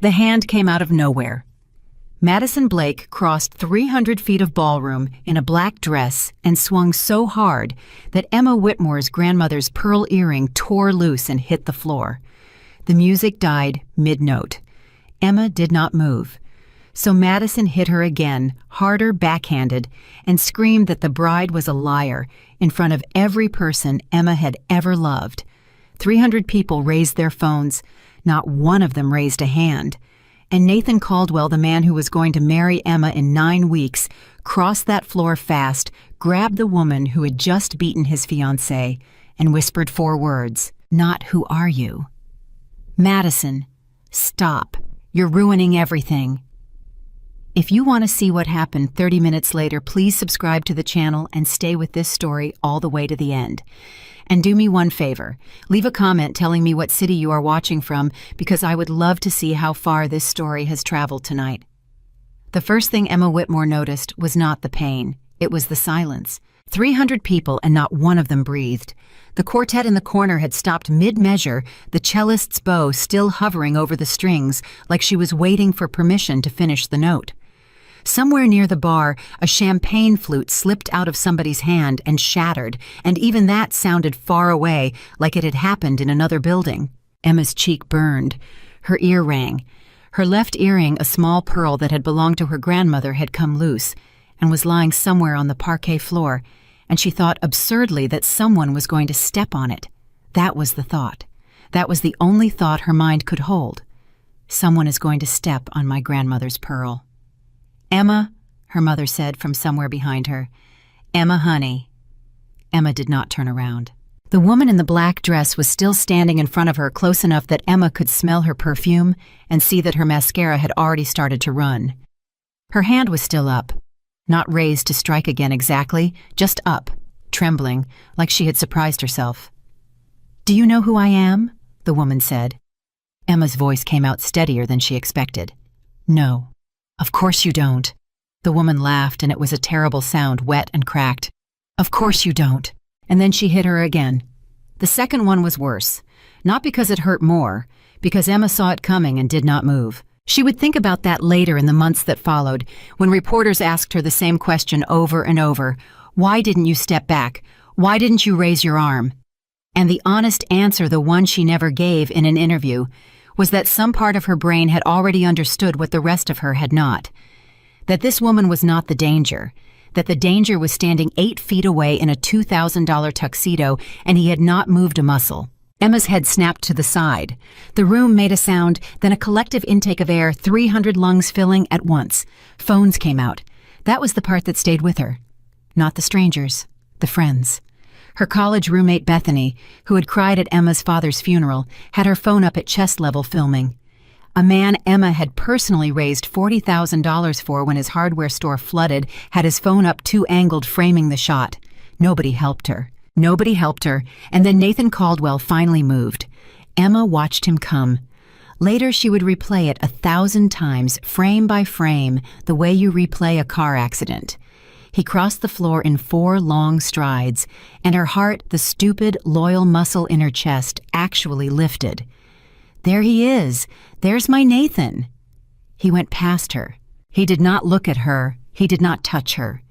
The hand came out of nowhere. Madison Blake crossed 300 feet of ballroom in a black dress and swung so hard that Emma Whitmore's grandmother's pearl earring tore loose and hit the floor. The music died mid-note. Emma did not move. So Madison hit her again, harder backhanded, and screamed that the bride was a liar in front of every person Emma had ever loved. 300 people raised their phones. Not one of them raised a hand. And Nathan Caldwell, the man who was going to marry Emma in 9 weeks, crossed that floor fast, grabbed the woman who had just beaten his fiancée, and whispered 4 words. Not who are you? Madison, stop. You're ruining everything. If you want to see what happened 30 minutes later, please subscribe to the channel and stay with this story all the way to the end. And do me one favor, leave a comment telling me what city you are watching from, because I would love to see how far this story has traveled tonight. The first thing Emma Whitmore noticed was not the pain, it was the silence. 300 people and not one of them breathed. The quartet in the corner had stopped mid-measure, the cellist's bow still hovering over the strings like she was waiting for permission to finish the note. Somewhere near the bar, a champagne flute slipped out of somebody's hand and shattered, and even that sounded far away, like it had happened in another building. Emma's cheek burned. Her ear rang. Her left earring, a small pearl that had belonged to her grandmother, had come loose and was lying somewhere on the parquet floor, and she thought absurdly that someone was going to step on it. That was the thought. That was the only thought her mind could hold. Someone is going to step on my grandmother's pearl. Emma, her mother said from somewhere behind her. Emma, honey. Emma did not turn around. The woman in the black dress was still standing in front of her, close enough that Emma could smell her perfume and see that her mascara had already started to run. Her hand was still up, not raised to strike again exactly, just up, trembling, like she had surprised herself. Do you know who I am? The woman said. Emma's voice came out steadier than she expected. No. Of course you don't. The woman laughed, and it was a terrible sound, wet and cracked. Of course you don't. And then she hit her again. The second one was worse. Not because it hurt more, because Emma saw it coming and did not move. She would think about that later in the months that followed, when reporters asked her the same question over and over. Why didn't you step back? Why didn't you raise your arm? And the honest answer, the one she never gave in an interview, was that some part of her brain had already understood what the rest of her had not. That this woman was not the danger. That the danger was standing 8 feet away in a $2,000 tuxedo, and he had not moved a muscle. Emma's head snapped to the side. The room made a sound, then a collective intake of air, 300 lungs filling at once. Phones came out. That was the part that stayed with her. Not the strangers, the friends. Her college roommate Bethany, who had cried at Emma's father's funeral, had her phone up at chest level filming. A man Emma had personally raised $40,000 for when his hardware store flooded had his phone up too angled, framing the shot. Nobody helped her. Nobody helped her, and then Nathan Caldwell finally moved. Emma watched him come. Later she would replay it 1,000 times, frame by frame, the way you replay a car accident. He crossed the floor in 4 long strides, and her heart, the stupid, loyal muscle in her chest, actually lifted. There he is. There's my Nathan. He went past her. He did not look at her. He did not touch her.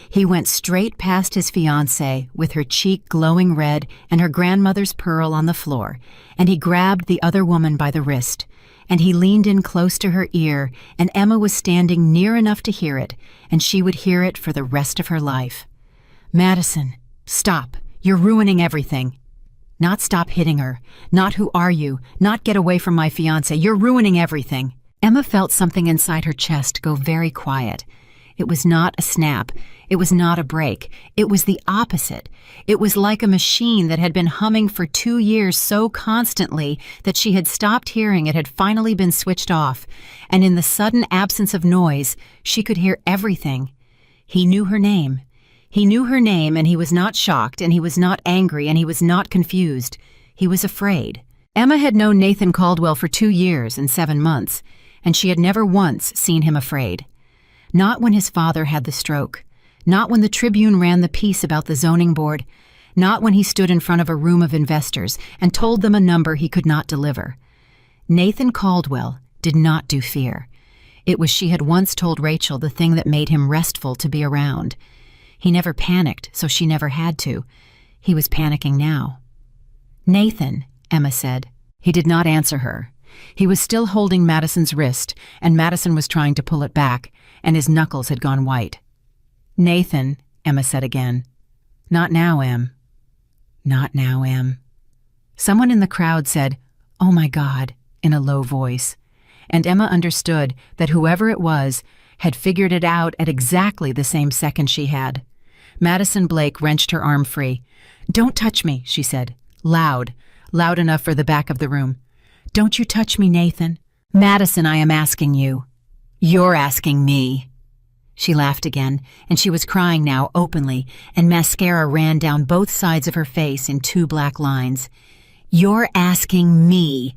He went straight past his fiancée with her cheek glowing red and her grandmother's pearl on the floor, and he grabbed the other woman by the wrist, and he leaned in close to her ear, and Emma was standing near enough to hear it, and she would hear it for the rest of her life. Madison, stop. You're ruining everything. Not stop hitting her. Not who are you. Not get away from my fiancé. You're ruining everything. Emma felt something inside her chest go very quiet. It was not a snap. It was not a break. It was the opposite. It was like a machine that had been humming for 2 years so constantly that she had stopped hearing it had finally been switched off, and in the sudden absence of noise, she could hear everything. He knew her name. He knew her name, and he was not shocked, and he was not angry, and he was not confused. He was afraid. Emma had known Nathan Caldwell for 2 years and 7 months, and she had never once seen him afraid. Not when his father had the stroke. Not when the Tribune ran the piece about the zoning board. Not when he stood in front of a room of investors and told them a number he could not deliver. Nathan Caldwell, did not do fear. It was she had once told Rachel the thing that made him restful to be around. He never panicked, so she never had to. He was panicking now. "Nathan," Emma said. He did not answer her. He was still holding Madison's wrist, and Madison was trying to pull it back, and his knuckles had gone white. "Nathan," Emma said again. "Not now, Em." "Not now, Em." Someone in the crowd said, "Oh my God," in a low voice, and Emma understood that whoever it was had figured it out at exactly the same second she had. Madison Blake wrenched her arm free. "Don't touch me," she said, loud enough for the back of the room. "Don't you touch me, Nathan." "Madison, I am asking you." "You're asking me." She laughed again, and she was crying now openly, and mascara ran down both sides of her face in 2 black lines. "You're asking me.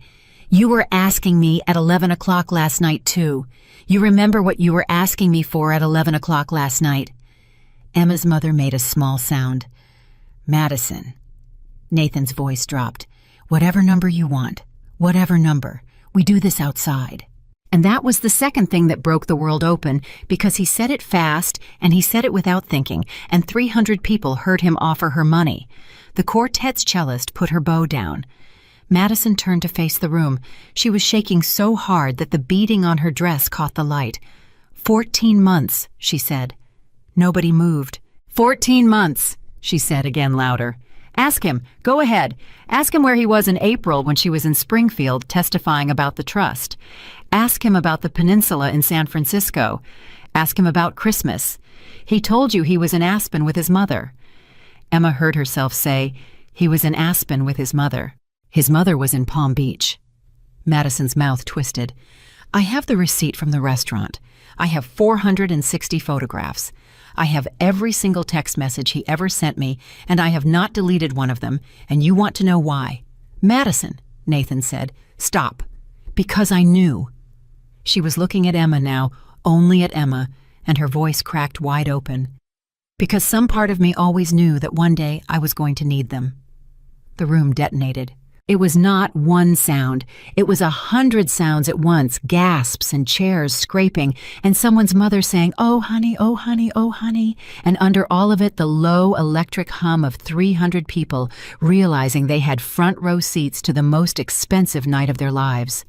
You were asking me at 11 o'clock last night, too. You remember what you were asking me for at 11 o'clock last night?" Emma's mother made a small sound. "Madison." Nathan's voice dropped. "Whatever number you want. Whatever number. We do this outside." And that was the second thing that broke the world open, because he said it fast and he said it without thinking, and 300 people heard him offer her money. The quartet's cellist put her bow down. Madison turned to face the room. She was shaking so hard that the beading on her dress caught the light. 14 months, she said. Nobody moved. 14 months, she said again louder. Ask him. Go ahead. Ask him where he was in April when she was in Springfield testifying about the trust. Ask him about the peninsula in San Francisco. Ask him about Christmas. He told you he was in Aspen with his mother. Emma heard herself say, he was in Aspen with his mother. His mother was in Palm Beach. Madison's mouth twisted. I have the receipt from the restaurant. I have 460 photographs. I have every single text message he ever sent me, and I have not deleted one of them, and you want to know why. Madison, Nathan said, stop. Because I knew. She was looking at Emma now, only at Emma, and her voice cracked wide open. Because some part of me always knew that one day I was going to need them. The room detonated. It was not one sound. It was 100 sounds at once, gasps and chairs scraping, and someone's mother saying, oh, honey, oh, honey, oh, honey. And under all of it, the low electric hum of 300 people realizing they had front row seats to the most expensive night of their lives.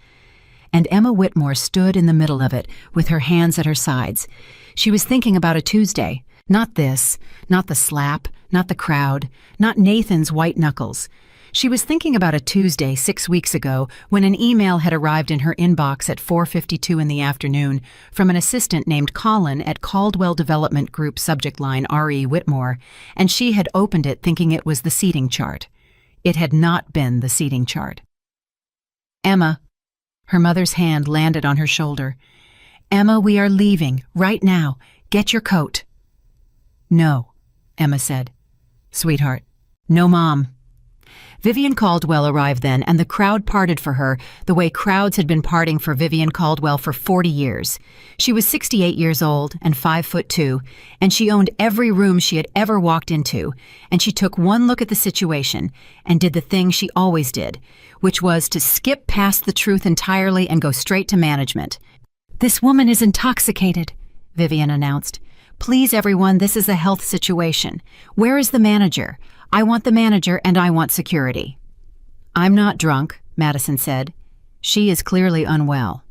And Emma Whitmore stood in the middle of it, with her hands at her sides. She was thinking about a Tuesday. Not this, not the slap, not the crowd, not Nathan's white knuckles. She was thinking about a Tuesday 6 weeks ago when an email had arrived in her inbox at 4:52 in the afternoon from an assistant named Colin at Caldwell Development Group subject line R.E. Whitmore, and she had opened it thinking it was the seating chart. It had not been the seating chart. Emma. Her mother's hand landed on her shoulder. Emma, we are leaving, right now. Get your coat. No, Emma said. Sweetheart. No, Mom. Vivian Caldwell arrived then, and the crowd parted for her the way crowds had been parting for Vivian Caldwell for 40 years. She was 68 years old and 5'2", and she owned every room she had ever walked into, and she took one look at the situation and did the thing she always did, which was to skip past the truth entirely and go straight to management. This woman is intoxicated, Vivian announced. Please, everyone, this is a health situation. Where is the manager? I want the manager and I want security. I'm not drunk, Madison said. She is clearly unwell.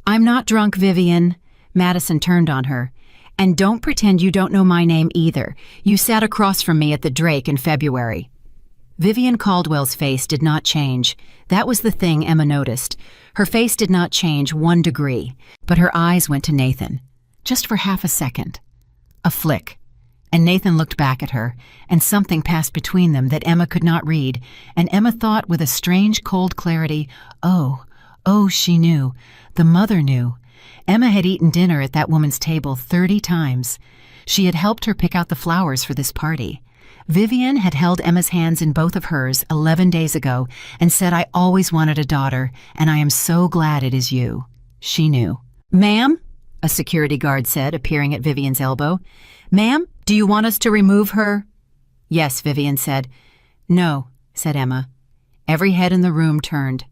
I'm not drunk, Vivian. Madison turned on her. And don't pretend you don't know my name either. You sat across from me at the Drake in February. Vivian Caldwell's face did not change. That was the thing Emma noticed. Her face did not change 1 degree, but her eyes went to Nathan. Just for half a second. A flick. And Nathan looked back at her, and something passed between them that Emma could not read, and Emma thought with a strange cold clarity, oh, she knew. The mother knew. Emma had eaten dinner at that woman's table 30 times. She had helped her pick out the flowers for this party. Vivian had held Emma's hands in both of hers 11 days ago and said, I always wanted a daughter, and I am so glad it is you. She knew. Ma'am? A security guard said, appearing at Vivian's elbow. Ma'am, do you want us to remove her? Yes, Vivian said. No, said Emma. Every head in the room turned.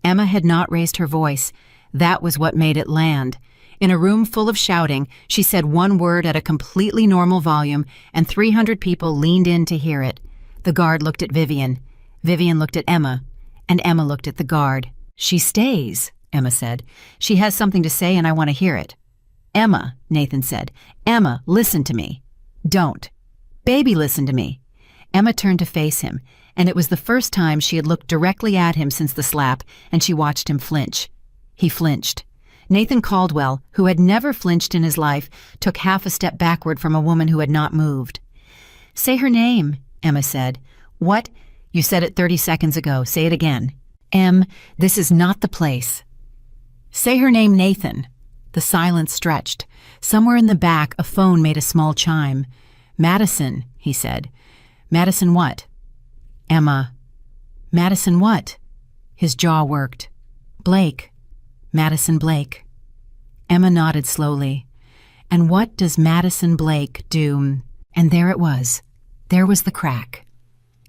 Emma had not raised her voice. That was what made it land. In a room full of shouting, she said one word at a completely normal volume, and 300 people leaned in to hear it. The guard looked at Vivian. Vivian looked at Emma, and Emma looked at the guard. "She stays," Emma said. "She has something to say and I want to hear it." "Emma," Nathan said. "Emma, listen to me." "Don't." "Baby, listen to me." Emma turned to face him, and it was the first time she had looked directly at him since the slap, and she watched him flinch. He flinched. Nathan Caldwell, who had never flinched in his life, took half a step backward from a woman who had not moved. "Say her name," Emma said. "What? You said it 30 seconds ago. Say it again." This is not the place." "Say her name, Nathan." The silence stretched. Somewhere in the back, a phone made a small chime. "Madison," he said. "Madison what?" "Emma." "Madison what?" His jaw worked. "Blake. Madison Blake." Emma nodded slowly. "And what does Madison Blake do?" And there it was. There was the crack.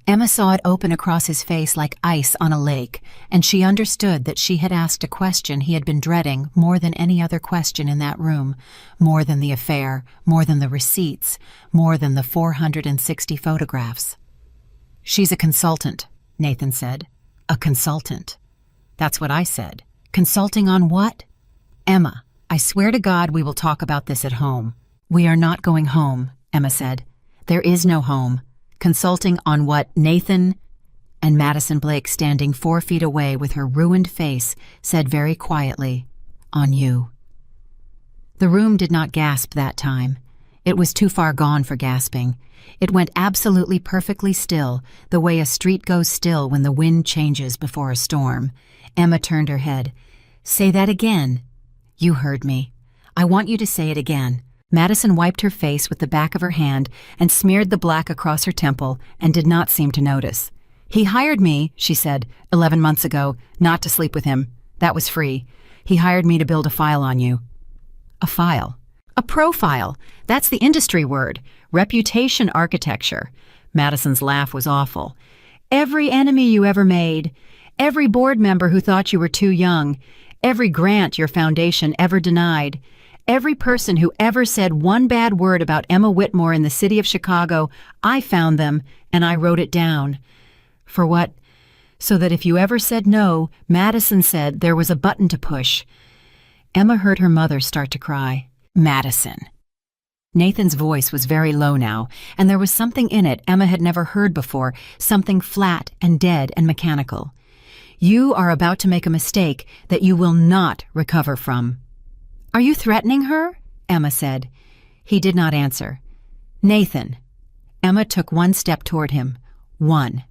Emma saw it open across his face like ice on a lake, and she understood that she had asked a question he had been dreading more than any other question in that room, more than the affair, more than the receipts, more than the 460 photographs. "She's a consultant," Nathan said. "A consultant." "That's what I said." "Consulting on what?" "Emma, I swear to God we will talk about this at home." "We are not going home," Emma said. "There is no home. Consulting on what, Nathan?" And Madison Blake, standing 4 feet away with her ruined face, said very quietly, "On you." The room did not gasp that time. It was too far gone for gasping. It went absolutely perfectly still, the way a street goes still when the wind changes before a storm. Emma turned her head. "Say that again." "You heard me. I want you to say it again." Madison wiped her face with the back of her hand and smeared the black across her temple and did not seem to notice. "He hired me," she said, 11 months ago, "not to sleep with him. That was free. He hired me to build a file on you." "A file?" "A profile. That's the industry word. Reputation architecture." Madison's laugh was awful. "Every enemy you ever made. Every board member who thought you were too young. Every grant your foundation ever denied. Every person who ever said one bad word about Emma Whitmore in the city of Chicago, I found them and I wrote it down." "For what?" "So that if you ever said no, Madison said there was a button to push." Emma heard her mother start to cry. "Madison." Nathan's voice was very low now, and there was something in it Emma had never heard before, something flat and dead and mechanical. "You are about to make a mistake that you will not recover from." "Are you threatening her?" Emma said. He did not answer. "Nathan." Emma took one step toward him. One.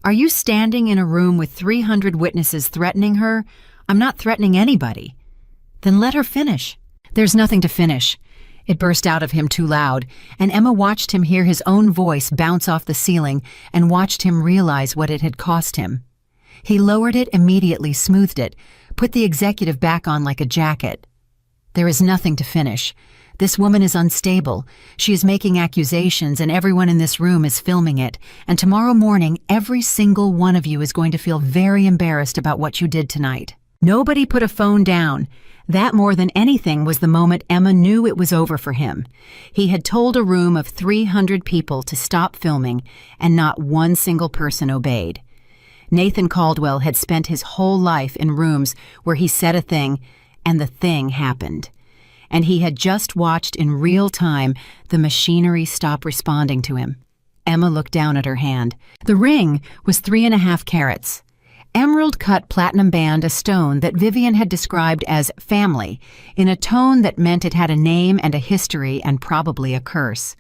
"Are you standing in a room with 300 witnesses threatening her?" "I'm not threatening anybody." "Then let her finish." "There's nothing to finish." It burst out of him too loud, and Emma watched him hear his own voice bounce off the ceiling and watched him realize what it had cost him. He lowered it immediately, smoothed it, put the executive back on like a jacket. "There is nothing to finish. This woman is unstable. She is making accusations, and everyone in this room is filming it. And tomorrow morning, every single one of you is going to feel very embarrassed about what you did tonight." Nobody put a phone down. That more than anything was the moment Emma knew it was over for him. He had told a room of 300 people to stop filming, and not one single person obeyed. Nathan Caldwell had spent his whole life in rooms where he said a thing, and the thing happened. And he had just watched in real time the machinery stop responding to him. Emma looked down at her hand. The ring was 3.5 carats. Emerald-cut platinum band, a stone that Vivian had described as family, in a tone that meant it had a name and a history and probably a curse.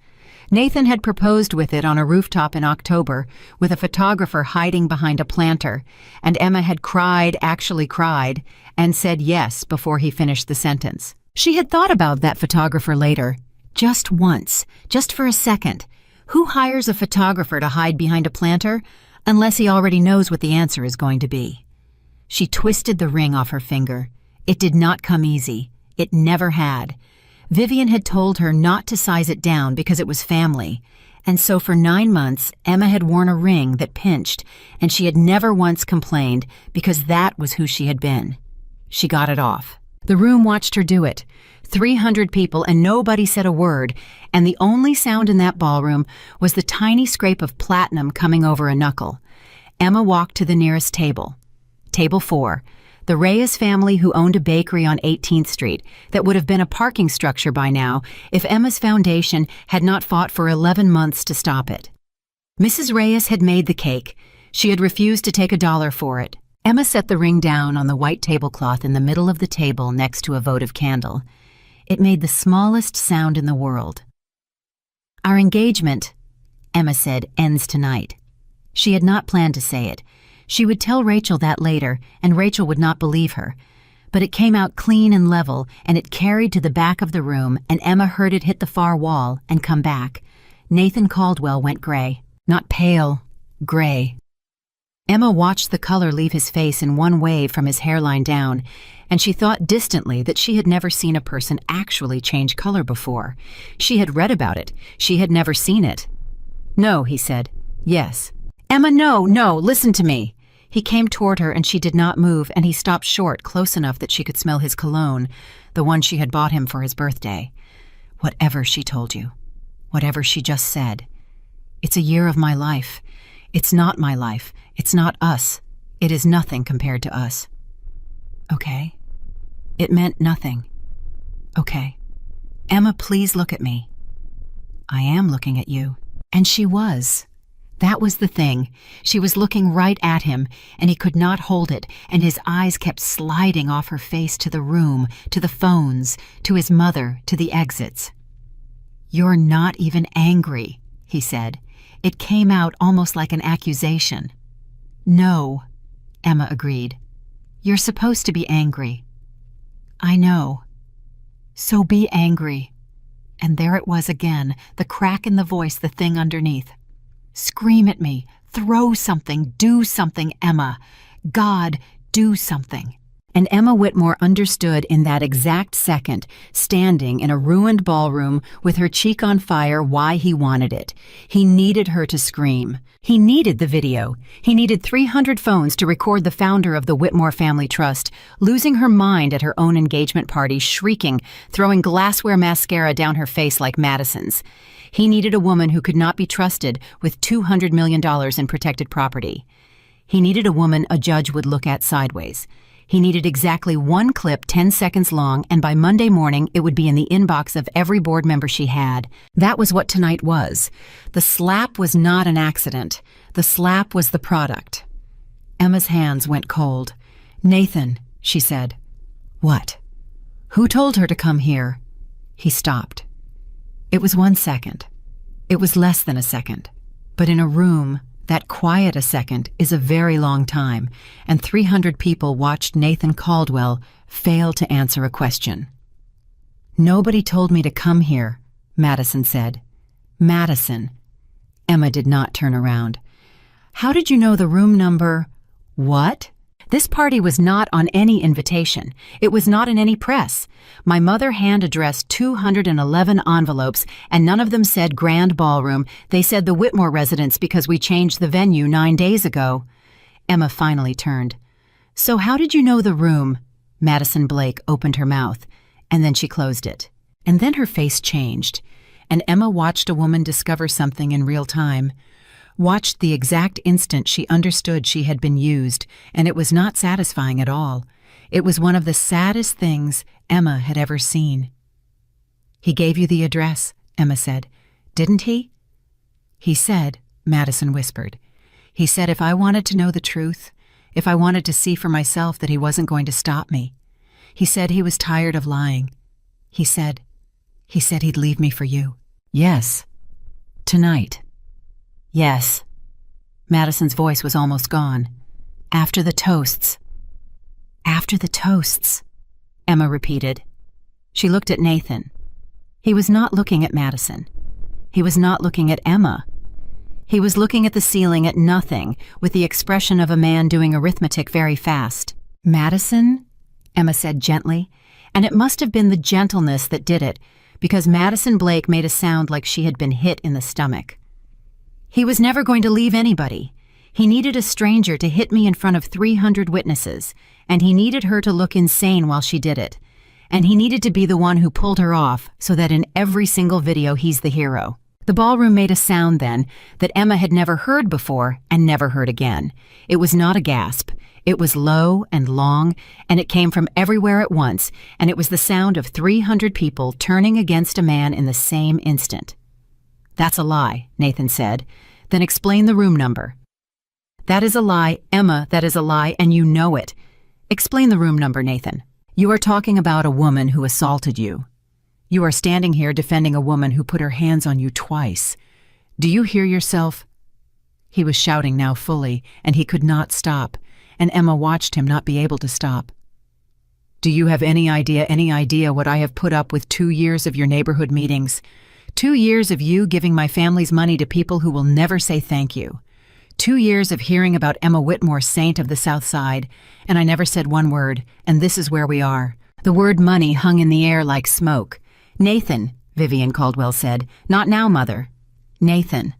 Nathan had proposed with it on a rooftop in October, with a photographer hiding behind a planter, and Emma had cried, actually cried, and said yes before he finished the sentence. She had thought about that photographer later. Just once, just for a second. Who hires a photographer to hide behind a planter? Unless he already knows what the answer is going to be. She twisted the ring off her finger. It did not come easy. It never had. Vivian had told her not to size it down because it was family, and so for 9 months Emma had worn a ring that pinched, and she had never once complained because that was who she had been. She got it off. The room watched her do it. 300 people and nobody said a word, and the only sound in that ballroom was the tiny scrape of platinum coming over a knuckle. Emma walked to the nearest table. Table 4. The Reyes family who owned a bakery on 18th Street that would have been a parking structure by now if Emma's foundation had not fought for 11 months to stop it. Mrs. Reyes had made the cake. She had refused to take $1 for it. Emma set the ring down on the white tablecloth in the middle of the table next to a votive candle. It made the smallest sound in the world. "Our engagement," Emma said, "ends tonight." She had not planned to say it. She would tell Rachel that later, and Rachel would not believe her. But it came out clean and level, and it carried to the back of the room, and Emma heard it hit the far wall and come back. Nathan Caldwell went gray. Not pale, gray. Emma watched the color leave his face in one wave from his hairline down, and she thought distantly that she had never seen a person actually change color before. She had read about it. She had never seen it. "No," he said. "Yes." "Emma, no, listen to me." He came toward her and she did not move, and he stopped short, close enough that she could smell his cologne, the one she had bought him for his birthday. "Whatever she told you, whatever she just said, it's a year of my life. It's not my life. It's not us. It is nothing compared to us." "Okay." It meant nothing. "Okay. Emma, please look at me." "I am looking at you." And she was. That was the thing. She was looking right at him, and he could not hold it, and his eyes kept sliding off her face to the room, to the phones, to his mother, to the exits. "You're not even angry," he said. It came out almost like an accusation. "No," Emma agreed. "You're supposed to be angry." "I know." "So be angry." And there it was again, the crack in the voice, the thing underneath. "Scream at me. Throw something. Do something, Emma. God, do something." And Emma Whitmore understood in that exact second, standing in a ruined ballroom with her cheek on fire, why he wanted it. He needed her to scream. He needed the video. He needed 300 phones to record the founder of the Whitmore Family Trust, losing her mind at her own engagement party, shrieking, throwing glassware mascara down her face like Madison's. He needed a woman who could not be trusted with $200 million in protected property. He needed a woman a judge would look at sideways. He needed exactly one clip 10 seconds long, and by Monday morning it would be in the inbox of every board member she had. That was what tonight was. The slap was not an accident. The slap was the product. Emma's hands went cold. "Nathan," she said. "What?" "Who told her to come here?" He stopped. It was 1 second. It was less than a second. But in a room, that quiet a second is a very long time, and 300 people watched Nathan Caldwell fail to answer a question. "Nobody told me to come here," Madison said. "Madison." Emma did not turn around. "How did you know the room number?" "What?" "This party was not on any invitation. It was not in any press. My mother hand-addressed 211 envelopes, and none of them said Grand Ballroom. They said the Whitmore residence because we changed the venue 9 days ago." Emma finally turned. "So how did you know the room?" Madison Blake opened her mouth, and then she closed it. And then her face changed, and Emma watched a woman discover something in real time. Watched the exact instant she understood she had been used, and it was not satisfying at all. It was one of the saddest things Emma had ever seen. "He gave you the address," Emma said. "Didn't he?" "He said," Madison whispered. "He said if I wanted to know the truth, if I wanted to see for myself that he wasn't going to stop me. He said he was tired of lying. He said he'd leave me for you." "Yes. Tonight." "Yes." Madison's voice was almost gone. "After the toasts." "After the toasts," Emma repeated. She looked at Nathan. He was not looking at Madison. He was not looking at Emma. He was looking at the ceiling at nothing, with the expression of a man doing arithmetic very fast. "Madison?" Emma said gently, and it must have been the gentleness that did it, because Madison Blake made a sound like she had been hit in the stomach. "He was never going to leave anybody. He needed a stranger to hit me in front of 300 witnesses, and he needed her to look insane while she did it. And he needed to be the one who pulled her off so that in every single video he's the hero. The ballroom made a sound then that Emma had never heard before and never heard again. It was not a gasp. It was low and long, and it came from everywhere at once, and it was the sound of 300 people turning against a man in the same instant. "That's a lie," Nathan said. "Then explain the room number." "That is a lie, Emma, that is a lie, and you know it." "Explain the room number, Nathan." "You are talking about a woman who assaulted you. You are standing here defending a woman who put her hands on you twice. Do you hear yourself?" He was shouting now fully, and he could not stop, and Emma watched him not be able to stop. "Do you have any idea what I have put up with 2 years of your neighborhood meetings? 2 years of you giving my family's money to people who will never say thank you. 2 years of hearing about Emma Whitmore, saint of the South Side, and I never said one word, and this is where we are." The word money hung in the air like smoke. "Nathan," Vivian Caldwell said. "Not now, Mother." "Nathan."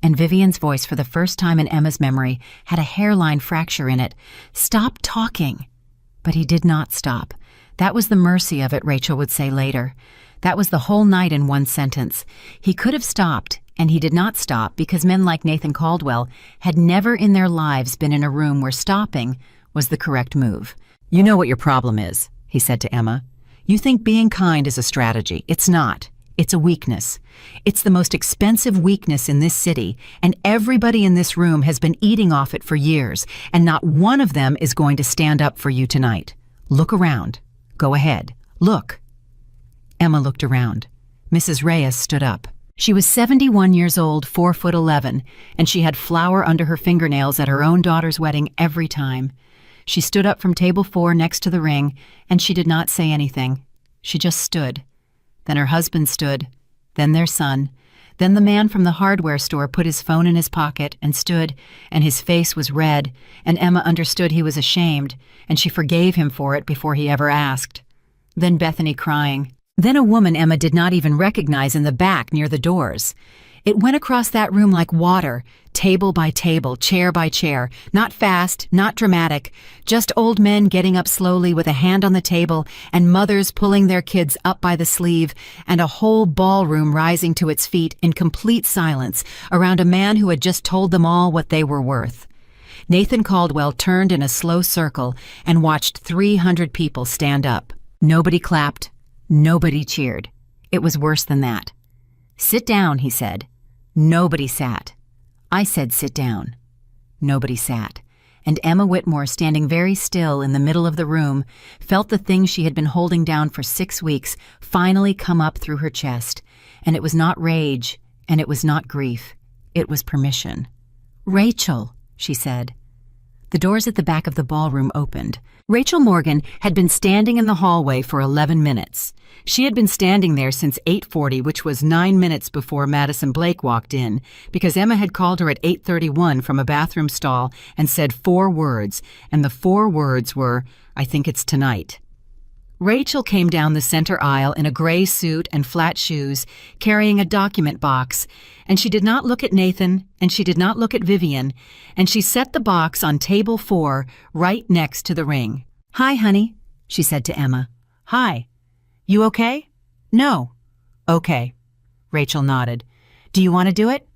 And Vivian's voice, for the first time in Emma's memory, had a hairline fracture in it. "Stop talking." But he did not stop. That was the mercy of it, Rachel would say later. That was the whole night in one sentence. He could have stopped, and he did not stop because men like Nathan Caldwell had never in their lives been in a room where stopping was the correct move. "You know what your problem is," he said to Emma. "You think being kind is a strategy. It's not. It's a weakness. It's the most expensive weakness in this city, and everybody in this room has been eating off it for years, and not one of them is going to stand up for you tonight. Look around. Go ahead. Look." Emma looked around. Mrs. Reyes stood up. She was 71 years old, 4'11", and she had flour under her fingernails at her own daughter's wedding every time. She stood up from table 4 next to the ring, and she did not say anything. She just stood. Then her husband stood, then their son. Then the man from the hardware store put his phone in his pocket and stood, and his face was red, and Emma understood he was ashamed, and she forgave him for it before he ever asked. Then Bethany crying. Then a woman Emma did not even recognize in the back near the doors. It went across that room like water, table by table, chair by chair, not fast, not dramatic, just old men getting up slowly with a hand on the table and mothers pulling their kids up by the sleeve, and a whole ballroom rising to its feet in complete silence around a man who had just told them all what they were worth. Nathan Caldwell turned in a slow circle and watched 300 people stand up. Nobody clapped. Nobody cheered. It was worse than that. "Sit down," he said. Nobody sat. I said sit down. Nobody sat. And Emma Whitmore, standing very still in the middle of the room, felt the thing she had been holding down for 6 weeks finally come up through her chest. And it was not rage, and it was not grief. It was permission. "Rachel," she said. The doors at the back of the ballroom opened. Rachel Morgan had been standing in the hallway for 11 minutes. She had been standing there since 8:40, which was 9 minutes before Madison Blake walked in, because Emma had called her at 8:31 from a bathroom stall and said 4 words, and the 4 words were, "I think it's tonight." Rachel came down the center aisle in a gray suit and flat shoes, carrying a document box, and she did not look at Nathan, and she did not look at Vivian, and she set the box on table 4 right next to the ring. "Hi, honey," she said to Emma. "Hi. You okay?" "No." "Okay." Rachel nodded. "Do you want to do it?"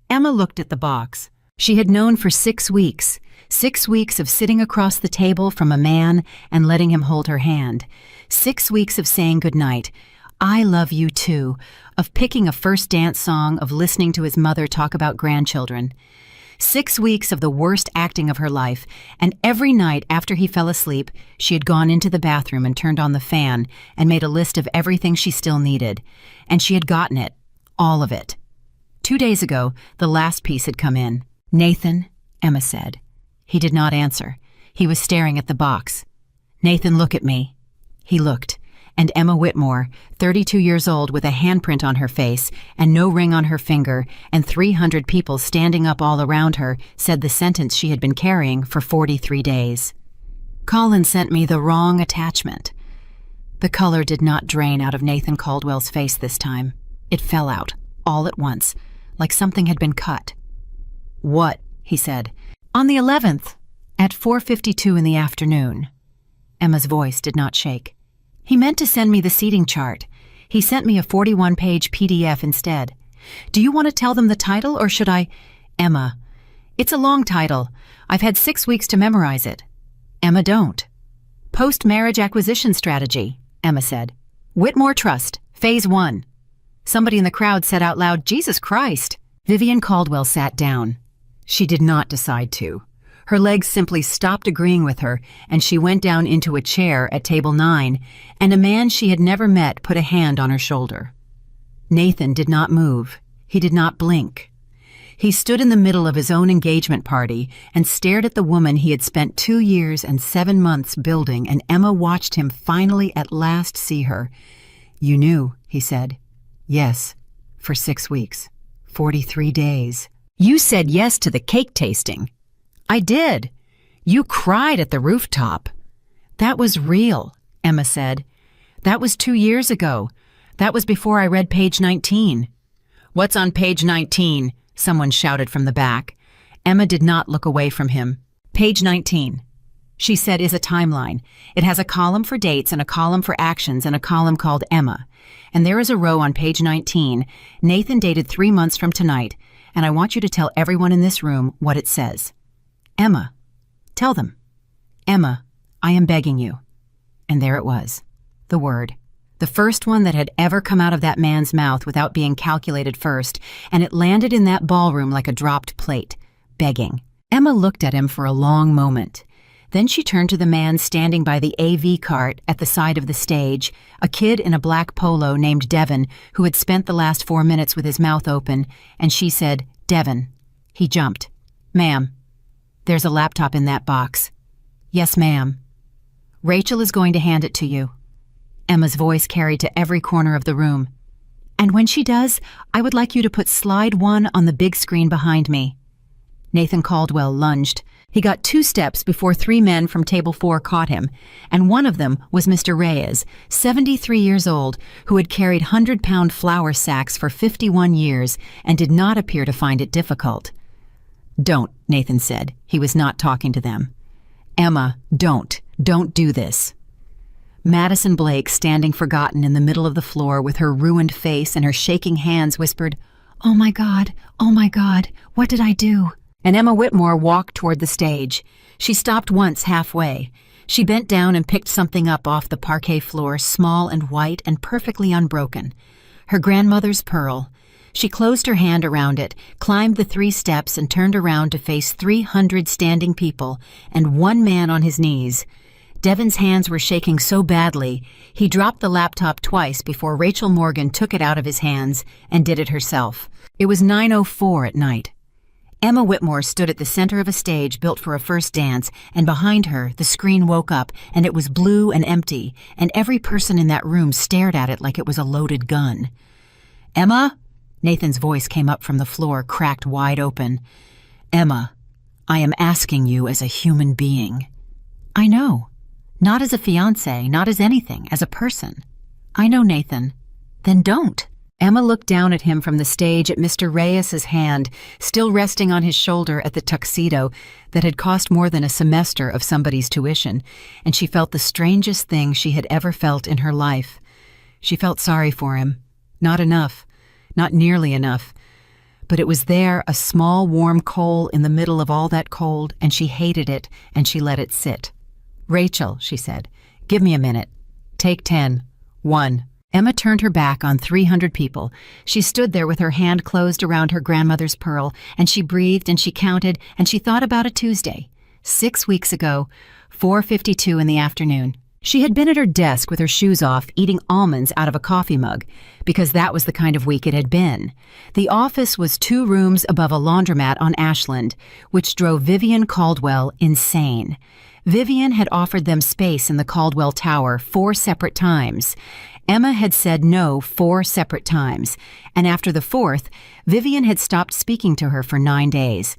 Emma looked at the box. She had known for 6 weeks. 6 weeks of sitting across the table from a man and letting him hold her hand. 6 weeks of saying goodnight. "I love you too," of picking a first dance song, of listening to his mother talk about grandchildren. 6 weeks of the worst acting of her life, and every night after he fell asleep, she had gone into the bathroom and turned on the fan and made a list of everything she still needed. And she had gotten it, all of it. 2 days ago, the last piece had come in. "Nathan," Emma said. He did not answer. He was staring at the box. "Nathan, look at me." He looked, and Emma Whitmore, 32 years old with a handprint on her face and no ring on her finger, and 300 people standing up all around her, said the sentence she had been carrying for 43 days. "Colin sent me the wrong attachment." The color did not drain out of Nathan Caldwell's face this time. It fell out, all at once, like something had been cut. "What?" he said. On the 11th, at 4:52 in the afternoon. Emma's voice did not shake. He meant to send me the seating chart. He sent me a 41-page PDF instead. Do you want to tell them the title, or should I? Emma, it's a long title. I've had 6 weeks to memorize it. Emma, don't. Post-marriage acquisition strategy, Emma said. Whitmore Trust, Phase 1. Somebody in the crowd said out loud, Jesus Christ. Vivian Caldwell sat down. She did not decide to. Her legs simply stopped agreeing with her, and she went down into a chair at table 9, and a man she had never met put a hand on her shoulder. Nathan did not move. He did not blink. He stood in the middle of his own engagement party and stared at the woman he had spent 2 years and 7 months building, and Emma watched him finally at last see her. You knew, he said. Yes, for 6 weeks, 43 days. You said yes to the cake tasting. I did. You cried at the rooftop. That was real, Emma said. That was 2 years ago. That was before I read page 19. What's on page 19? Someone shouted from the back. Emma did not look away from him. Page 19, she said, is a timeline. It has a column for dates and a column for actions and a column called Emma. And there is a row on page 19, Nathan dated 3 months from tonight, and I want you to tell everyone in this room what it says. Emma, tell them. Emma, I am begging you. And there it was, the word. The first one that had ever come out of that man's mouth without being calculated first, and it landed in that ballroom like a dropped plate. Begging. Emma looked at him for a long moment. Then she turned to the man standing by the AV cart at the side of the stage, a kid in a black polo named Devin, who had spent the last 4 minutes with his mouth open, and she said, Devin. He jumped. Ma'am. There's a laptop in that box. Yes, ma'am. Rachel is going to hand it to you. Emma's voice carried to every corner of the room. And when she does, I would like you to put slide 1 on the big screen behind me. Nathan Caldwell lunged. He got 2 steps before 3 men from table 4 caught him, and one of them was Mr. Reyes, 73 years old, who had carried 100-pound flour sacks for 51 years and did not appear to find it difficult. Don't, Nathan said. He was not talking to them. Emma, don't. Don't do this. Madison Blake, standing forgotten in the middle of the floor with her ruined face and her shaking hands, whispered, Oh my God, what did I do? And Emma Whitmore walked toward the stage. She stopped once halfway. She bent down and picked something up off the parquet floor, small and white and perfectly unbroken. Her grandmother's pearl. She closed her hand around it, climbed the 3 steps, and turned around to face 300 standing people and 1 man on his knees. Devin's hands were shaking so badly, he dropped the laptop twice before Rachel Morgan took it out of his hands and did it herself. It was 9:04 at night. Emma Whitmore stood at the center of a stage built for a first dance, and behind her, the screen woke up, and it was blue and empty, and every person in that room stared at it like it was a loaded gun. Emma? Nathan's voice came up from the floor, cracked wide open. Emma, I am asking you as a human being. I know. Not as a fiancé, not as anything, as a person. I know, Nathan. Then don't. Emma looked down at him from the stage at Mr. Reyes's hand, still resting on his shoulder at the tuxedo that had cost more than a semester of somebody's tuition, and she felt the strangest thing she had ever felt in her life. She felt sorry for him. Not enough. Not nearly enough. But it was there, a small warm coal in the middle of all that cold, and she hated it, and she let it sit. Rachel, she said, give me a minute. Take 10. 1. Emma turned her back on 300 people. She stood there with her hand closed around her grandmother's pearl, and she breathed and she counted, and she thought about a Tuesday. 6 weeks ago, 4:52 in the afternoon. She had been at her desk with her shoes off, eating almonds out of a coffee mug, because that was the kind of week it had been. The office was 2 rooms above a laundromat on Ashland, which drove Vivian Caldwell insane. Vivian had offered them space in the Caldwell Tower 4 separate times. Emma had said no 4 separate times, and after the 4th, Vivian had stopped speaking to her for 9 days.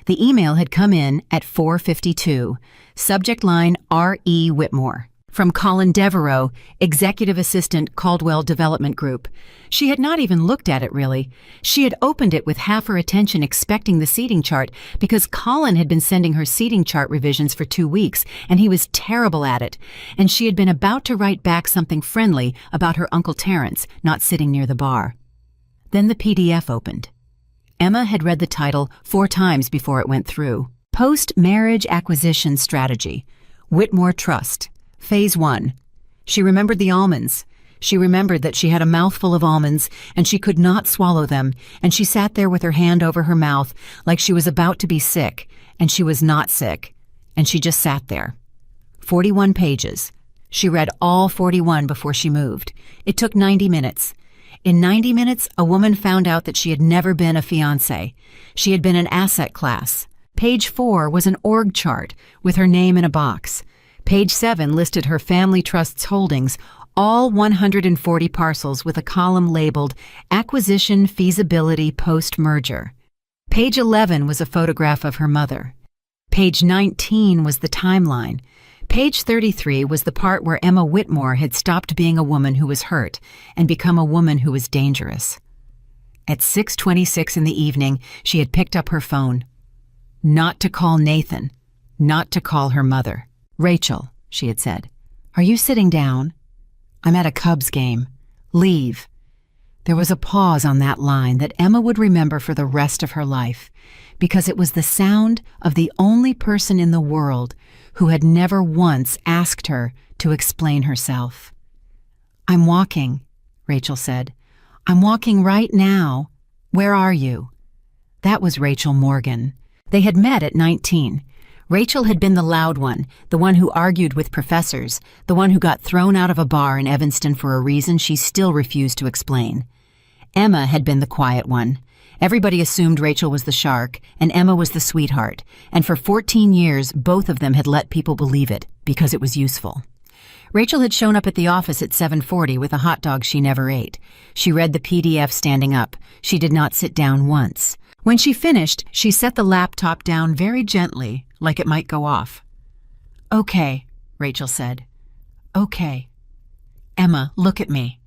The email had come in at 4:52. Subject line R.E. Whitmore. From Colin Devereaux, Executive Assistant, Caldwell Development Group. She had not even looked at it, really. She had opened it with half her attention expecting the seating chart because Colin had been sending her seating chart revisions for 2 weeks, and he was terrible at it. And she had been about to write back something friendly about her Uncle Terence not sitting near the bar. Then the PDF opened. Emma had read the title 4 times before it went through. Post-Marriage Acquisition Strategy. Whitmore Trust. Phase 1. She remembered the almonds. She remembered that she had a mouthful of almonds, and she could not swallow them, and she sat there with her hand over her mouth like she was about to be sick, and she was not sick, and she just sat there. 41 pages. She read all 41 before she moved. It took 90 minutes. In 90 minutes, a woman found out that she had never been a fiancé. She had been an asset class. Page 4 was an org chart with her name in a box. Page 7 listed her family trust's holdings, all 140 parcels with a column labeled Acquisition Feasibility Post-Merger. Page 11 was a photograph of her mother. Page 19 was the timeline. Page 33 was the part where Emma Whitmore had stopped being a woman who was hurt and become a woman who was dangerous. At 6:26 in the evening, she had picked up her phone. Not to call Nathan, not to call her mother. "Rachel," she had said, "are you sitting down? I'm at a Cubs game. Leave." There was a pause on that line that Emma would remember for the rest of her life, because it was the sound of the only person in the world who had never once asked her to explain herself. "I'm walking," Rachel said. "I'm walking right now. Where are you?" That was Rachel Morgan. They had met at 19. Rachel had been the loud one, the one who argued with professors, the one who got thrown out of a bar in Evanston for a reason she still refused to explain. Emma had been the quiet one. Everybody assumed Rachel was the shark, and Emma was the sweetheart, and for 14 years, both of them had let people believe it, because it was useful. Rachel had shown up at the office at 7:40 with a hot dog she never ate. She read the PDF standing up. She did not sit down once. When she finished, she set the laptop down very gently, like it might go off. "Okay," Rachel said. "Okay. Emma, look at me."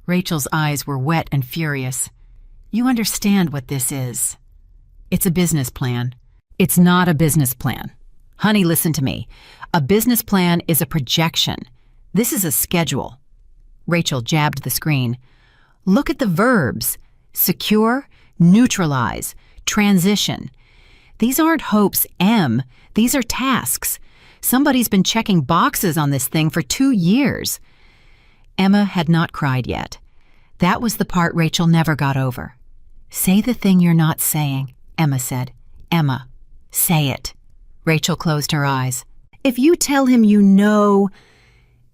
Rachel's eyes were wet and furious. "You understand what this is. It's a business plan." "It's not a business plan. Honey, listen to me. A business plan is a projection. This is a schedule." Rachel jabbed the screen. "Look at the verbs. Secure, neutralize, transition. These aren't hopes, Em. These are tasks. Somebody's been checking boxes on this thing for 2 years. Emma had not cried yet. That was the part Rachel never got over. "Say the thing you're not saying," Emma said. "Emma, say it." Rachel closed her eyes. "If you tell him you know,"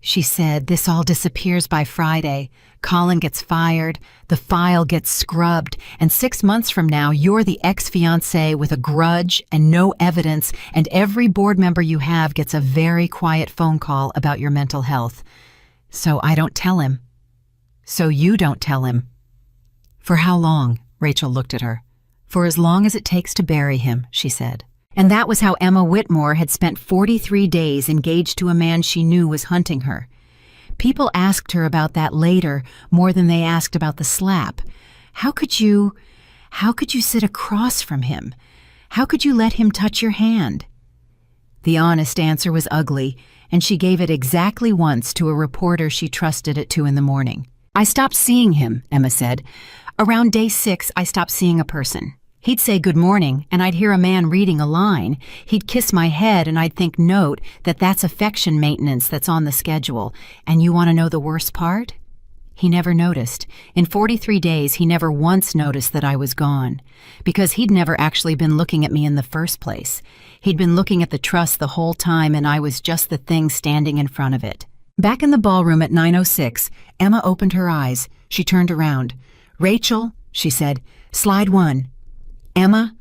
she said, "this all disappears by Friday. Colin gets fired, the file gets scrubbed, and 6 months from now, you're the ex-fiancé with a grudge and no evidence, and every board member you have gets a very quiet phone call about your mental health. So I don't tell him. So you don't tell him." "For how long?" Rachel looked at her. "For as long as it takes to bury him," she said. And that was how Emma Whitmore had spent 43 days engaged to a man she knew was hunting her. People asked her about that later more than they asked about the slap. How could you sit across from him? How could you let him touch your hand? The honest answer was ugly, and she gave it exactly once to a reporter she trusted at 2 in the morning. "I stopped seeing him," Emma said. "Around day 6, I stopped seeing a person. He'd say good morning, and I'd hear a man reading a line. He'd kiss my head, and I'd think, note, that's affection maintenance that's on the schedule. And you want to know the worst part? He never noticed. In 43 days, he never once noticed that I was gone. Because he'd never actually been looking at me in the first place. He'd been looking at the truss the whole time, and I was just the thing standing in front of it." Back in the ballroom at 9:06, Emma opened her eyes. She turned around. "Rachel," she said, "slide 1. Emma?"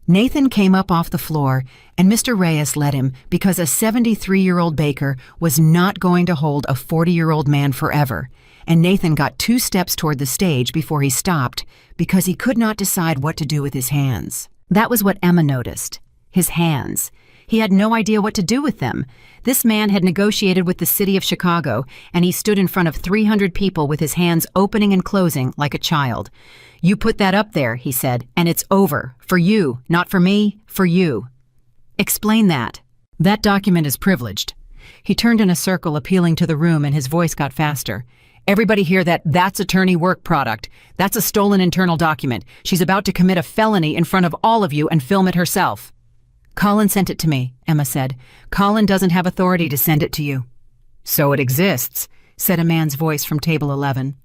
Nathan came up off the floor, and Mr. Reyes let him because a 73-year-old baker was not going to hold a 40-year-old man forever, and Nathan got 2 steps toward the stage before he stopped because he could not decide what to do with his hands. That was what Emma noticed. His hands. He had no idea what to do with them. This man had negotiated with the city of Chicago, and he stood in front of 300 people with his hands opening and closing like a child. "You put that up there," he said, "and it's over. For you, not for me, for you." "Explain that." "That document is privileged." He turned in a circle, appealing to the room, and his voice got faster. "Everybody hear that? That's attorney work product. That's a stolen internal document. She's about to commit a felony in front of all of you and film it herself." "Colin sent it to me," Emma said. "Colin doesn't have authority to send it to you." "So it exists," said a man's voice from table 11.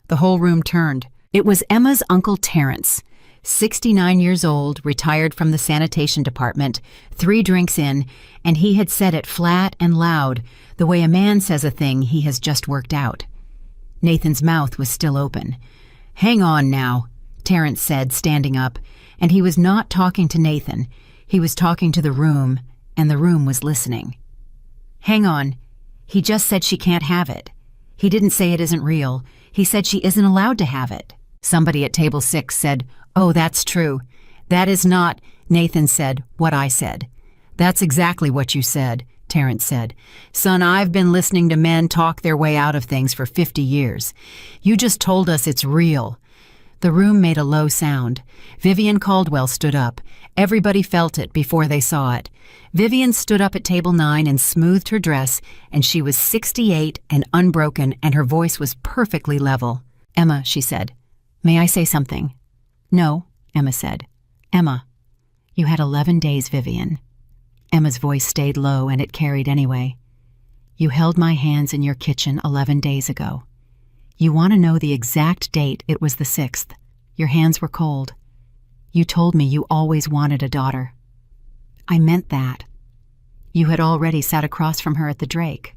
The whole room turned. It was Emma's Uncle Terence, 69 years old, retired from the sanitation department, 3 drinks in, and he had said it flat and loud, the way a man says a thing he has just worked out. Nathan's mouth was still open. "Hang on now," Terence said, standing up, and he was not talking to Nathan. He was talking to the room, and the room was listening. "Hang on. He just said she can't have it. He didn't say it isn't real. He said she isn't allowed to have it." Somebody at table 6 said, "Oh, that's true. That is not," Nathan said, "what I said." "That's exactly what you said," Terence said. "Son, I've been listening to men talk their way out of things for 50 years. You just told us it's real." The room made a low sound. Vivian Caldwell stood up. Everybody felt it before they saw it. Vivian stood up at table 9 and smoothed her dress, and she was 68 and unbroken, and her voice was perfectly level. "Emma," she said, "may I say something?" "No," Emma said. "Emma, you had 11 days, Vivian." Emma's voice stayed low, and it carried anyway. "You held my hands in your kitchen 11 days ago. You want to know the exact date? It was the 6th. Your hands were cold. You told me you always wanted a daughter. I meant that. You had already sat across from her at the Drake."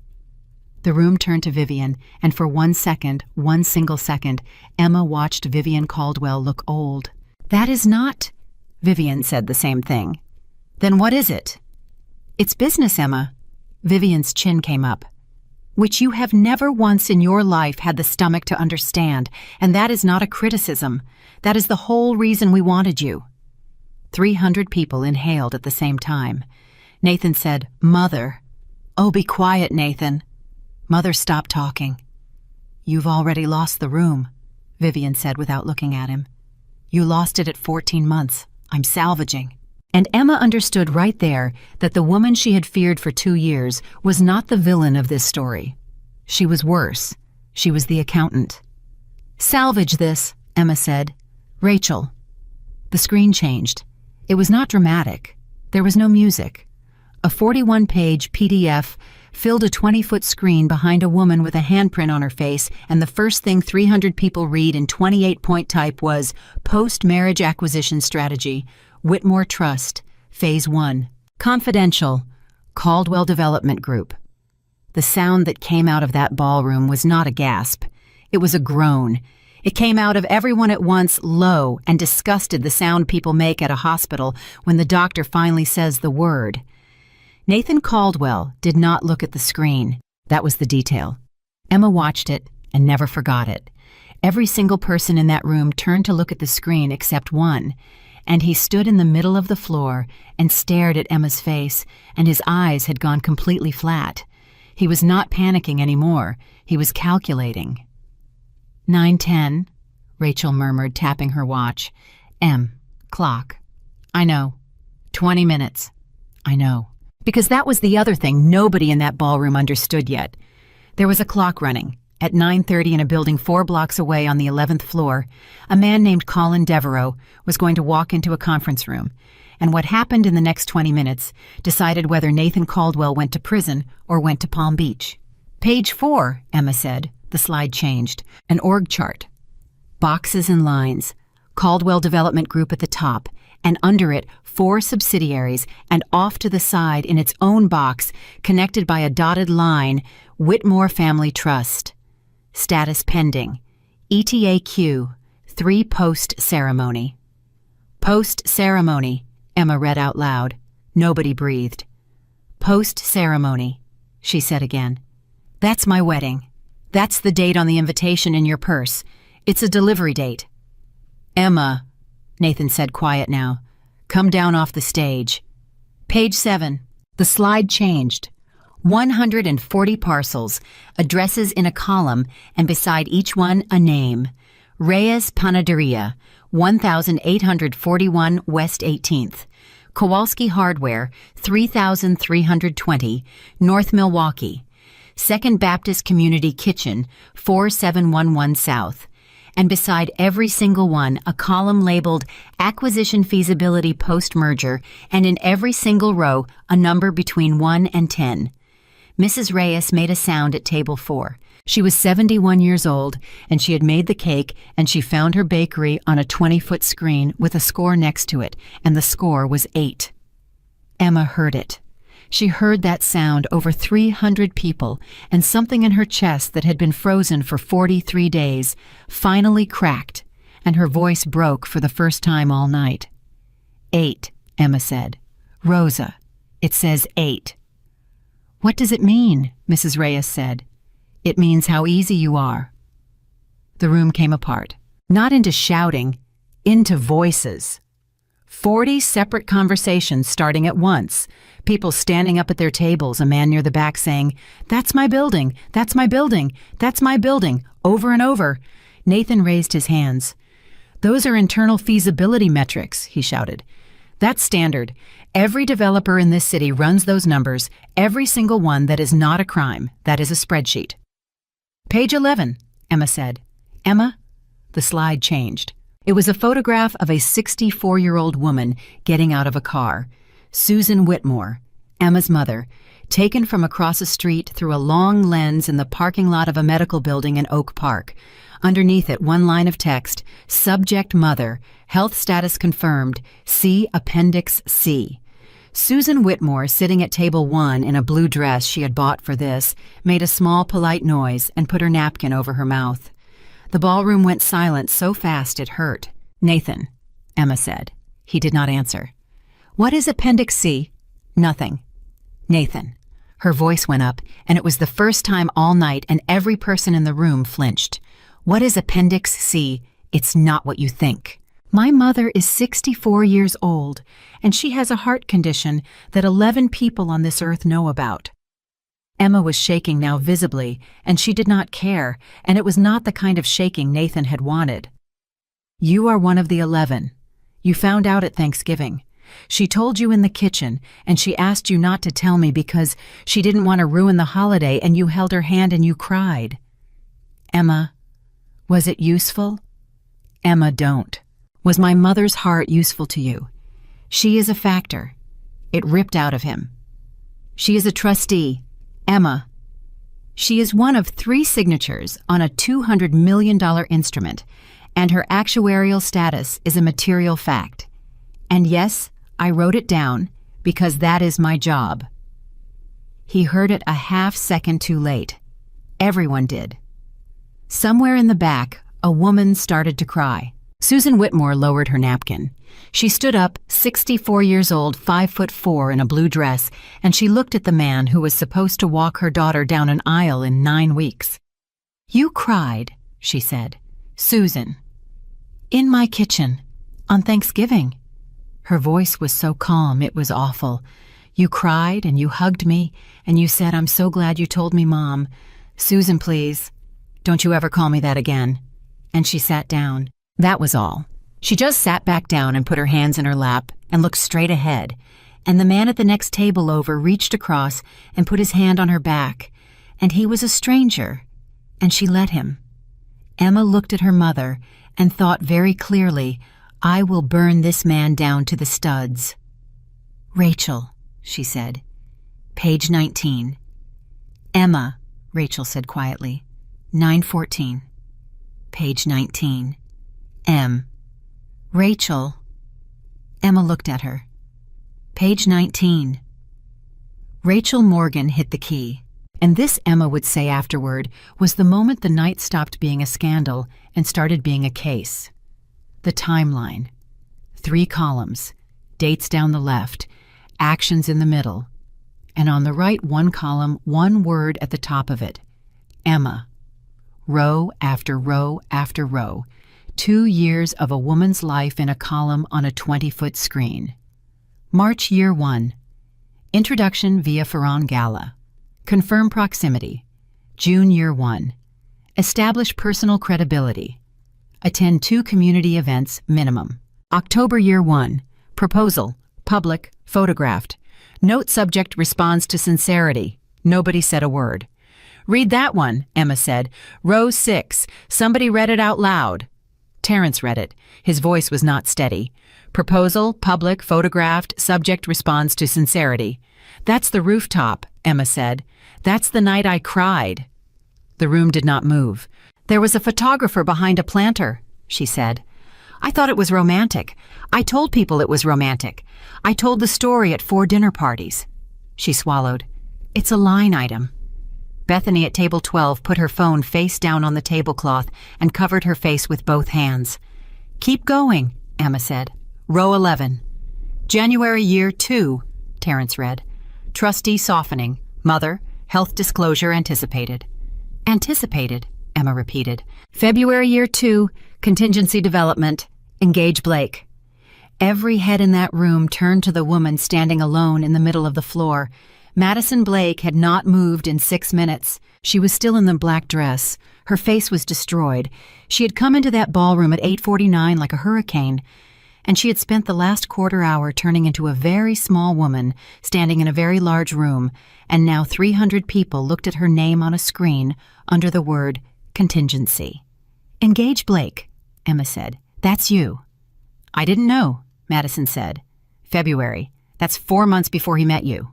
The room turned to Vivian, and for 1 second, 1 single second, Emma watched Vivian Caldwell look old. "That is not—" Vivian said the same thing. "Then what is it?" "It's business, Emma." Vivian's chin came up. "Which you have never once in your life had the stomach to understand, and that is not a criticism. That is the whole reason we wanted you." 300 people inhaled at the same time. Nathan said, "Mother." "Oh, be quiet, Nathan." Mother stopped talking. "You've already lost the room," Vivian said without looking at him. "You lost it at 14 months. I'm salvaging." And Emma understood right there that the woman she had feared for 2 years was not the villain of this story. She was worse. She was the accountant. "Salvage this," Emma said. "Rachel." The screen changed. It was not dramatic. There was no music. A 41-page PDF filled a 20-foot screen behind a woman with a handprint on her face, and the first thing 300 people read in 28-point type was Post-Marriage Acquisition Strategy, Whitmore Trust, Phase 1. Confidential, Caldwell Development Group. The sound that came out of that ballroom was not a gasp. It was a groan. It came out of everyone at once, low and disgusted, the sound people make at a hospital when the doctor finally says the word. Nathan Caldwell did not look at the screen. That was the detail. Emma watched it and never forgot it. Every single person in that room turned to look at the screen except one, and he stood in the middle of the floor and stared at Emma's face, and his eyes had gone completely flat. He was not panicking anymore. He was calculating. 9:10, Rachel murmured, tapping her watch. Clock. I know. 20 minutes. I know. Because that was the other thing nobody in that ballroom understood yet. There was a clock running. At 9:30 in a building 4 blocks away on the 11th floor, a man named Colin Devereaux was going to walk into a conference room, and what happened in the next 20 minutes decided whether Nathan Caldwell went to prison or went to Palm Beach. "Page 4, Emma said. The slide changed. An org chart. Boxes and lines. Caldwell Development Group at the top, and under it 4 subsidiaries, and off to the side in its own box, connected by a dotted line, Whitmore Family Trust. Status pending. ETAQ, 3 post-ceremony. Post-ceremony, Emma read out loud. Nobody breathed. Post-ceremony, she said again. "That's my wedding. That's the date on the invitation in your purse. It's a delivery date." "Emma," Nathan said, quiet now, "come down off the stage." "Page 7, The slide changed. 140 parcels, addresses in a column, and beside each one a name. Reyes Panaderia, 1841 West 18th. Kowalski Hardware, 3320 North Milwaukee. Second Baptist Community Kitchen, 4711 South. And beside every single one, a column labeled Acquisition Feasibility Post-Merger, and in every single row, a number between 1 and 10. Mrs. Reyes made a sound at table 4. She was 71 years old, and she had made the cake, and she found her bakery on a 20-foot screen with a score next to it, and the score was 8. Emma heard it. She heard that sound over 300 people, and something in her chest that had been frozen for 43 days finally cracked, and her voice broke for the first time all night. 8, Emma said. Rosa, it says 8. What does it mean? Mrs. Reyes said. It means how easy you are. The room came apart, not into shouting, into voices. 40 separate conversations starting at once, people standing up at their tables, a man near the back saying, "That's my building, that's my building, that's my building," over and over. Nathan raised his hands. "Those are internal feasibility metrics," he shouted. "That's standard. Every developer in this city runs those numbers, every single one that is not a crime. That is a spreadsheet." "Page 11, Emma said. "Emma?" The slide changed. It was a photograph of a 64-year-old woman getting out of a car. Susan Whitmore, Emma's mother, taken from across a street through a long lens in the parking lot of a medical building in Oak Park. Underneath it, one line of text, "Subject Mother, Health Status Confirmed, see Appendix C." Susan Whitmore, sitting at table 1 in a blue dress she had bought for this, made a small polite noise and put her napkin over her mouth. The ballroom went silent so fast it hurt. "Nathan," Emma said. He did not answer. "What is Appendix C?" "Nothing." "Nathan." Her voice went up, and it was the first time all night, and every person in the room flinched. "What is Appendix C? It's not what you think. My mother is 64 years old, and she has a heart condition that 11 people on this earth know about." Emma was shaking now visibly, and she did not care, and it was not the kind of shaking Nathan had wanted. "You are one of the 11. You found out at Thanksgiving. She told you in the kitchen, and she asked you not to tell me because she didn't want to ruin the holiday, and you held her hand and you cried." "Emma, was it useful?" "Emma, don't. Was my mother's heart useful to you?" "She is a factor." It ripped out of him. "She is a trustee." "Emma, she is one of 3 signatures on a $200 million instrument, and her actuarial status is a material fact. And yes, I wrote it down because that is my job." He heard it a half-second too late. Everyone did. Somewhere in the back, a woman started to cry. Susan Whitmore lowered her napkin. She stood up, 64 years old, 5'4" in a blue dress, and she looked at the man who was supposed to walk her daughter down an aisle in 9 weeks. "You cried," she said. "Susan." "In my kitchen, on Thanksgiving." Her voice was so calm, it was awful. "You cried and you hugged me, and you said, 'I'm so glad you told me, Mom. Susan, please, don't you ever call me that again.'" And she sat down. That was all. She just sat back down and put her hands in her lap and looked straight ahead, and the man at the next table over reached across and put his hand on her back, and he was a stranger, and she let him. Emma looked at her mother and thought very clearly, "I will burn this man down to the studs." "Rachel," she said. "Page 19. "Emma," Rachel said quietly. 914. Page 19. M. "Rachel." Emma looked at her. "Page 19. Rachel Morgan hit the key. And this, Emma would say afterward, was the moment the night stopped being a scandal and started being a case. The timeline. 3 columns, dates down the left, actions in the middle, and on the right 1 column, 1 word at the top of it. Emma. Row after row after row. 2 years of a woman's life in a column on a 20-foot screen. March year 1. Introduction via Ferran Gala. Confirm proximity. June Year 1. Establish personal credibility. Attend 2 community events minimum. October Year 1. Proposal. Public. Photographed. Note subject responds to sincerity. Nobody said a word. Read that one, Emma said. Row 6. Somebody read it out loud. Terrence read it. His voice was not steady. Proposal, public, photographed, subject responds to sincerity. That's the rooftop, Emma said. That's the night I cried. The room did not move. There was a photographer behind a planter, she said. I thought it was romantic. I told people it was romantic. I told the story at 4 dinner parties. She swallowed. It's a line item. Bethany at table 12 put her phone face down on the tablecloth and covered her face with both hands. Keep going, Emma said. Row 11. January Year 2, Terrence read. Trustee softening. Mother, health disclosure anticipated. Anticipated, Emma repeated. February Year 2, contingency development. Engage Blake. Every head in that room turned to the woman standing alone in the middle of the floor. Madison Blake had not moved in 6 minutes. She was still in the black dress. Her face was destroyed. She had come into that ballroom at 8:49 like a hurricane, and she had spent the last quarter hour turning into a very small woman, standing in a very large room, and now 300 people looked at her name on a screen under the word contingency. Engage Blake, Emma said. That's you. I didn't know, Madison said. February. That's 4 months before he met you.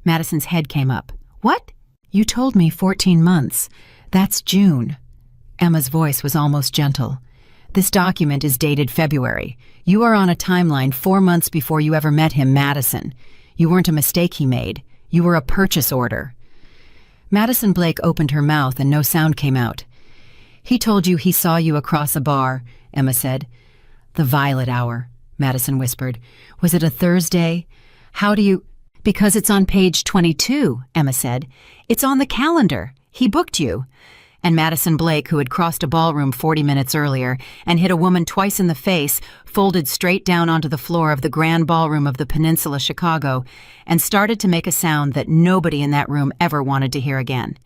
Madison's head came up. What? You told me 14 months. That's June. Emma's voice was almost gentle. This document is dated February. You are on a timeline 4 months before you ever met him, Madison. You weren't a mistake he made. You were a purchase order. Madison Blake opened her mouth and no sound came out. He told you he saw you across a bar, Emma said. The violet hour, Madison whispered. Was it a Thursday? How do you... Because it's on page 22, Emma said. It's on the calendar. He booked you. And Madison Blake, who had crossed a ballroom 40 minutes earlier and hit a woman twice in the face, folded straight down onto the floor of the grand ballroom of the Peninsula Chicago and started to make a sound that nobody in that room ever wanted to hear again.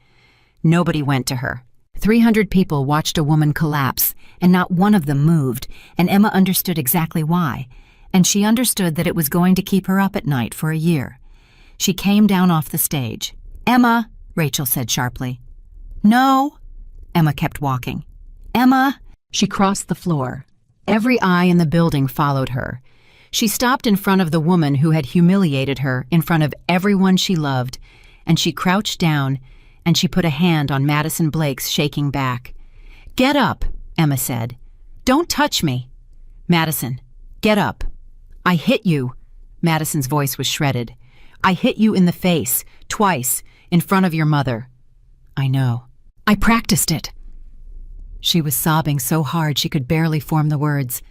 Nobody went to her. 300 people watched a woman collapse, and not one of them moved, and Emma understood exactly why. And she understood that it was going to keep her up at night for a year. She came down off the stage. Emma, Rachel said sharply. No. Emma kept walking. Emma! She crossed the floor. Every eye in the building followed her. She stopped in front of the woman who had humiliated her in front of everyone she loved, and she crouched down, and she put a hand on Madison Blake's shaking back. Get up, Emma said. Don't touch me. Madison, get up. I hit you. Madison's voice was shredded. I hit you in the face, twice, in front of your mother. I know. I practiced it. She was sobbing so hard she could barely form the words.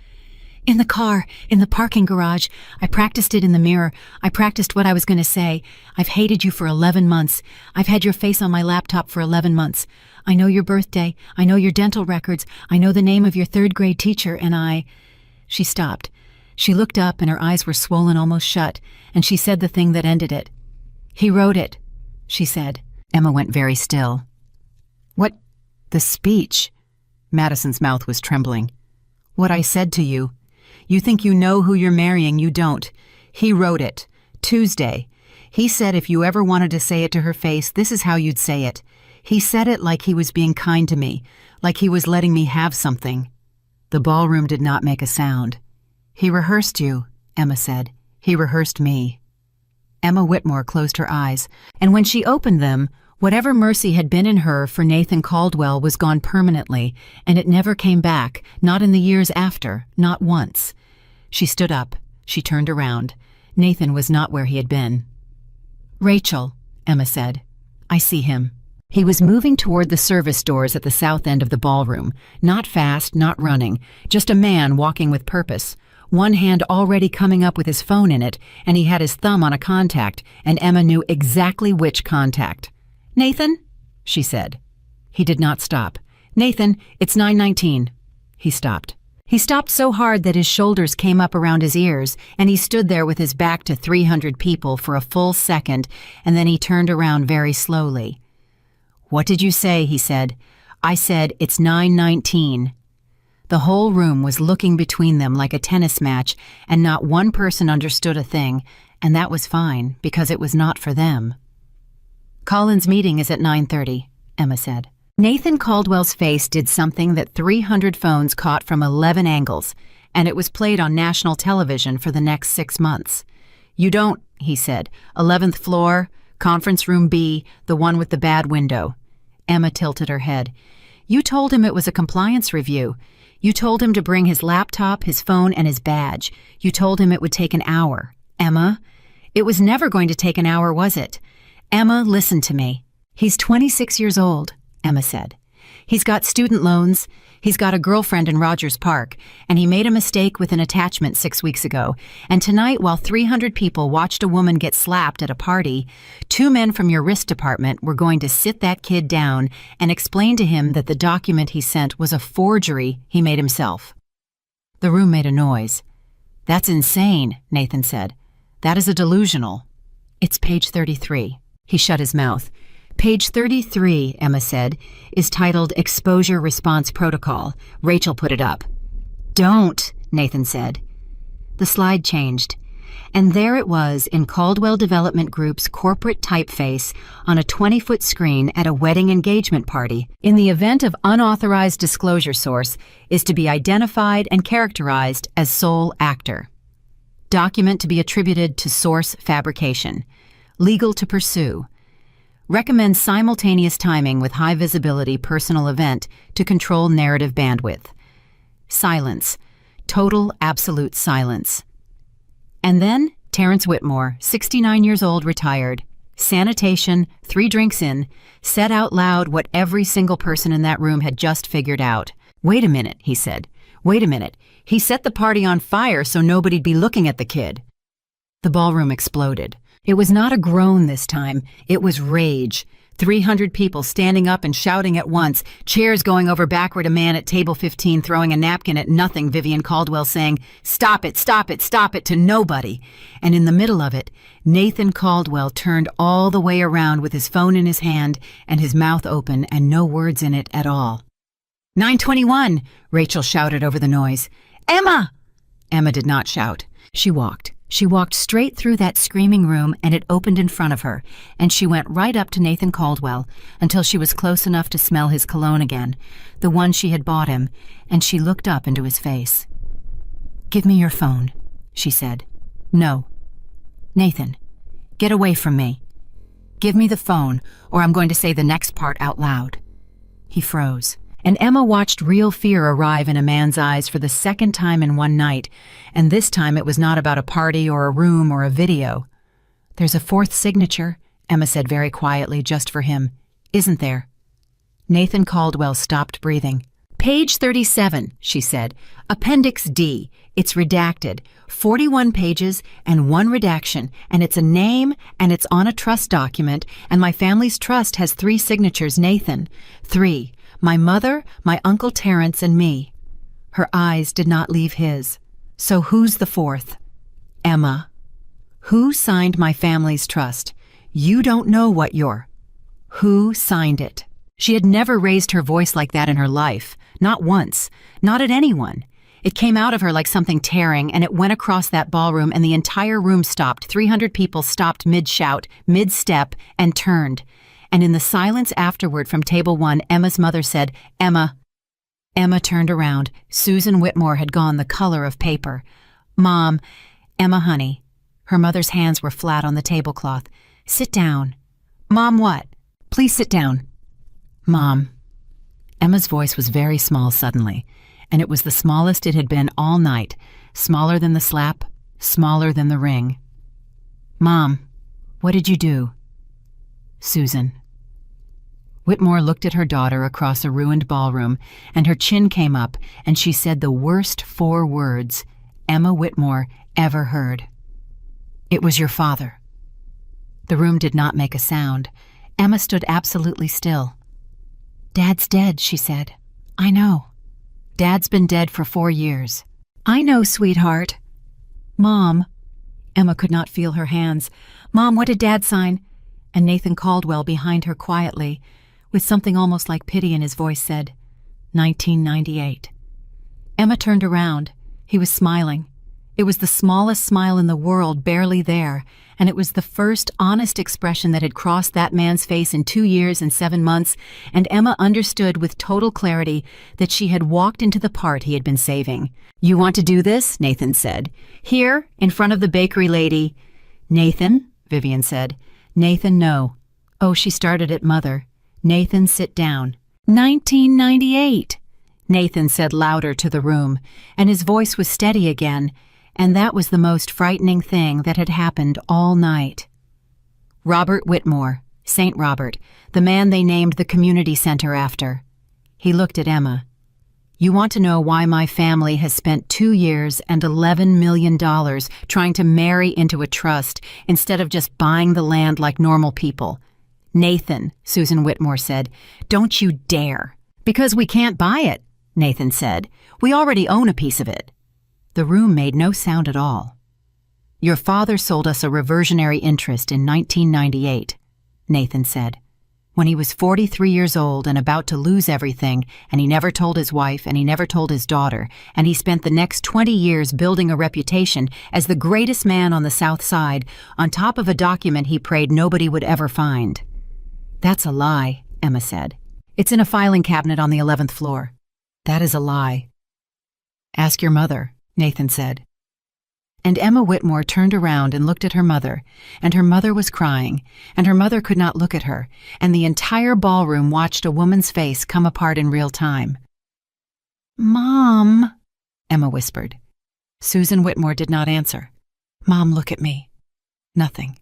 In the car, in the parking garage. I practiced it in the mirror. I practiced what I was going to say. I've hated you for 11 months. I've had your face on my laptop for 11 months. I know your birthday. I know your dental records. I know the name of your 3rd grade teacher, and I... She stopped. She looked up and her eyes were swollen almost shut, and she said the thing that ended it. He wrote it, she said. Emma went very still. What? The speech? Madison's mouth was trembling. What I said to you. You think you know who you're marrying, you don't. He wrote it. Tuesday. He said if you ever wanted to say it to her face, this is how you'd say it. He said it like he was being kind to me, like he was letting me have something. The ballroom did not make a sound. He rehearsed you, Emma said. He rehearsed me. Emma Whitmore closed her eyes, and when she opened them, whatever mercy had been in her for Nathan Caldwell was gone permanently, and it never came back, not in the years after, not once. She stood up. She turned around. Nathan was not where he had been. Rachel, Emma said. I see him. He was moving toward the service doors at the south end of the ballroom, not fast, not running, just a man walking with purpose. One hand already coming up with his phone in it, and he had his thumb on a contact, and Emma knew exactly which contact. Nathan, she said. He did not stop. Nathan, it's 9:19. He stopped. He stopped so hard that his shoulders came up around his ears, and he stood there with his back to 300 people for a full second, and then he turned around very slowly. "What did you say?" he said. "I said it's 9:19. The whole room was looking between them like a tennis match, and not one person understood a thing, and that was fine, because it was not for them. "Colin's meeting is at 9:30, Emma said. Nathan Caldwell's face did something that 300 phones caught from 11 angles, and it was played on national television for the next 6 months. "You don't," he said. "11th floor, conference room B, the one with the bad window." Emma tilted her head. "You told him it was a compliance review. You told him to bring his laptop, his phone, and his badge. You told him it would take an hour. Emma, it was never going to take an hour, was it? Emma, listen to me. He's 26 years old, Emma said. He's got student loans. He's got a girlfriend in Rogers Park, and he made a mistake with an attachment 6 weeks ago. And tonight, while 300 people watched a woman get slapped at a party, 2 men from your risk department were going to sit that kid down and explain to him that the document he sent was a forgery he made himself." The room made a noise. "That's insane," Nathan said. "That is a delusional." "It's page 33. He shut his mouth. "Page 33, Emma said, is titled Exposure Response Protocol. Rachel put it up." "Don't," Nathan said. The slide changed, and there it was in Caldwell Development Group's corporate typeface on a 20-foot screen at a wedding engagement party. "In the event of unauthorized disclosure, source is to be identified and characterized as sole actor. Document to be attributed to source fabrication. Legal to pursue. Recommends simultaneous timing with high visibility personal event to control narrative bandwidth. Silence. Total absolute silence." And then Terrence Whitmore, 69 years old, retired. Sanitation, 3 drinks in, said out loud what every single person in that room had just figured out. "Wait a minute," he said. "Wait a minute. He set the party on fire so nobody'd be looking at the kid." The ballroom exploded. It was not a groan this time. It was rage. 300 people standing up and shouting at once, chairs going over backward, a man at table 15 throwing a napkin at nothing, Vivian Caldwell saying, "Stop it, stop it, stop it," to nobody. And in the middle of it, Nathan Caldwell turned all the way around with his phone in his hand and his mouth open and no words in it at all. "9:21, Rachel shouted over the noise. "Emma!" Emma did not shout. She walked. She walked straight through that screaming room, and it opened in front of her, and she went right up to Nathan Caldwell until she was close enough to smell his cologne again, the one she had bought him, and she looked up into his face. "Give me your phone," she said. "No." "Nathan, get away from me. Give me the phone, or I'm going to say the next part out loud." He froze. And Emma watched real fear arrive in a man's eyes for the second time in one night, and this time it was not about a party or a room or a video. "There's a 4th signature," Emma said very quietly, just for him. "Isn't there?" Nathan Caldwell stopped breathing. "Page 37, she said. "Appendix D. It's redacted. 41 pages and 1 redaction, and it's a name, and it's on a trust document, and my family's trust has 3 signatures, Nathan. 3. My mother, my Uncle Terrence, and me." Her eyes did not leave his. "So who's the 4th? "Emma." "Who signed my family's trust? You don't know what you're. Who signed it?" She had never raised her voice like that in her life. Not once. Not at anyone. It came out of her like something tearing, and it went across that ballroom, and the entire room stopped. 300 people stopped mid-shout, mid-step, and turned. And in the silence afterward from table 1, Emma's mother said, "Emma." Emma turned around. Susan Whitmore had gone the color of paper. "Mom, Emma, honey." Her mother's hands were flat on the tablecloth. "Sit down." "Mom, what?" "Please sit down." "Mom." Emma's voice was very small suddenly, and it was the smallest it had been all night, smaller than the slap, smaller than the ring. "Mom, what did you do?" "Susan." Whitmore looked at her daughter across a ruined ballroom, and her chin came up, and she said the worst 4 words Emma Whitmore ever heard. "It was your father." The room did not make a sound. Emma stood absolutely still. "Dad's dead," she said. "I know." Dad's been dead for 4 years." "I know, sweetheart." "Mom." Emma could not feel her hands. "Mom, what did Dad sign?" And Nathan Caldwell behind her quietly, with something almost like pity in his voice, said, 1998. Emma turned around. He was smiling. It was the smallest smile in the world, barely there, and it was the first honest expression that had crossed that man's face in 2 years and 7 months, and Emma understood with total clarity that she had walked into the part he had been saving. "You want to do this?" Nathan said. "Here, in front of the bakery lady." "Nathan," Vivian said. "Nathan, no." "Oh," she started at Mother. "Nathan, sit down." 1998, Nathan said louder to the room, and his voice was steady again, and that was the most frightening thing that had happened all night. Robert Whitmore, St. Robert, the man they named the community center after. He looked at Emma. "You want to know why my family has spent 2 years and $11 million trying to marry into a trust instead of just buying the land like normal people?" "Nathan," Susan Whitmore said, "don't you dare." "Because we can't buy it," Nathan said. "We already own a piece of it." The room made no sound at all. "Your father sold us a reversionary interest in 1998, Nathan said. "When he was 43 years old and about to lose everything, and he never told his wife and he never told his daughter, and he spent the next 20 years building a reputation as the greatest man on the South Side on top of a document he prayed nobody would ever find." "That's a lie," Emma said. "It's in a filing cabinet on the 11th floor." "That is a lie." "Ask your mother," Nathan said. And Emma Whitmore turned around and looked at her mother, and her mother was crying, and her mother could not look at her, and the entire ballroom watched a woman's face come apart in real time. "Mom," Emma whispered. Susan Whitmore did not answer. "Mom, look at me." Nothing.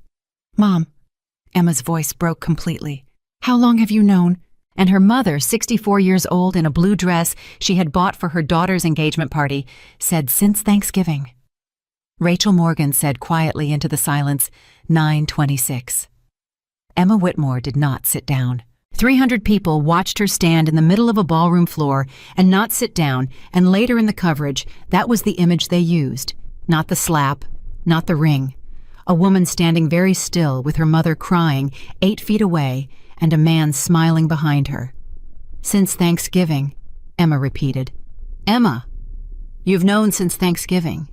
"Mom." Emma's voice broke completely. "How long have you known?" And her mother, 64 years old in a blue dress she had bought for her daughter's engagement party, said, "Since Thanksgiving." Rachel Morgan said quietly into the silence, 9:26. Emma Whitmore did not sit down. 300 people watched her stand in the middle of a ballroom floor and not sit down, and later in the coverage, that was the image they used. Not the slap, not the ring. A woman standing very still with her mother crying 8 feet away, and a man smiling behind her. "Since Thanksgiving," Emma repeated. "Emma, you've known since Thanksgiving."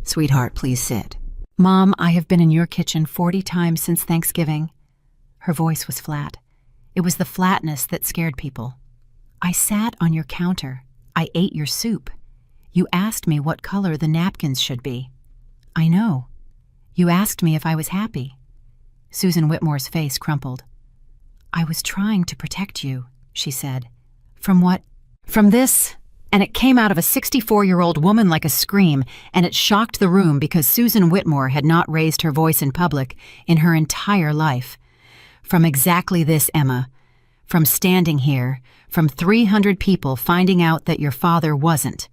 "Sweetheart, please sit." "Mom, I have been in your kitchen 40 times since Thanksgiving." Her voice was flat. It was the flatness that scared people. "I sat on your counter. I ate your soup. You asked me what color the napkins should be." "I know. You asked me if I was happy." Susan Whitmore's face crumpled. "I was trying to protect you," she said. "From what?" "From this." And it came out of a 64-year-old woman like a scream, and it shocked the room because Susan Whitmore had not raised her voice in public in her entire life. "From exactly this, Emma. From standing here, from 300 people finding out that your father wasn't."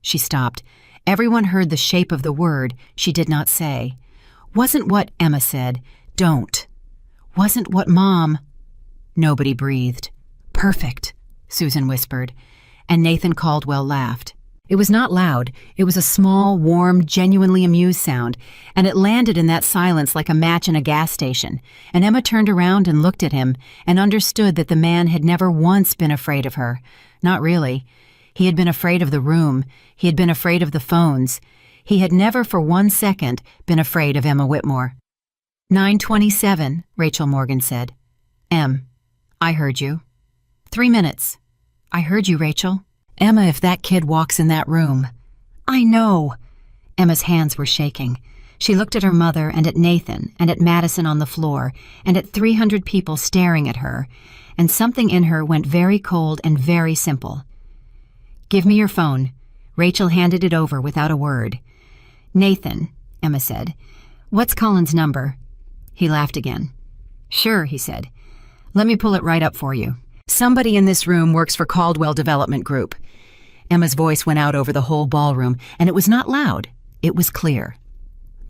She stopped. Everyone heard the shape of the word she did not say. "Wasn't what," Emma said. "Don't." "Wasn't what Mom." Nobody breathed. "Perfect," Susan whispered, and Nathan Caldwell laughed. It was not loud. It was a small, warm, genuinely amused sound, and it landed in that silence like a match in a gas station, and Emma turned around and looked at him and understood that the man had never once been afraid of her. Not really. He had been afraid of the room. He had been afraid of the phones. He had never for 1 second been afraid of Emma Whitmore. 9:27, Rachel Morgan said. I heard you." 3 minutes. "I heard you, Rachel." "Emma, if that kid walks in that room." "I know." Emma's hands were shaking. She looked at her mother and at Nathan and at Madison on the floor and at 300 people staring at her, and something in her went very cold and very simple. "Give me your phone." Rachel handed it over without a word. "Nathan," Emma said, "what's Colin's number?" He laughed again. "Sure," he said. "Let me pull it right up for you. Somebody in this room works for Caldwell Development Group." Emma's voice went out over the whole ballroom, and it was not loud. It was clear.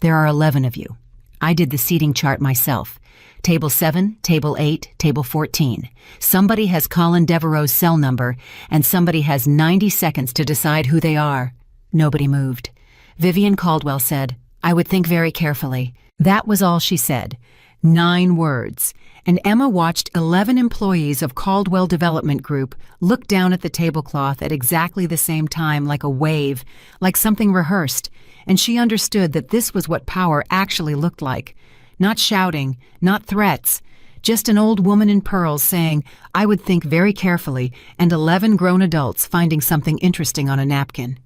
"There are 11 of you. I did the seating chart myself. Table 7, Table 8, Table 14. Somebody has Colin Devereaux's cell number, and somebody has 90 seconds to decide who they are. Nobody moved. Vivian Caldwell said, "I would think very carefully." That was all she said. 9 words. And Emma watched 11 employees of Caldwell Development Group look down at the tablecloth at exactly the same time, like a wave, like something rehearsed, and she understood that this was what power actually looked like. Not shouting, not threats, just an old woman in pearls saying, "I would think very carefully," and 11 grown adults finding something interesting on a napkin.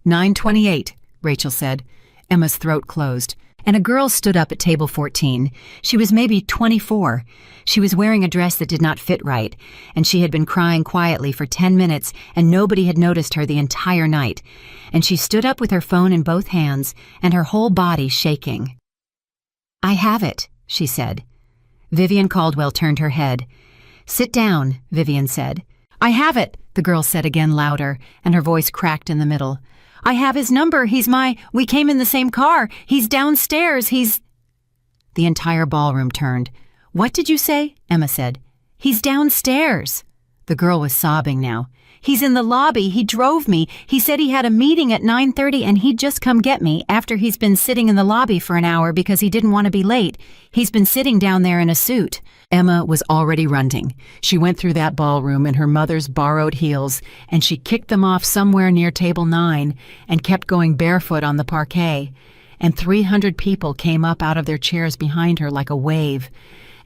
9:28, Rachel said. Emma's throat closed, and a girl stood up at table 14. She was maybe 24. She was wearing a dress that did not fit right, and she had been crying quietly for 10 minutes, and nobody had noticed her the entire night. And she stood up with her phone in both hands, and her whole body shaking. "I have it," she said. Vivian Caldwell turned her head. "Sit down," Vivian said. "I have it," the girl said again louder, and her voice cracked in the middle. "I have his number. We came in the same car. He's downstairs. The entire ballroom turned. "What did you say?" Emma said. "He's downstairs." The girl was sobbing now. "He's in the lobby. He drove me. He said he had a meeting at 9:30 and he'd just come get me after he's been sitting in the lobby for an hour because he didn't want to be late. He's been sitting down there in a suit." Emma was already running. She went through that ballroom in her mother's borrowed heels, and she kicked them off somewhere near table 9 and kept going barefoot on the parquet. And 300 people came up out of their chairs behind her like a wave.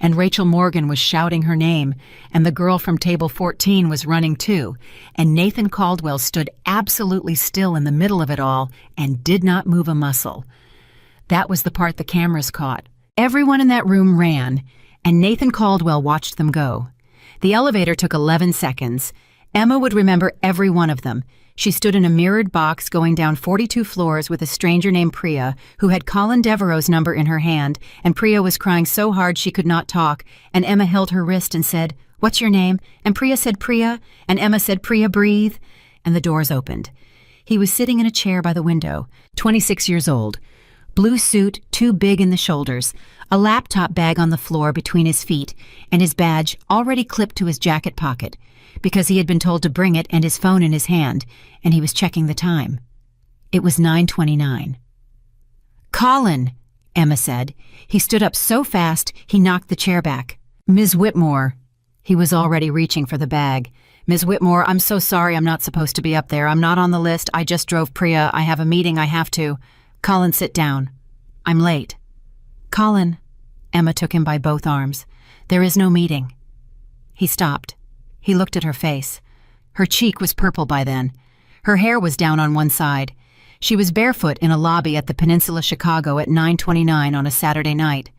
And Rachel Morgan was shouting her name, and the girl from table 14 was running too, and Nathan Caldwell stood absolutely still in the middle of it all and did not move a muscle. That was the part the cameras caught. Everyone in that room ran, and Nathan Caldwell watched them go. The elevator took 11 seconds. Emma would remember every one of them. She stood in a mirrored box going down 42 floors with a stranger named Priya, who had Colin Devereaux's number in her hand, and Priya was crying so hard she could not talk, and Emma held her wrist and said, "What's your name?" And Priya said, "Priya," and Emma said, "Priya, breathe," and the doors opened. He was sitting in a chair by the window, 26 years old. Blue suit, too big in the shoulders, a laptop bag on the floor between his feet, and his badge already clipped to his jacket pocket, because he had been told to bring it, and his phone in his hand, and he was checking the time. It was 9:29. "Colin," Emma said. He stood up so fast he knocked the chair back. "Ms. Whitmore." He was already reaching for the bag. "Ms. Whitmore, I'm so sorry I'm not supposed to be up there. I'm not on the list. I just drove Priya. I have a meeting. I have to." "Colin, sit down. I'm late." "Colin," Emma took him by both arms. "There is no meeting." He stopped. He looked at her face. Her cheek was purple by then. Her hair was down on one side. She was barefoot in a lobby at the Peninsula Chicago at 9:29 on a Saturday night.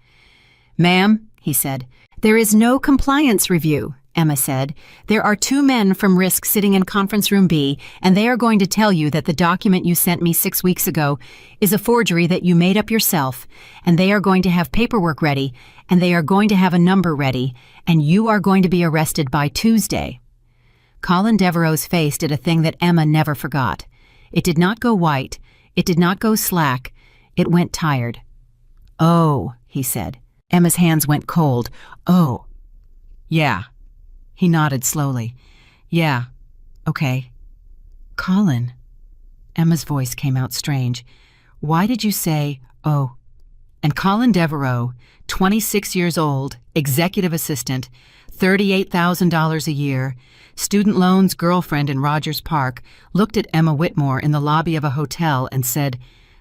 "Ma'am," he said. "There is no compliance review," Emma said. "There are 2 men from Risk sitting in conference room B, and they are going to tell you that the document you sent me 6 weeks ago is a forgery that you made up yourself, and they are going to have paperwork ready, and they are going to have a number ready, and you are going to be arrested by Tuesday." Colin Devereaux's face did a thing that Emma never forgot. It did not go white. It did not go slack. It went tired. "Oh," he said. Emma's hands went cold. "Oh. Yeah." He nodded slowly. "Yeah. Okay." "Colin." Emma's voice came out strange. "Why did you say, oh?" And Colin Devereaux, 26 years old, executive assistant, $38,000 a year, student loans girlfriend in Rogers Park, looked at Emma Whitmore in the lobby of a hotel and said,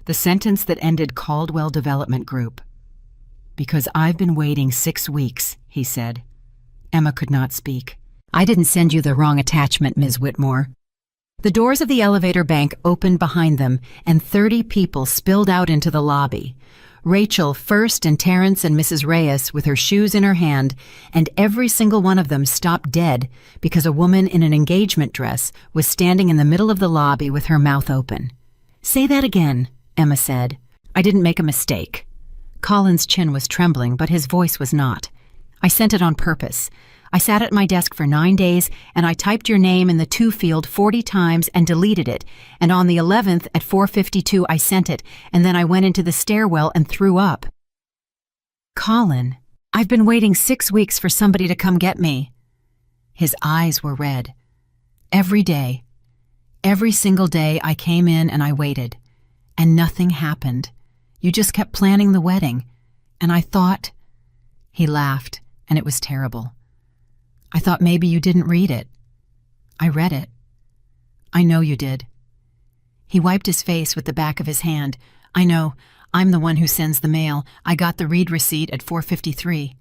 the sentence that ended Caldwell Development Group. "Because I've been waiting 6 weeks," he said. Emma could not speak. "I didn't send you the wrong attachment, Ms. Whitmore." The doors of the elevator bank opened behind them, and 30 people spilled out into the lobby. Rachel first, and Terrence and Mrs. Reyes with her shoes in her hand, and every single one of them stopped dead because a woman in an engagement dress was standing in the middle of the lobby with her mouth open. "Say that again," Emma said. "I didn't make a mistake." Colin's chin was trembling, but his voice was not. "I sent it on purpose. I sat at my desk for 9 days, and I typed your name in the to field 40 times and deleted it, and on the 11th at 4:52 I sent it, and then I went into the stairwell and threw up." "Colin," I've been waiting 6 weeks for somebody to come get me." His eyes were red. "Every day. Every single day I came in and I waited. And nothing happened. You just kept planning the wedding. And I thought—" He laughed, and it was terrible. "I thought maybe you didn't read it." "I read it." "I know you did." He wiped his face with the back of his hand. "I know. I'm the one who sends the mail. I got the read receipt at 4:53.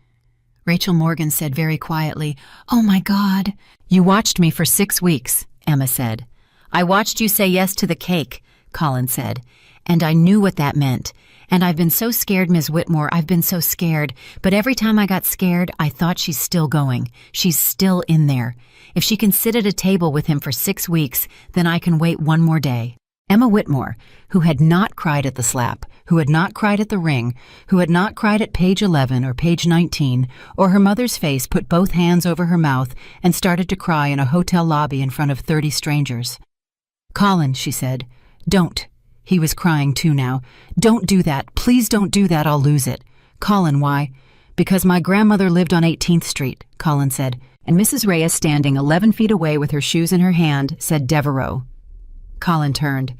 Rachel Morgan said very quietly, "Oh my God." "You watched me for 6 weeks," Emma said. "I watched you say yes to the cake," Colin said. "And I knew what that meant. And I've been so scared, Ms. Whitmore, I've been so scared. But every time I got scared, I thought she's still going. She's still in there. If she can sit at a table with him for 6 weeks, then I can wait one more day." Emma Whitmore, who had not cried at the slap, who had not cried at the ring, who had not cried at page 11 or page 19, or her mother's face, put both hands over her mouth and started to cry in a hotel lobby in front of 30 strangers. "Colin," she said, "don't." He was crying too now. "Don't do that. Please don't do that. I'll lose it." "Colin, why?" "Because my grandmother lived on 18th Street, Colin said. And Mrs. Reyes, standing 11 feet away with her shoes in her hand, said Devereaux. Colin turned.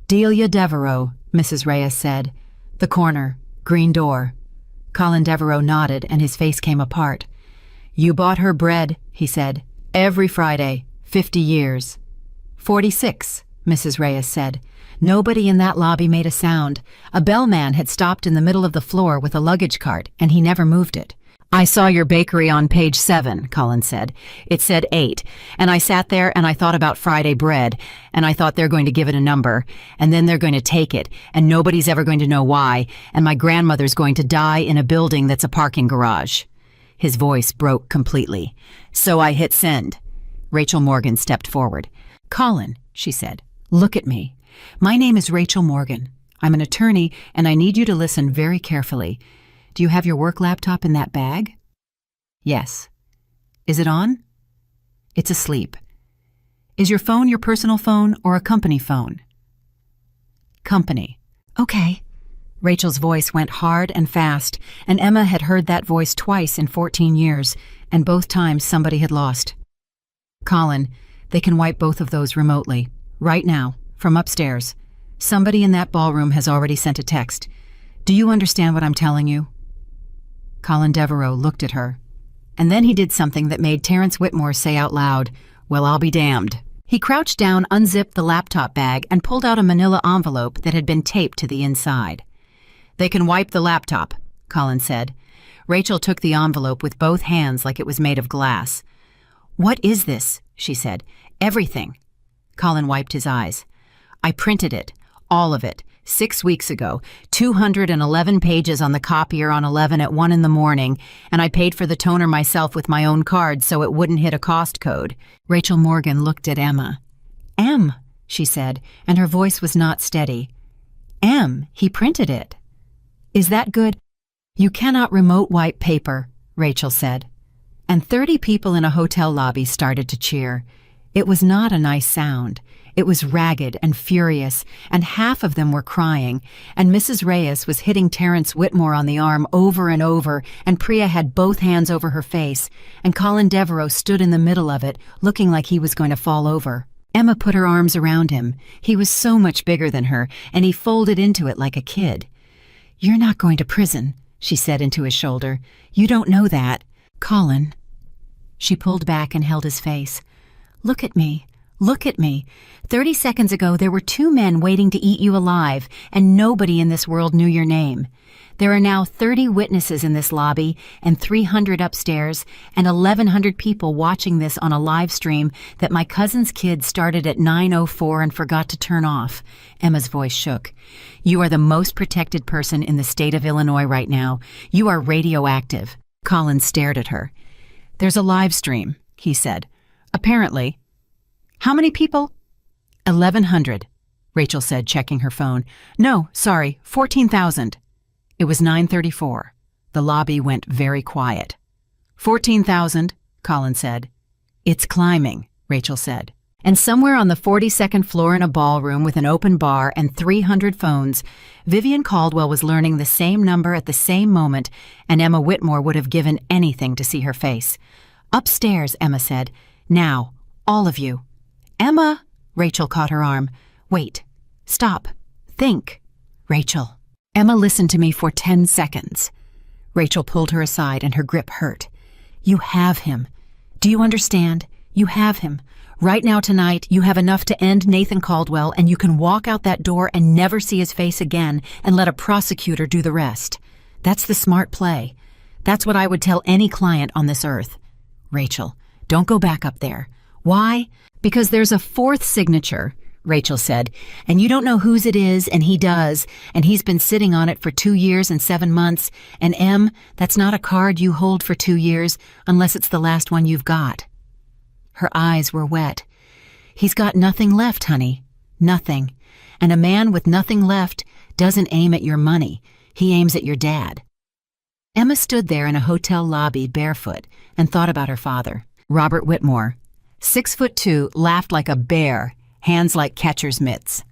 "Delia Devereaux," Mrs. Reyes said. "The corner, green door." Colin Devereaux nodded, and his face came apart. "You bought her bread," he said. "Every Friday, 50 years. 46, Mrs. Reyes said. Nobody in that lobby made a sound. A bellman had stopped in the middle of the floor with a luggage cart, and he never moved it. "I saw your bakery on page 7, Colin said. "It said 8, and I sat there and I thought about Friday bread, and I thought they're going to give it a number, and then they're going to take it, and nobody's ever going to know why, and my grandmother's going to die in a building that's a parking garage." His voice broke completely. "So I hit send." Rachel Morgan stepped forward. "Colin," she said, "look at me. My name is Rachel Morgan. I'm an attorney, and I need you to listen very carefully. Do you have your work laptop in that bag?" "Yes." "Is it on?" "It's asleep." "Is your phone your personal phone or a company phone?" "Company." "Okay." Rachel's voice went hard and fast, and Emma had heard that voice twice in 14 years, and both times somebody had lost. "Colin, they can wipe both of those remotely, right now, from upstairs. Somebody in that ballroom has already sent a text. Do you understand what I'm telling you?" Colin Devereaux looked at her. And then he did something that made Terence Whitmore say out loud, "Well, I'll be damned." He crouched down, unzipped the laptop bag, and pulled out a manila envelope that had been taped to the inside. "They can wipe the laptop," Colin said. Rachel took the envelope with both hands like it was made of glass. "What is this?" she said. "Everything." Colin wiped his eyes. "I printed it, all of it, 6 weeks ago, 211 pages on the copier on 11 at 1 in the morning, and I paid for the toner myself with my own card so it wouldn't hit a cost code." Rachel Morgan looked at Emma. "Em," she said, and her voice was not steady. "Em, he printed it. Is that good?" "You cannot remote wipe paper," Rachel said. And 30 people in a hotel lobby started to cheer. It was not a nice sound. It was ragged and furious, and half of them were crying, and Mrs. Reyes was hitting Terence Whitmore on the arm over and over, and Priya had both hands over her face, and Colin Devereaux stood in the middle of it, looking like he was going to fall over. Emma put her arms around him. He was so much bigger than her, and he folded into it like a kid. "You're not going to prison," she said into his shoulder. "You don't know that. Colin." She pulled back and held his face. "Look at me. Look at me. 30 seconds ago, there were 2 men waiting to eat you alive, and nobody in this world knew your name. There are now 30 witnesses in this lobby, and 300 upstairs, and 1,100 people watching this on a live stream that my cousin's kid started at 9:04 and forgot to turn off." Emma's voice shook. "You are the most protected person in the state of Illinois right now. You are radioactive." Colin stared at her. "There's a live stream," he said. "Apparently." "How many people?" 1,100, Rachel said, checking her phone. "No, sorry, 14,000. It was 9:34. The lobby went very quiet. 14,000, Colin said. "It's climbing," Rachel said. And somewhere on the 42nd floor in a ballroom with an open bar and 300 phones, Vivian Caldwell was learning the same number at the same moment, and Emma Whitmore would have given anything to see her face. "Upstairs," Emma said. "Now, all of you." "Emma!" Rachel caught her arm. "Wait. Stop. Think." "Rachel." Emma listened to me for 10 seconds. Rachel pulled her aside and her grip hurt. "You have him. Do you understand? You have him. Right now tonight, you have enough to end Nathan Caldwell, and you can walk out that door and never see his face again and let a prosecutor do the rest. That's the smart play. That's what I would tell any client on this earth. Rachel, don't go back up there. Why? Because there's a fourth signature," Rachel said, "and you don't know whose it is, and he does, and he's been sitting on it for 2 years and 7 months, and that's not a card you hold for 2 years unless it's the last one you've got." Her eyes were wet. "He's got nothing left, honey. Nothing. And a man with nothing left doesn't aim at your money. He aims at your dad." Emma stood there in a hotel lobby barefoot and thought about her father, Robert Whitmore. 6'2", laughed like a bear, hands like catcher's mitts.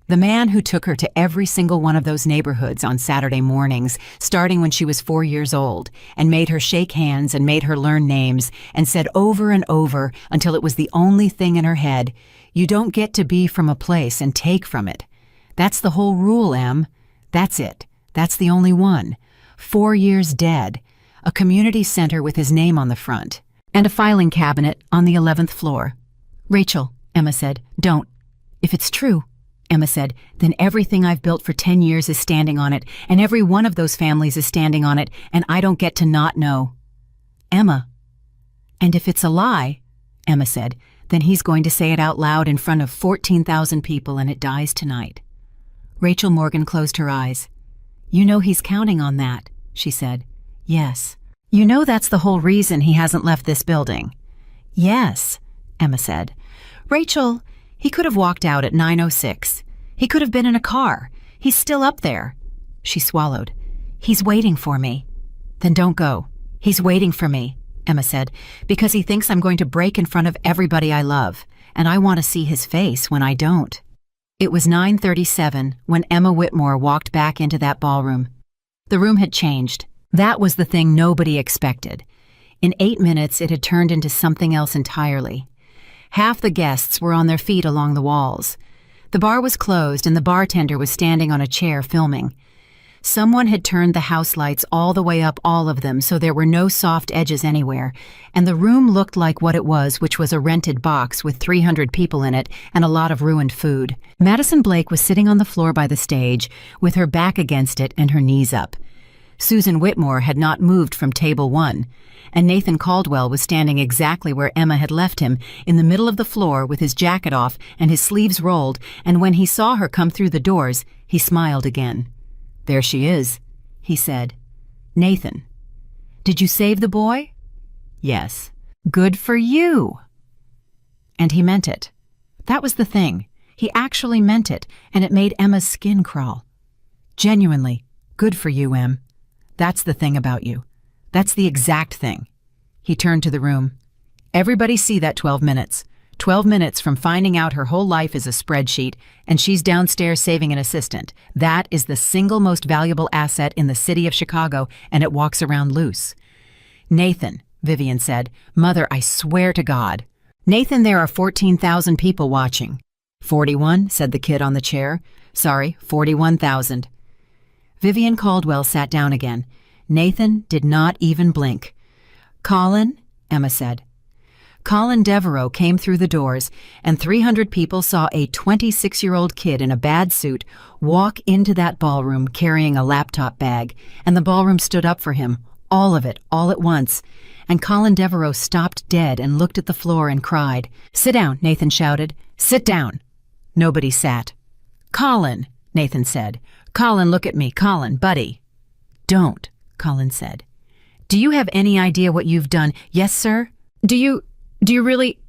The man who took her to every single one of those neighborhoods on Saturday mornings, starting when she was 4 years old, and made her shake hands and made her learn names, and said over and over until it was the only thing in her head, "You don't get to be from a place and take from it. That's the whole rule, Em. That's it. That's the only one. 4 years dead. A community center with his name on the front. And a filing cabinet on the 11th floor." "Rachel," Emma said, "don't. If it's true," Emma said, "then everything I've built for 10 years is standing on it, and every one of those families is standing on it, and I don't get to not know." "Emma." "And if it's a lie," Emma said, "then he's going to say it out loud in front of 14,000 people, and it dies tonight." Rachel Morgan closed her eyes. "You know he's counting on that," she said. "Yes." "You know that's the whole reason he hasn't left this building." "Yes," Emma said. "Rachel, he could have walked out at 9:06. He could have been in a car. He's still up there." She swallowed. "He's waiting for me." "Then don't go. He's waiting for me," Emma said, "because he thinks I'm going to break in front of everybody I love, and I want to see his face when I don't." It was 9:37 when Emma Whitmore walked back into that ballroom. The room had changed. That was the thing nobody expected. In 8 minutes, it had turned into something else entirely. Half the guests were on their feet along the walls. The bar was closed and the bartender was standing on a chair filming. Someone had turned the house lights all the way up, all of them, so there were no soft edges anywhere, and the room looked like what it was, which was a rented box with 300 people in it and a lot of ruined food. Madison Blake was sitting on the floor by the stage with her back against it and her knees up. Susan Whitmore had not moved from table 1, and Nathan Caldwell was standing exactly where Emma had left him, in the middle of the floor with his jacket off and his sleeves rolled, and when he saw her come through the doors, he smiled again. "There she is," he said. "Nathan, did you save the boy?" "Yes." "Good for you." And he meant it. That was the thing. He actually meant it, and it made Emma's skin crawl. "Genuinely, good for you, Em. That's the thing about you. That's the exact thing." He turned to the room. "Everybody see that 12 minutes. 12 minutes from finding out her whole life is a spreadsheet, and she's downstairs saving an assistant. That is the single most valuable asset in the city of Chicago, and it walks around loose." "Nathan," Vivian said, "Mother, I swear to God." "Nathan, there are 14,000 people watching." 41, said the kid on the chair. "Sorry, 41,000. Vivian Caldwell sat down again. Nathan did not even blink. "Colin," Emma said. Colin Devereaux came through the doors, and 300 people saw a 26-year-old kid in a bad suit walk into that ballroom carrying a laptop bag, and the ballroom stood up for him, all of it, all at once. And Colin Devereaux stopped dead and looked at the floor and cried. "Sit down," Nathan shouted. "Sit down." Nobody sat. "Colin," Nathan said. "Colin, look at me. Colin, buddy." "Don't," Colin said. "Do you have any idea what you've done?" "Yes, sir." Do you really?"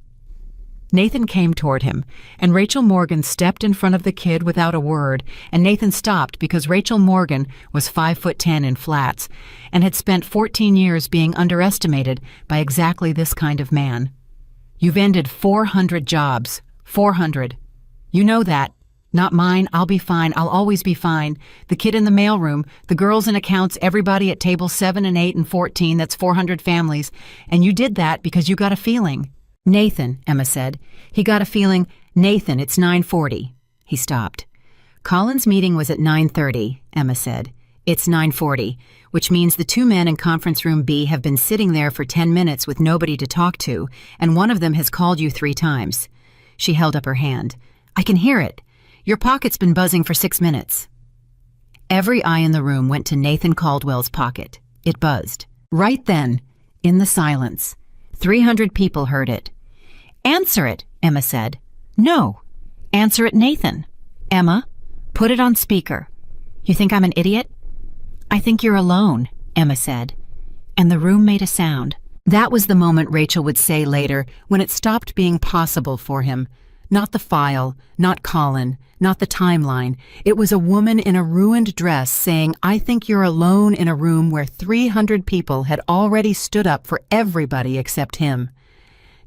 Nathan came toward him, and Rachel Morgan stepped in front of the kid without a word, and Nathan stopped because Rachel Morgan was 5'10" in flats and had spent 14 years being underestimated by exactly this kind of man. You've ended 400 jobs. 400. You know that. Not mine. I'll be fine. I'll always be fine. The kid in the mailroom, the girls in accounts, everybody at tables 7 and 8 and 14, that's 400 families. And you did that because you got a feeling. Nathan, Emma said. He got a feeling. Nathan, it's 9:40. He stopped. Colin's meeting was at 9:30, Emma said. It's 9:40, which means the two men in conference room B have been sitting there for 10 minutes with nobody to talk to, and one of them has called you 3 times. She held up her hand. I can hear it. Your pocket's been buzzing for 6 minutes. Every eye in the room went to Nathan Caldwell's pocket. It buzzed. Right then, in the silence, 300 people heard it. Answer it, Emma said. No. Answer it, Nathan. Emma, put it on speaker. You think I'm an idiot? I think you're alone, Emma said. And the room made a sound. That was the moment Rachel would say later when it stopped being possible for him. Not the file, not Colin, not the timeline. It was a woman in a ruined dress saying, I think you're alone in a room where 300 people had already stood up for everybody except him.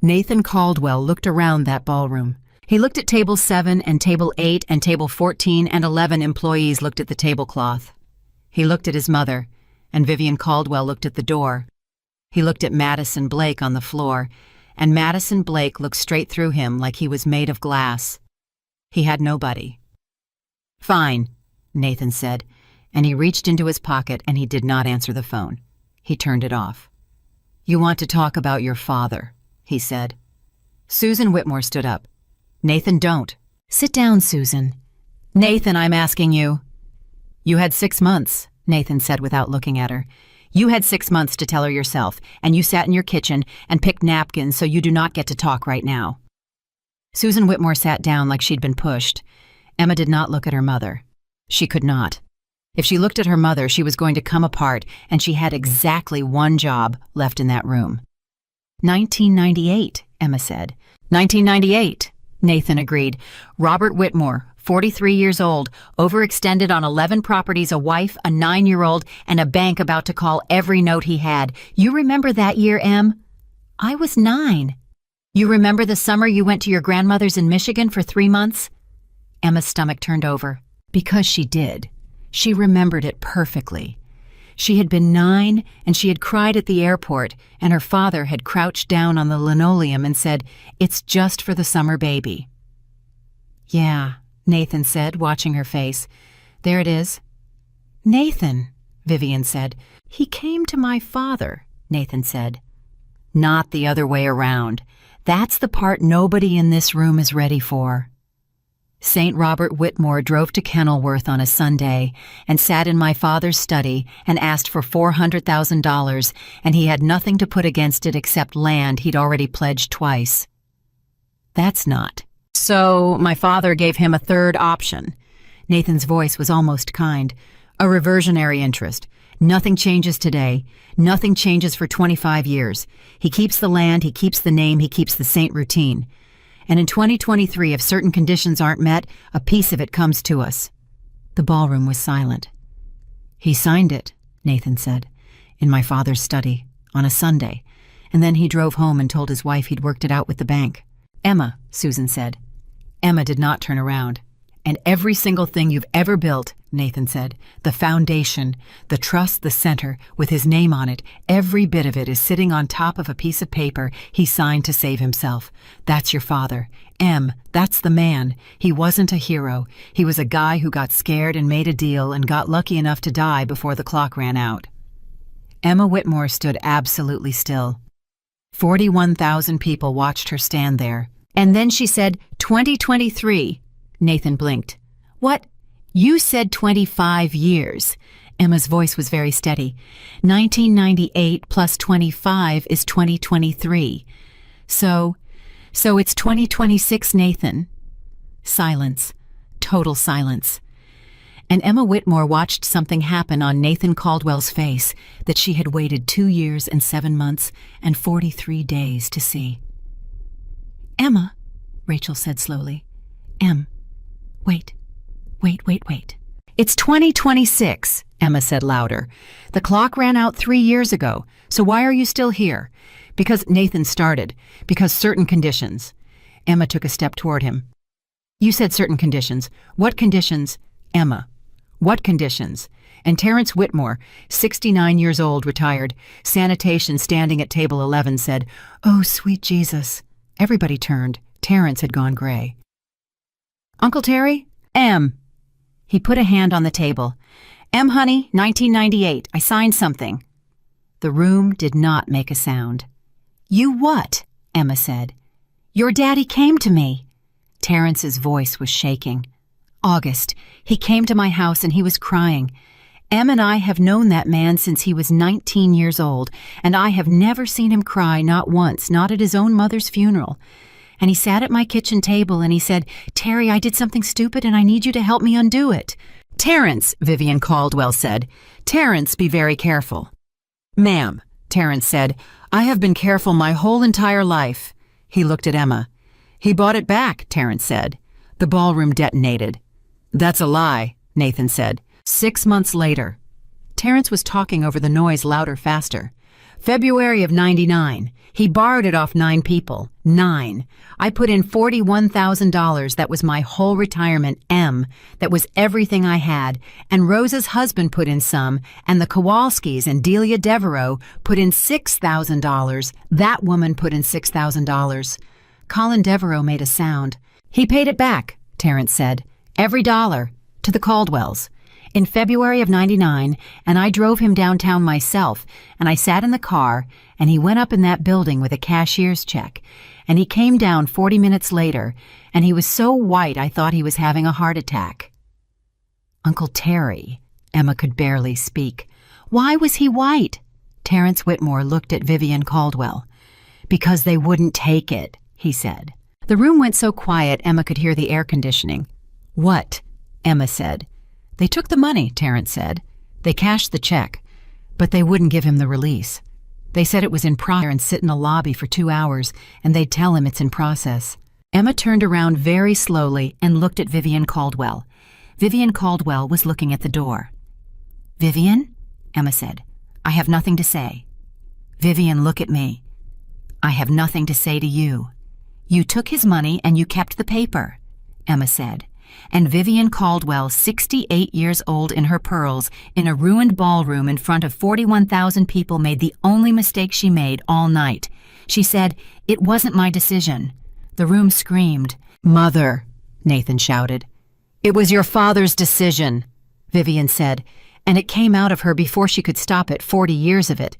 Nathan Caldwell looked around that ballroom. He looked at table 7 and table 8 and table 14 and 11 employees looked at the tablecloth. He looked at his mother, and Vivian Caldwell looked at the door. He looked at Madison Blake on the floor, and Madison Blake looked straight through him like he was made of glass. He had nobody. Fine, Nathan said, and he reached into his pocket and he did not answer the phone. He turned it off. You want to talk about your father, he said. Susan Whitmore stood up. Nathan, don't. Sit down, Susan. Nathan, I'm asking you. You had 6 months, Nathan said without looking at her. You had 6 months to tell her yourself, and you sat in your kitchen and picked napkins, so you do not get to talk right now. Susan Whitmore sat down like she'd been pushed. Emma did not look at her mother. She could not. If she looked at her mother, she was going to come apart, and she had exactly one job left in that room. 1998, Emma said. 1998, Nathan agreed. Robert Whitmore, 43 years old, overextended on 11 properties, a wife, a 9-year-old, and a bank about to call every note he had. You remember that year, Em? I was 9. You remember the summer you went to your grandmother's in Michigan for 3 months? Emma's stomach turned over. Because she did. She remembered it perfectly. She had been 9, and she had cried at the airport, and her father had crouched down on the linoleum and said, "It's just for the summer baby." Yeah, Nathan said, watching her face. There it is. Nathan, Vivian said. He came to my father, Nathan said. Not the other way around. That's the part nobody in this room is ready for. St. Robert Whitmore drove to Kenilworth on a Sunday and sat in my father's study and asked for $400,000, and he had nothing to put against it except land he'd already pledged twice. That's not. So my father gave him a third option. Nathan's voice was almost kind. A reversionary interest. Nothing changes today. Nothing changes for 25 years. He keeps the land, he keeps the name, he keeps the Saint routine. And in 2023, if certain conditions aren't met, a piece of it comes to us. The ballroom was silent. He signed it, Nathan said, in my father's study, on a Sunday, and then he drove home and told his wife he'd worked it out with the bank. Emma, Susan said. Emma did not turn around. And every single thing you've ever built, Nathan said, the foundation, the trust, the center, with his name on it, every bit of it is sitting on top of a piece of paper he signed to save himself. That's your father. Em, that's the man. He wasn't a hero. He was a guy who got scared and made a deal and got lucky enough to die before the clock ran out. Emma Whitmore stood absolutely still. 41,000 people watched her stand there. And then she said, 2023. Nathan blinked. What? You said 25 years. Emma's voice was very steady. 1998 plus 25 is 2023. So it's 2026, Nathan. Silence. Total silence. And Emma Whitmore watched something happen on Nathan Caldwell's face that she had waited 2 years and 7 months and 43 days to see. Emma, Rachel said slowly. Wait. It's 2026, Emma said louder. The clock ran out 3 years ago, so why are you still here? Because Nathan started. Because certain conditions. Emma took a step toward him. You said certain conditions. What conditions? Emma. What conditions? And Terrence Whitmore, 69 years old, retired, sanitation standing at table 11, said, "Oh, sweet Jesus." Everybody turned. Terrence had gone gray. Uncle Terry? M. He put a hand on the table. M, honey, 1998. I signed something. The room did not make a sound. You what? Emma said. Your daddy came to me. Terrence's voice was shaking. August. He came to my house and he was crying. Em and I have known that man since he was 19 years old, and I have never seen him cry, not once, not at his own mother's funeral. And he sat at my kitchen table and he said, Terry, I did something stupid and I need you to help me undo it. Terrence, Vivian Caldwell said. Terrence, be very careful. Ma'am, Terrence said, I have been careful my whole entire life. He looked at Emma. He bought it back, Terrence said. The ballroom detonated. That's a lie, Nathan said. 6 months later. Terrence was talking over the noise louder, faster. February of 99. He borrowed it off 9 people. 9. I put in $41,000. That was my whole retirement. M. That was everything I had. And Rosa's husband put in some, and the Kowalskis and Delia Devereaux put in $6,000. That woman put in $6,000. Colin Devereaux made a sound. He paid it back, Terrence said. Every dollar. To the Caldwells. In February of 99, and I drove him downtown myself, and I sat in the car, and he went up in that building with a cashier's check, and he came down 40 minutes later, and he was so white I thought he was having a heart attack. Uncle Terry, Emma could barely speak. Why was he white? Terrence Whitmore looked at Vivian Caldwell. Because they wouldn't take it, he said. The room went so quiet Emma could hear the air conditioning. What? Emma said. They took the money, Terrence said. They cashed the check, but they wouldn't give him the release. They said it was in process and sit in the lobby for 2 hours, and they'd tell him it's in process. Emma turned around very slowly and looked at Vivian Caldwell. Vivian Caldwell was looking at the door. Vivian? Emma said. I have nothing to say. Vivian, look at me. I have nothing to say to you. You took his money and you kept the paper, Emma said. And Vivian Caldwell, 68 years old in her pearls, in a ruined ballroom in front of 41,000 people, made the only mistake she made all night. She said, it wasn't my decision. The room screamed. Mother, Nathan shouted. It was your father's decision, Vivian said, and it came out of her before she could stop it, 40 years of it.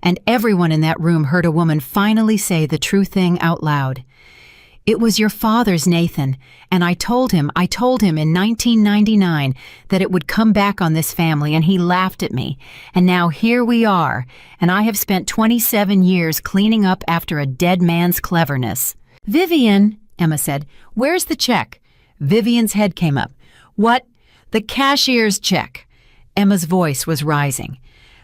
And everyone in that room heard a woman finally say the true thing out loud. It was your father's, Nathan, and I told him in 1999 that it would come back on this family, and he laughed at me. And now here we are, and I have spent 27 years cleaning up after a dead man's cleverness. Vivian, Emma said, where's the check? Vivian's head came up. What? The cashier's check. Emma's voice was rising.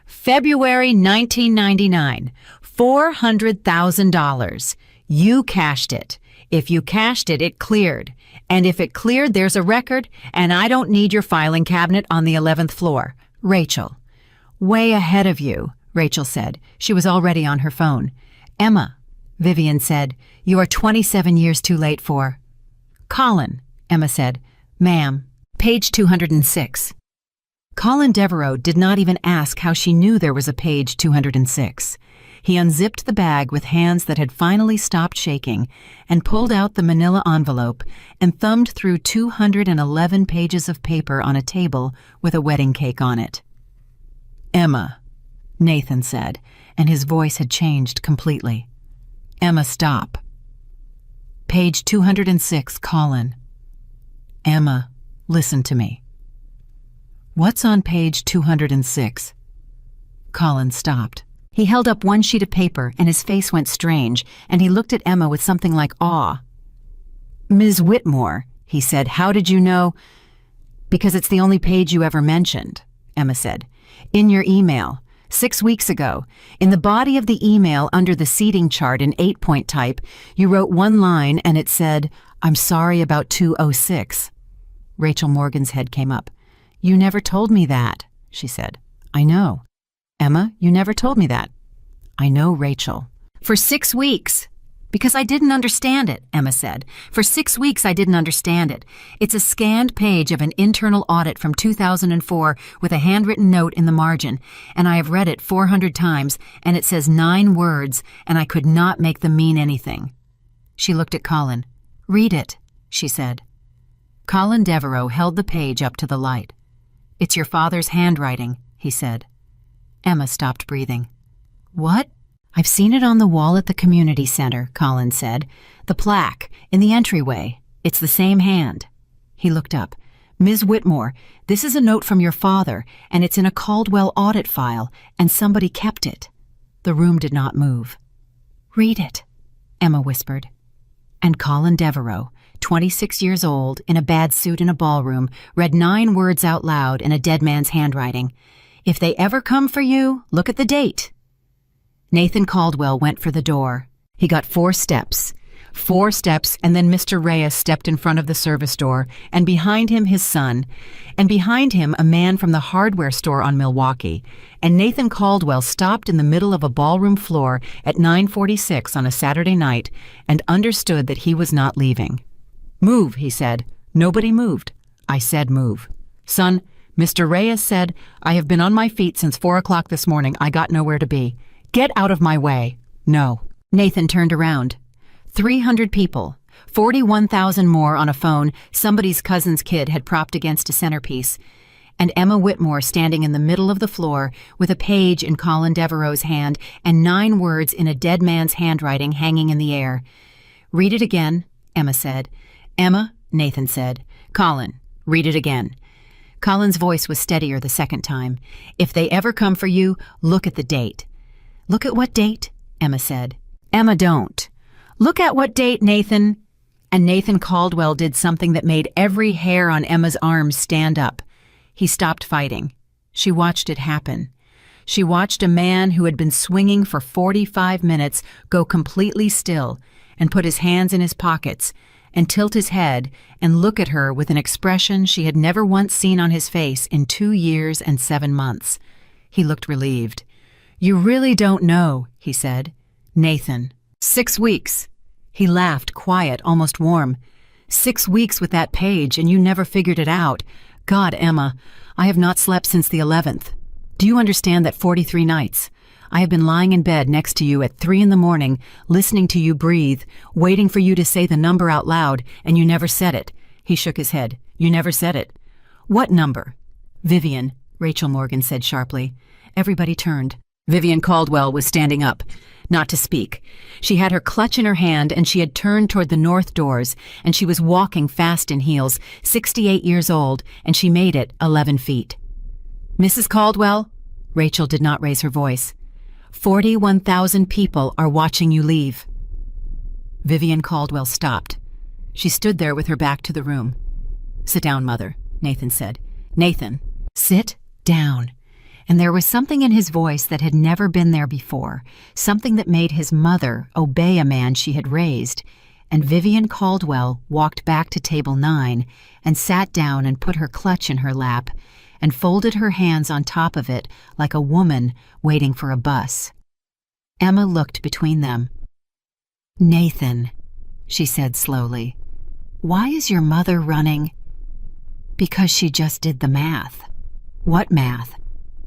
February 1999, $400,000. You cashed it. If you cashed it, it cleared. And if it cleared, there's a record, and I don't need your filing cabinet on the 11th floor. Rachel. Way ahead of you, Rachel said. She was already on her phone. Emma, Vivian said, you are 27 years too late for. Colin, Emma said. Ma'am. Page 206. Colin Devereaux did not even ask how she knew there was a page 206. He unzipped the bag with hands that had finally stopped shaking and pulled out the manila envelope and thumbed through 211 pages of paper on a table with a wedding cake on it. Emma, Nathan said, and his voice had changed completely. Emma, stop. Page 206, Colin. Emma, listen to me. What's on page 206? Colin stopped. He held up one sheet of paper, and his face went strange, and he looked at Emma with something like awe. Ms. Whitmore, he said, how did you know? Because it's the only page you ever mentioned, Emma said. In your email, 6 weeks ago, in the body of the email under the seating chart in 8-point type, you wrote one line, and it said, I'm sorry about 206. Rachel Morgan's head came up. You never told me that, she said. I know. Emma, you never told me that. I know, Rachel. For 6 weeks. Because I didn't understand it, Emma said. For 6 weeks I didn't understand it. It's a scanned page of an internal audit from 2004 with a handwritten note in the margin, and I have read it 400 times, and it says 9 words, and I could not make them mean anything. She looked at Colin. "Read it," she said. Colin Devereaux held the page up to the light. "It's your father's handwriting," he said. Emma stopped breathing. "What?" "I've seen it on the wall at the community center," Colin said. "The plaque, in the entryway. It's the same hand." He looked up. "Ms. Whitmore, this is a note from your father, and it's in a Caldwell audit file, and somebody kept it." The room did not move. "Read it," Emma whispered. And Colin Devereaux, 26 years old, in a bad suit in a ballroom, read 9 words out loud in a dead man's handwriting. "If they ever come for you, look at the date." Nathan Caldwell went for the door. He got 4 steps, and then Mr. Reyes stepped in front of the service door, and behind him his son, and behind him a man from the hardware store on Milwaukee, and Nathan Caldwell stopped in the middle of a ballroom floor at 9:46 on a Saturday night and understood that he was not leaving. "Move," he said. Nobody moved. "I said move." "Son," Mr. Reyes said, "I have been on my feet since 4 o'clock this morning. I got nowhere to be. Get out of my way." "No." Nathan turned around. 300 people, 41,000 more on a phone somebody's cousin's kid had propped against a centerpiece, and Emma Whitmore standing in the middle of the floor with a page in Colin Devereaux's hand and 9 words in a dead man's handwriting hanging in the air. "Read it again," Emma said. "Emma," Nathan said. "Colin, read it again." Colin's voice was steadier the second time. "If they ever come for you, look at the date." "Look at what date?" Emma said. "Emma, don't." "Look at what date, Nathan." And Nathan Caldwell did something that made every hair on Emma's arms stand up. He stopped fighting. She watched it happen. She watched a man who had been swinging for 45 minutes go completely still and put his hands in his pockets and tilt his head and look at her with an expression she had never once seen on his face in 2 years and 7 months. He looked relieved. "You really don't know," he said. "Nathan, 6 weeks." He laughed, quiet, almost warm. 6 weeks with that page, and you never figured it out. God, Emma, I have not slept since the 11th. Do you understand that 43 nights? I have been lying in bed next to you at 3 in the morning, listening to you breathe, waiting for you to say the number out loud, and you never said it. He shook his head. You never said it. "What number?" "Vivian," Rachel Morgan said sharply. Everybody turned. Vivian Caldwell was standing up, not to speak. She had her clutch in her hand, and she had turned toward the north doors, and she was walking fast in heels, 68 years old, and she made it 11 feet. "Mrs. Caldwell?" Rachel did not raise her voice. 41,000 people are watching you leave." Vivian Caldwell stopped. She stood there with her back to the room. "Sit down, Mother," Nathan said. "Nathan, sit down." And there was something in his voice that had never been there before, something that made his mother obey a man she had raised. And Vivian Caldwell walked back to table 9 and sat down and put her clutch in her lap and folded her hands on top of it like a woman waiting for a bus. Emma looked between them. "Nathan," she said slowly, "why is your mother running?" "Because she just did the math." "What math?"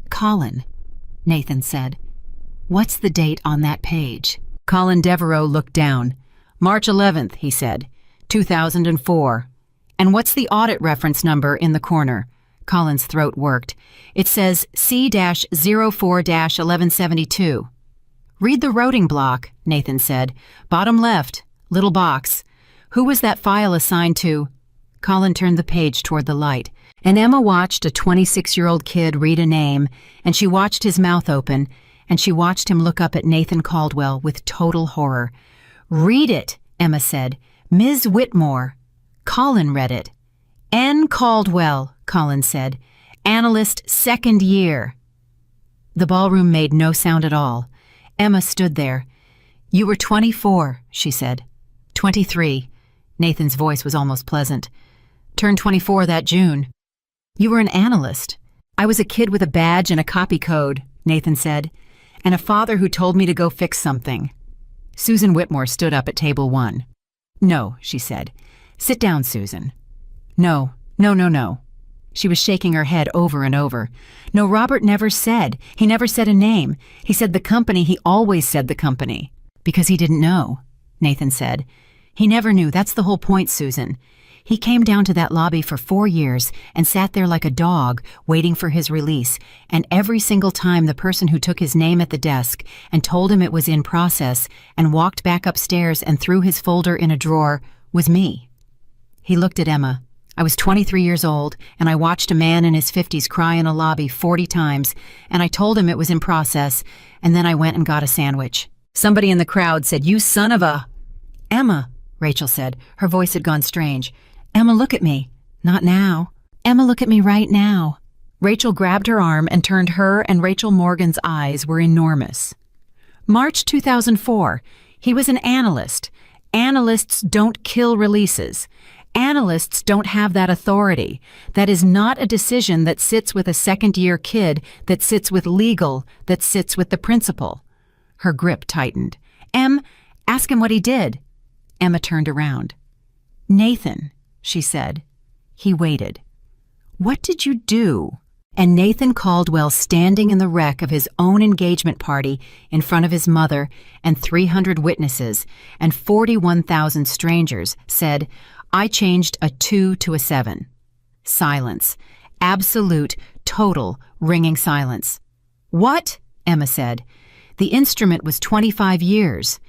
"Colin," Nathan said. "What's the date on that page?" Colin Devereaux looked down. "March 11th, he said. 2004. "And what's the audit reference number in the corner?" Colin's throat worked. "It says C-04-1172. "Read the routing block," Nathan said. "Bottom left, little box. Who was that file assigned to?" Colin turned the page toward the light, and Emma watched a 26-year-old kid read a name, and she watched his mouth open, and she watched him look up at Nathan Caldwell with total horror. "Read it," Emma said. "Ms. Whitmore." Colin read it. "N. Caldwell," Colin said. "Analyst, 2nd year." The ballroom made no sound at all. Emma stood there. "You were 24, she said. 23. Nathan's voice was almost pleasant. "Turned 24 that June." "You were an analyst." "I was a kid with a badge and a copy code," Nathan said, "and a father who told me to go fix something." Susan Whitmore stood up at table 1. "No," she said. "Sit down, Susan." "No, no, no, no." She was shaking her head over and over. "No, Robert never said. He never said a name. He said the company. He always said the company." "Because he didn't know," Nathan said. "He never knew. That's the whole point, Susan. He came down to that lobby for 4 years and sat there like a dog waiting for his release, and every single time the person who took his name at the desk and told him it was in process and walked back upstairs and threw his folder in a drawer was me." He looked at Emma. "I was 23 years old, and I watched a man in his 50s cry in a lobby 40 times, and I told him it was in process, and then I went and got a sandwich. Somebody in the crowd said, 'You son of a—'" "Emma," Rachel said. Her voice had gone strange. "Emma, look at me." "Not now." "Emma, look at me right now." Rachel grabbed her arm and turned her and Rachel Morgan's eyes were enormous. March 2004. He was an analyst. Analysts don't kill releases. Analysts don't have that authority. That is not a decision that sits with a second-year kid, that sits with legal, that sits with the principal. Her grip tightened. Ask him what he did." Emma turned around. "Nathan," she said. He waited. "What did you do?" And Nathan Caldwell, standing in the wreck of his own engagement party in front of his mother and 300 witnesses and 41,000 strangers, said, "I changed a 2 to a 7. Silence. Absolute, total, ringing silence. "What?" Emma said. "The instrument was 25 years.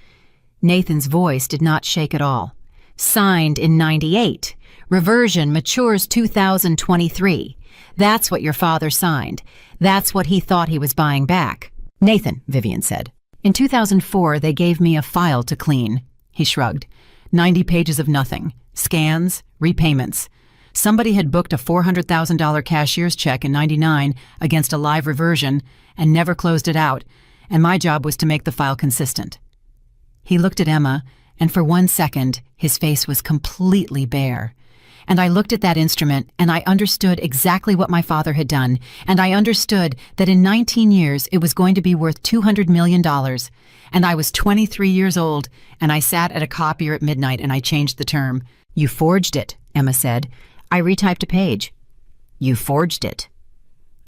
Nathan's voice did not shake at all. "Signed in 98. Reversion matures 2023. That's what your father signed. That's what he thought he was buying back." "Nathan," Vivian said. "In 2004, they gave me a file to clean." He shrugged. 90 pages of nothing. Scans, repayments. Somebody had booked a $400,000 cashier's check in 99 against a live reversion and never closed it out, and my job was to make the file consistent. He looked at Emma, and for 1 second, his face was completely bare. And I looked at that instrument, and I understood exactly what my father had done, and I understood that in 19 years it was going to be worth $200 million. And I was 23 years old, and I sat at a copier at midnight and I changed the term. "You forged it," Emma said. "I retyped a page." "You forged it."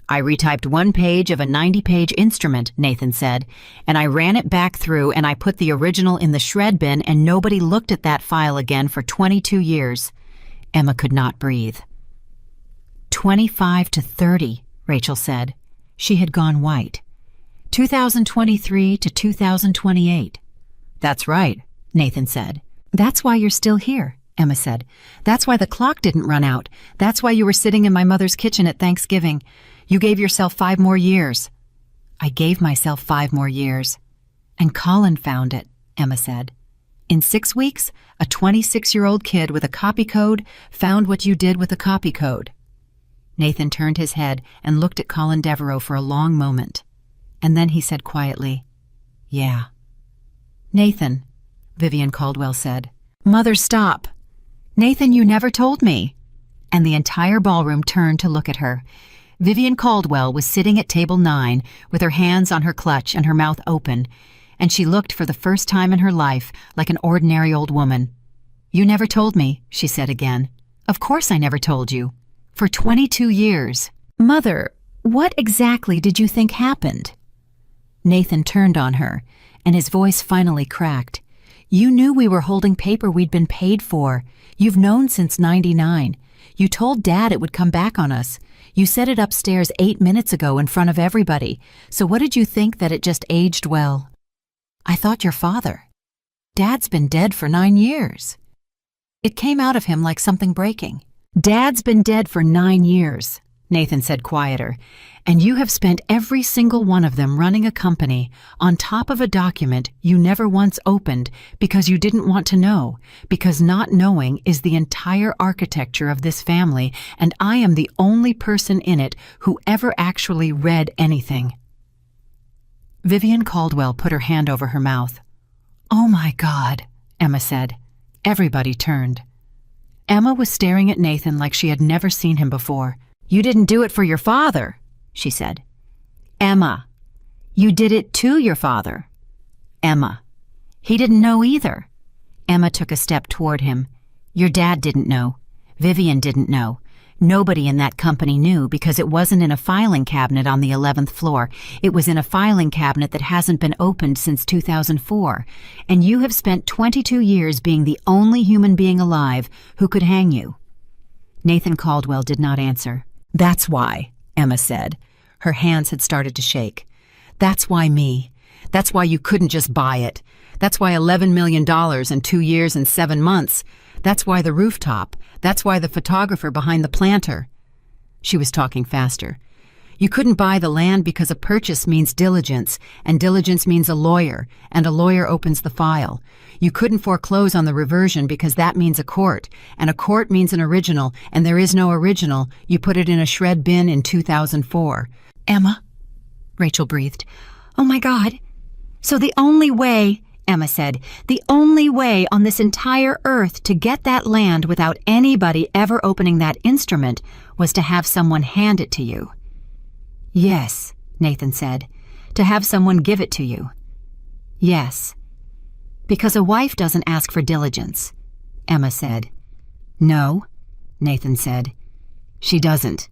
"I retyped 1 page of a 90-page instrument," Nathan said, "and I ran it back through and I put the original in the shred bin and nobody looked at that file again for 22 years. Emma could not breathe. 25 to 30, Rachel said. She had gone white. 2023 to 2028. "That's right," Nathan said. "That's why you're still here," Emma said. "That's why the clock didn't run out. That's why you were sitting in my mother's kitchen at Thanksgiving. You gave yourself 5 more years." "I gave myself 5 more years. And Colin found it," Emma said. "In 6 weeks, a 26-year-old kid with a copy code found what you did with a copy code." Nathan turned his head and looked at Colin Devereaux for a long moment. And then he said quietly, "Yeah." "Nathan," Vivian Caldwell said. "Mother, stop." "Nathan, you never told me." And the entire ballroom turned to look at her. Vivian Caldwell was sitting at table 9 with her hands on her clutch and her mouth open, and she looked for the first time in her life like an ordinary old woman. "You never told me," she said again. "Of course I never told you. For 22 years. Mother, what exactly did you think happened?" Nathan turned on her, and his voice finally cracked. "You knew we were holding paper we'd been paid for. You've known since 99. You told Dad it would come back on us. You said it upstairs 8 minutes ago in front of everybody. So what did you think, that it just aged well?" "I thought your father. Dad's been dead for 9 years. It came out of him like something breaking. "Dad's been dead for 9 years, Nathan said quieter, "and you have spent every single one of them running a company on top of a document you never once opened because you didn't want to know, because not knowing is the entire architecture of this family, and I am the only person in it who ever actually read anything." Vivian Caldwell put her hand over her mouth. "Oh my God," Emma said. Everybody turned. Emma was staring at Nathan like she had never seen him before. "You didn't do it for your father," she said. "Emma, you did it to your father." "Emma, He didn't know either. Emma took a step toward him. Your dad didn't know. Vivian didn't know. Nobody in that company knew because it wasn't in a filing cabinet on the 11th floor. It was in a filing cabinet that hasn't been opened since 2004. And you have spent 22 years being the only human being alive who could hang you. Nathan Caldwell did not answer. That's why, Emma said. Her hands had started to shake. That's why me. That's why you couldn't just buy it. That's why $11 million in 2 years and 7 months. That's why the rooftop. That's why the photographer behind the planter. She was talking faster. You couldn't buy the land because a purchase means diligence, and diligence means a lawyer, and a lawyer opens the file. You couldn't foreclose on the reversion because that means a court, and a court means an original, and there is no original. You put it in a shred bin in 2004. Emma? Rachel breathed. Oh my God. So the only way, Emma said, the only way on this entire earth to get that land without anybody ever opening that instrument was to have someone hand it to you. Yes, Nathan said, to have someone give it to you. Yes. Because a wife doesn't ask for diligence, Emma said. No, Nathan said. She doesn't.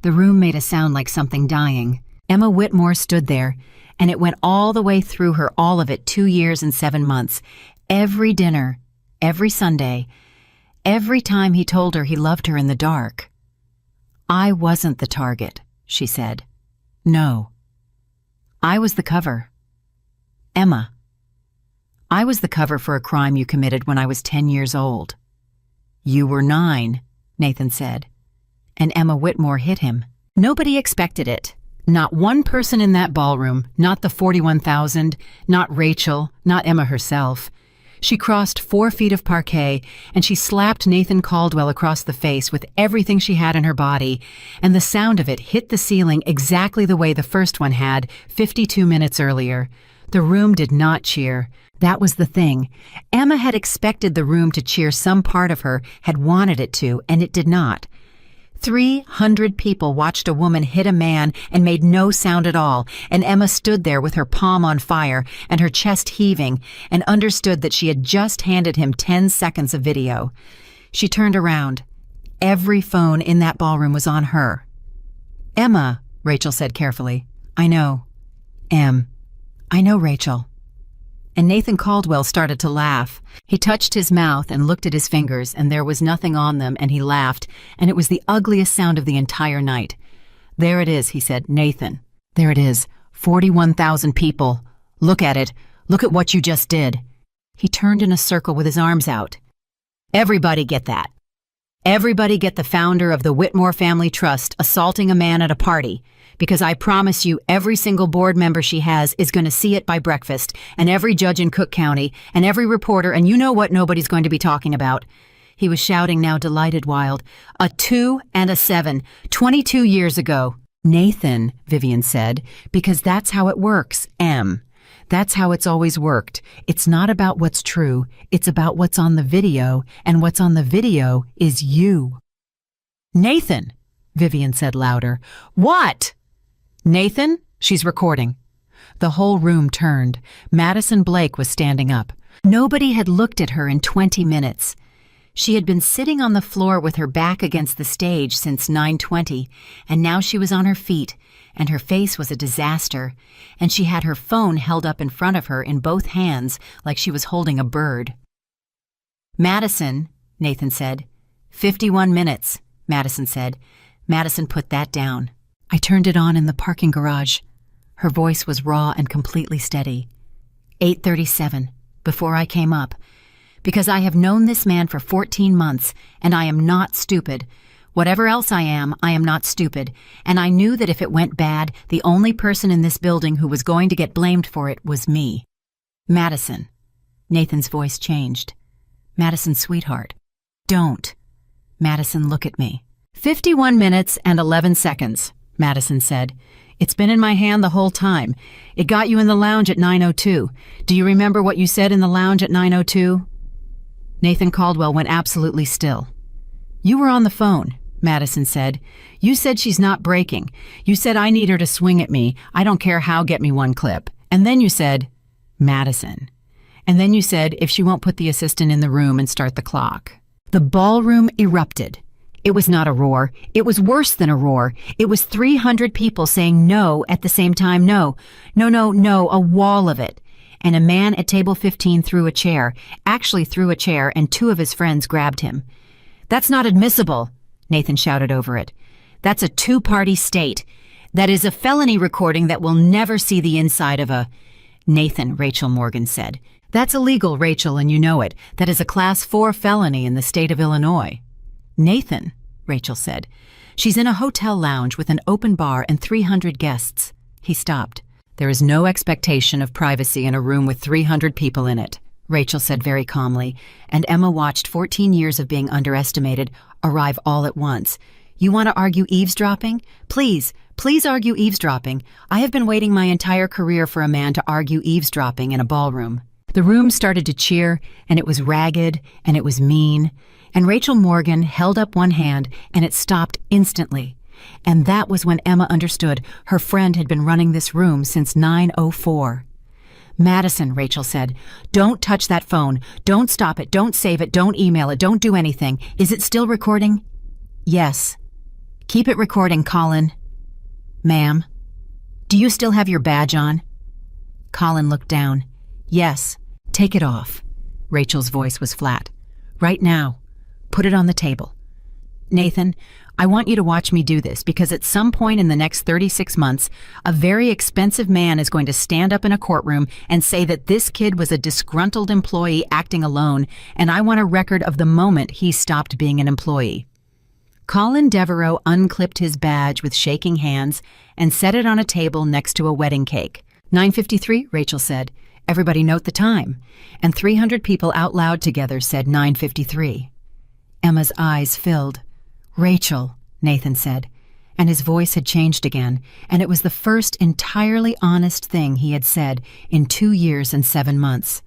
The room made a sound like something dying. Emma Whitmore stood there, and it went all the way through her, all of it, 2 years and 7 months. Every dinner, every Sunday, every time he told her he loved her in the dark. I wasn't the target, she said. No. I was the cover. Emma. I was the cover for a crime you committed when I was 10 years old. You were 9, Nathan said. And Emma Whitmore hit him. Nobody expected it. Not one person in that ballroom, not the 41,000, not Rachel, not Emma herself. She crossed 4 feet of parquet, and she slapped Nathan Caldwell across the face with everything she had in her body, and the sound of it hit the ceiling exactly the way the first one had 52 minutes earlier. The room did not cheer. That was the thing. Emma had expected the room to cheer. Some part of her had wanted it to, and it did not. 300 people watched a woman hit a man and made no sound at all, and Emma stood there with her palm on fire and her chest heaving and understood that she had just handed him 10 seconds of video. She turned around. Every phone in that ballroom was on her. Emma, Rachel said carefully. I know. I know, Rachel. And Nathan Caldwell started to laugh. He touched his mouth and looked at his fingers, and there was nothing on them, and he laughed, and it was the ugliest sound of the entire night. There it is, he said. Nathan. There it is. 41,000 people. Look at it. Look at what you just did. He turned in a circle with his arms out. Everybody get that. Everybody get the founder of the Whitmore Family Trust assaulting a man at a party. Because I promise you every single board member she has is going to see it by breakfast, and every judge in Cook County, and every reporter, and you know what nobody's going to be talking about. He was shouting now, delighted wild. A 2 and a 7, 22 years ago. Nathan, Vivian said, because that's how it works, Em. That's how it's always worked. It's not about what's true. It's about what's on the video, and what's on the video is you. Nathan, Vivian said louder. What? Nathan, she's recording. The whole room turned. Madison Blake was standing up. Nobody had looked at her in 20 minutes. She had been sitting on the floor with her back against the stage since 9:20, and now she was on her feet, and her face was a disaster, and she had her phone held up in front of her in both hands like she was holding a bird. Madison, Nathan said. 51 minutes, Madison said. Madison put that down. I turned it on in the parking garage. Her voice was raw and completely steady. 8:37, before I came up. Because I have known this man for 14 months, and I am not stupid. Whatever else I am not stupid. And I knew that if it went bad, the only person in this building who was going to get blamed for it was me. Madison. Nathan's voice changed. Madison, sweetheart. Don't. Madison, look at me. 51 minutes and 11 seconds, Madison said. It's been in my hand the whole time. It got you in the lounge at 9:02. Do you remember what you said in the lounge at 9:02? Nathan Caldwell went absolutely still. You were on the phone, Madison said. You said she's not breaking. You said I need her to swing at me. I don't care how, get me one clip. And then you said, Madison. And then you said if she won't put the assistant in the room and start the clock. The ballroom erupted. It was not a roar. It was worse than a roar. It was 300 people saying no at the same time. No, no, no, no, a wall of it. And a man at table 15 threw a chair, and 2 of his friends grabbed him. "That's not admissible," Nathan shouted over it. "That's a 2-party state. That is a felony recording that will never see the inside of a—" "Nathan," Rachel Morgan said. "That's illegal, Rachel, and you know it. That is a Class 4 felony in the state of Illinois." "Nathan," Rachel said. "She's in a hotel lounge with an open bar and 300 guests." He stopped. "There is no expectation of privacy in a room with 300 people in it," Rachel said very calmly, and Emma watched 14 years of being underestimated arrive all at once. "You want to argue eavesdropping? Please, please argue eavesdropping. I have been waiting my entire career for a man to argue eavesdropping in a ballroom." The room started to cheer, and it was ragged, and it was mean, and Rachel Morgan held up one hand, and it stopped instantly. And that was when Emma understood her friend had been running this room since 9:04. "Madison," Rachel said, "don't touch that phone. Don't stop it. Don't save it. Don't email it. Don't do anything. Is it still recording?" "Yes." "Keep it recording, Colin." "Ma'am." "Do you still have your badge on?" Colin looked down. "Yes." "Take it off." Rachel's voice was flat. "Right now. Put it on the table." "Nathan, I want you to watch me do this because at some point in the next 36 months, a very expensive man is going to stand up in a courtroom and say that this kid was a disgruntled employee acting alone, and I want a record of the moment he stopped being an employee." Colin Devereaux unclipped his badge with shaking hands and set it on a table next to a wedding cake. 9:53, Rachel said. "Everybody note the time." And 300 people out loud together said 9:53. Emma's eyes filled. "Rachel," Nathan said, and his voice had changed again, and it was the first entirely honest thing he had said in 2 years and 7 months.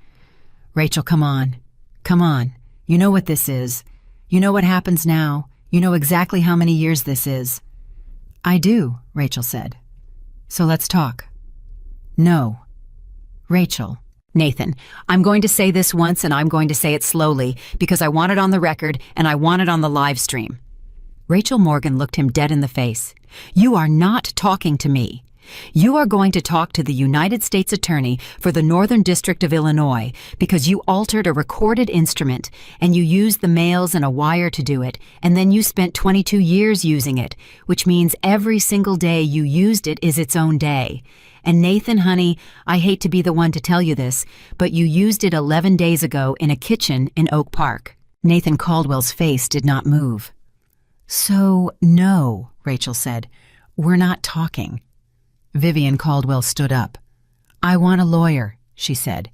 "Rachel, come on. Come on. You know what this is. You know what happens now. You know exactly how many years this is." "I do," Rachel said. "So let's talk." "No." "Rachel." "Nathan, I'm going to say this once and I'm going to say it slowly because I want it on the record and I want it on the live stream." Rachel Morgan looked him dead in the face. "You are not talking to me. You are going to talk to the United States Attorney for the Northern District of Illinois because you altered a recorded instrument and you used the mails and a wire to do it, and then you spent 22 years using it, which means every single day you used it is its own day. And Nathan, honey, I hate to be the one to tell you this, but you used it 11 days ago in a kitchen in Oak Park." Nathan Caldwell's face did not move. "So, no," Rachel said. "We're not talking." Vivian Caldwell stood up. "I want a lawyer," she said.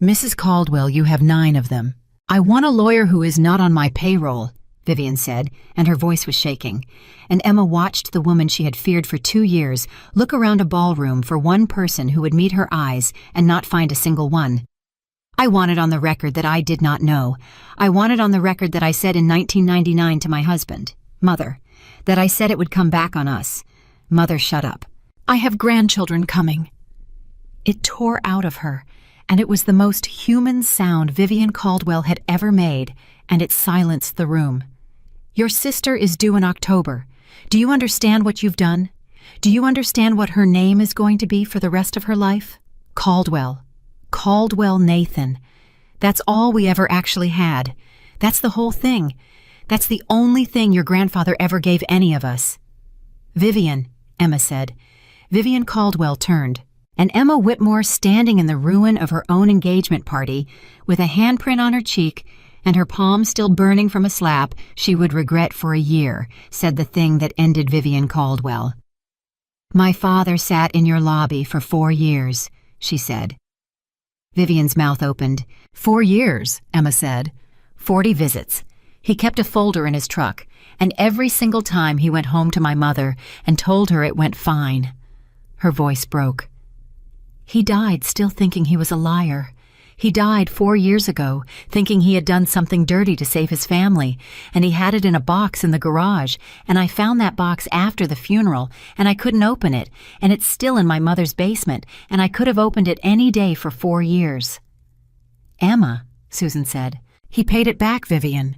"Mrs. Caldwell, you have 9 of them." "I want a lawyer who is not on my payroll," Vivian said, and her voice was shaking. And Emma watched the woman she had feared for 2 years look around a ballroom for one person who would meet her eyes and not find a single one. "I want it on the record that I did not know. I want it on the record that I said in 1999 to my husband, 'Mother,' that I said it would come back on us. 'Mother, shut up. I have grandchildren coming.'" It tore out of her, and it was the most human sound Vivian Caldwell had ever made, and it silenced the room. "Your sister is due in October. Do you understand what you've done? Do you understand what her name is going to be for the rest of her life? Caldwell. Caldwell Nathan. That's all we ever actually had. That's the whole thing. That's the only thing your grandfather ever gave any of us." "Vivian," Emma said. Vivian Caldwell turned, and Emma Whitmore, standing in the ruin of her own engagement party, with a handprint on her cheek and her palm still burning from a slap she would regret for a year, said the thing that ended Vivian Caldwell. "My father sat in your lobby for 4 years, she said. Vivian's mouth opened. 4 years, Emma said. 40 visits. He kept a folder in his truck, and every single time he went home to my mother and told her it went fine. Her voice broke. He died still thinking he was a liar. He died 4 years ago, thinking he had done something dirty to save his family, and he had it in a box in the garage, and I found that box after the funeral, and I couldn't open it, and it's still in my mother's basement, and I could have opened it any day for 4 years. Emma, Susan said. He paid it back, Vivian.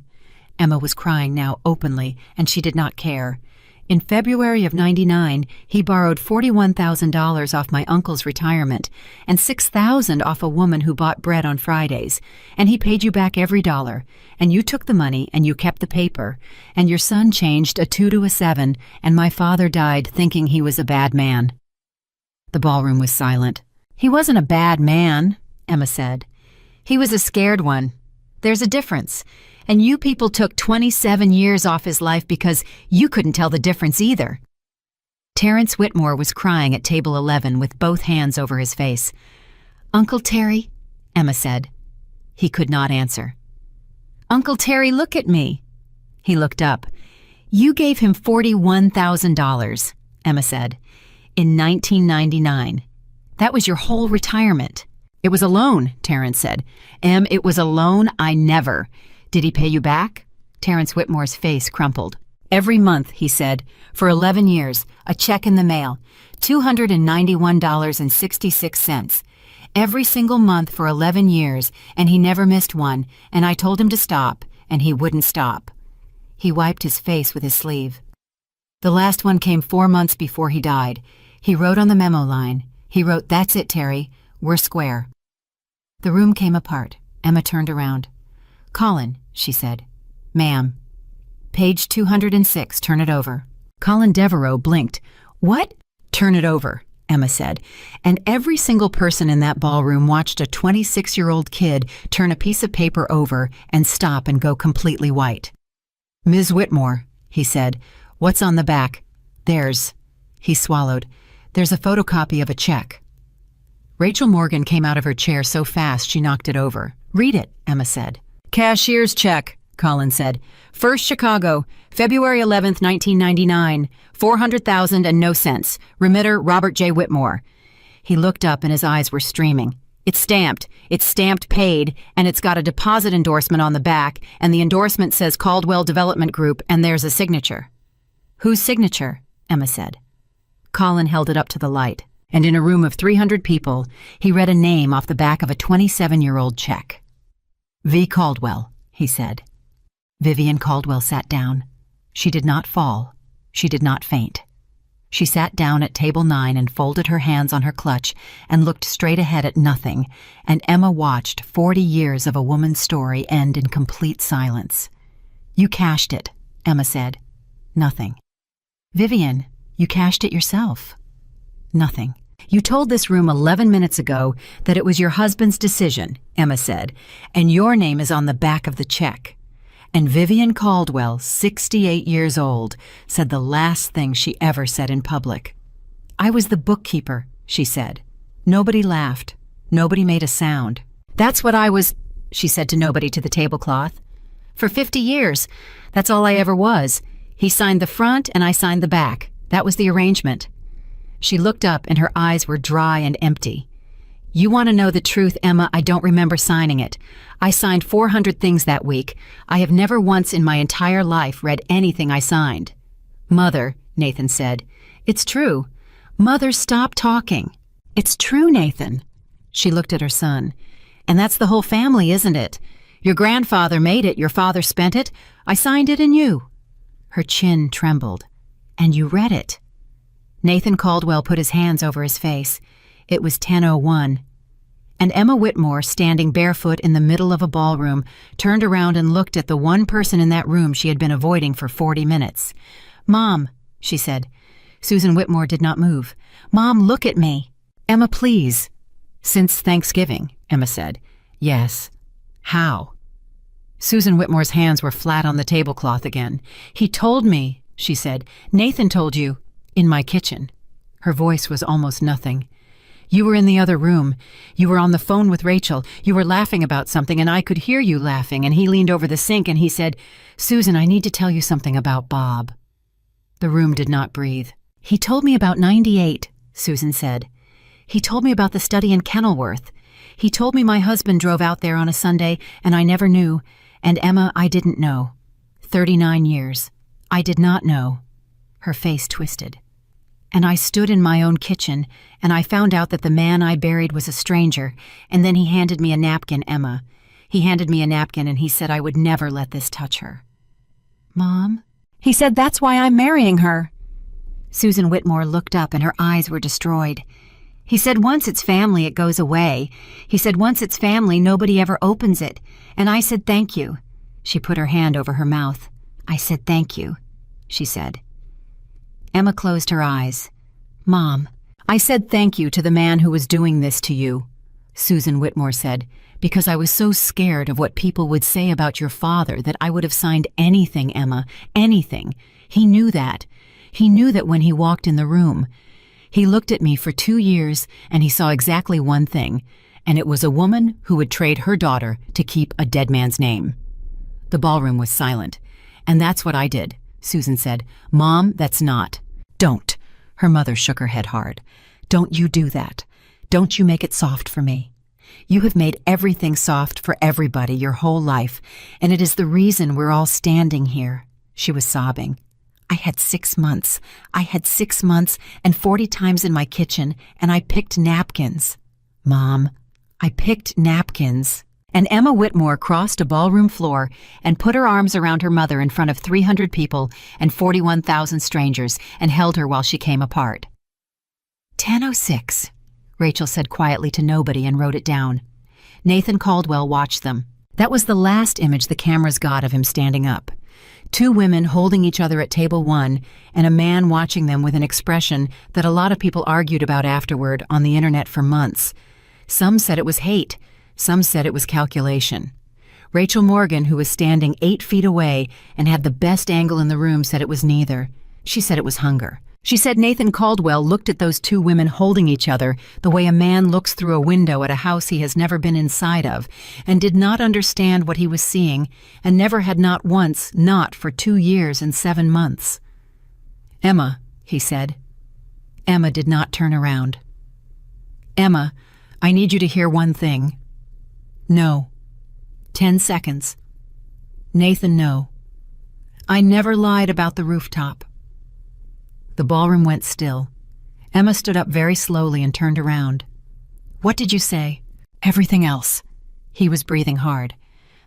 Emma was crying now openly, and she did not care. In February of '99, he borrowed $41,000 off my uncle's retirement and $6,000 off a woman who bought bread on Fridays, and he paid you back every dollar, and you took the money and you kept the paper, and your son changed a 2 to a 7, and my father died thinking he was a bad man. The ballroom was silent. He wasn't a bad man, Emma said. He was a scared one. There's a difference. And you people took 27 years off his life because you couldn't tell the difference either. Terrence Whitmore was crying at table 11 with both hands over his face. Uncle Terry, Emma said. He could not answer. Uncle Terry, look at me. He looked up. You gave him $41,000, Emma said, in 1999. That was your whole retirement. It was a loan, Terrence said. It was a loan. I never. Did he pay you back? Terrence Whitmore's face crumpled. Every month, he said, for 11 years, a check in the mail, $291.66. Every single month for 11 years, and he never missed one, and I told him to stop, and he wouldn't stop. He wiped his face with his sleeve. The last one came 4 months before he died. He wrote on the memo line. He wrote, "That's it, Terry. We're square." The room came apart. Emma turned around. Colin, she said. Ma'am. Page 206, turn it over. Colin Devereaux blinked. What? Turn it over, Emma said. And every single person in that ballroom watched a 26-year-old kid turn a piece of paper over and stop and go completely white. Ms. Whitmore, he said, what's on the back? He swallowed. There's a photocopy of a check. Rachel Morgan came out of her chair so fast she knocked it over. Read it, Emma said. Cashier's check, Colin said. First Chicago, February 11th, 1999. $400,000 and no cents. Remitter Robert J. Whitmore. He looked up and his eyes were streaming. It's stamped paid, and it's got a deposit endorsement on the back, and the endorsement says Caldwell Development Group, and there's a signature. Whose signature? Emma said. Colin held it up to the light, and in a room of 300 people, he read a name off the back of a 27-year-old check. V. Caldwell, he said. Vivian Caldwell sat down. She did not fall. She did not faint. She sat down at table 9 and folded her hands on her clutch and looked straight ahead at nothing, and Emma watched 40 years of a woman's story end in complete silence. You cashed it, Emma said. Nothing. Vivian, you cashed it yourself. Nothing. You told this room 11 minutes ago that it was your husband's decision, Emma said, and your name is on the back of the check. And Vivian Caldwell, 68 years old, said the last thing she ever said in public. I was the bookkeeper, she said. Nobody laughed. Nobody made a sound. That's what I was, she said to nobody to the tablecloth. For 50 years. That's all I ever was. He signed the front and I signed the back. That was the arrangement. She looked up and her eyes were dry and empty. You want to know the truth, Emma? I don't remember signing it. I signed 400 things that week. I have never once in my entire life read anything I signed. Mother, Nathan said. It's true. Mother, stop talking. It's true, Nathan. She looked at her son. And that's the whole family, isn't it? Your grandfather made it. Your father spent it. I signed it and you. Her chin trembled. And you read it. Nathan Caldwell put his hands over his face. It was 10:01. And Emma Whitmore, standing barefoot in the middle of a ballroom, turned around and looked at the one person in that room she had been avoiding for 40 minutes. Mom, she said. Susan Whitmore did not move. Mom, look at me. Emma, please. Since Thanksgiving, Emma said. Yes. How? Susan Whitmore's hands were flat on the tablecloth again. He told me, she said. Nathan told you. In my kitchen. Her voice was almost nothing. You were in the other room. You were on the phone with Rachel. You were laughing about something, and I could hear you laughing, and he leaned over the sink and he said, Susan, I need to tell you something about Bob. The room did not breathe. He told me about 98, Susan said. He told me about the study in Kenilworth. He told me my husband drove out there on a Sunday, and I never knew. And Emma, I didn't know. 39 years. I did not know. Her face twisted. And I stood in my own kitchen, and I found out that the man I buried was a stranger, and then he handed me a napkin, Emma. He handed me a napkin and he said I would never let this touch her. Mom? He said that's why I'm marrying her. Susan Whitmore looked up and her eyes were destroyed. He said once it's family, it goes away. He said once it's family, nobody ever opens it. And I said thank you. She put her hand over her mouth. I said thank you, she said. Emma closed her eyes. Mom, I said thank you to the man who was doing this to you, Susan Whitmore said, because I was so scared of what people would say about your father that I would have signed anything, Emma, anything. He knew that. He knew that when he walked in the room. He looked at me for 2 years and he saw exactly one thing, and it was a woman who would trade her daughter to keep a dead man's name. The ballroom was silent. And that's what I did, Susan said. Mom, that's not. Don't. Her mother shook her head hard. Don't you do that. Don't you make it soft for me. You have made everything soft for everybody your whole life, and it is the reason we're all standing here. She was sobbing. I had 6 months. I had 6 months and 40 times in my kitchen, and I picked napkins. Mom, I picked napkins. And Emma Whitmore crossed a ballroom floor and put her arms around her mother in front of 300 people and 41,000 strangers and held her while she came apart. 10:06, Rachel said quietly to nobody and wrote it down. Nathan Caldwell watched them. That was the last image the cameras got of him standing up. 2 women holding each other at table 1 and a man watching them with an expression that a lot of people argued about afterward on the internet for months. Some said it was hate. Some said it was calculation. Rachel Morgan, who was standing 8 feet away and had the best angle in the room, said it was neither. She said it was hunger. She said Nathan Caldwell looked at those 2 women holding each other the way a man looks through a window at a house he has never been inside of, and did not understand what he was seeing, and never had not once, not for 2 years and 7 months. Emma, he said. Emma did not turn around. Emma, I need you to hear one thing. No. 10 seconds. Nathan, no. I never lied about the rooftop. The ballroom went still. Emma stood up very slowly and turned around. What did you say? Everything else. He was breathing hard.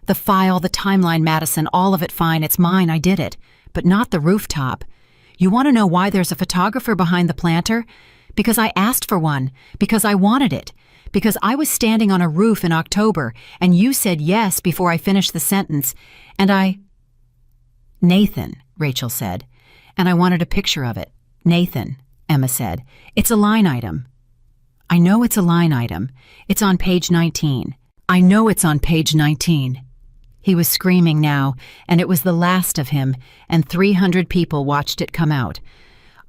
The file, the timeline, Madison, all of it fine. It's mine. I did it. But not the rooftop. You want to know why there's a photographer behind the planter? Because I asked for one. Because I wanted it. Because I was standing on a roof in October, and you said yes before I finished the sentence, and I... Nathan, Rachel said, and I wanted a picture of it. Nathan, Emma said, it's a line item. I know it's a line item. It's on page 19. I know it's on page 19. He was screaming now, and it was the last of him, and 300 people watched it come out.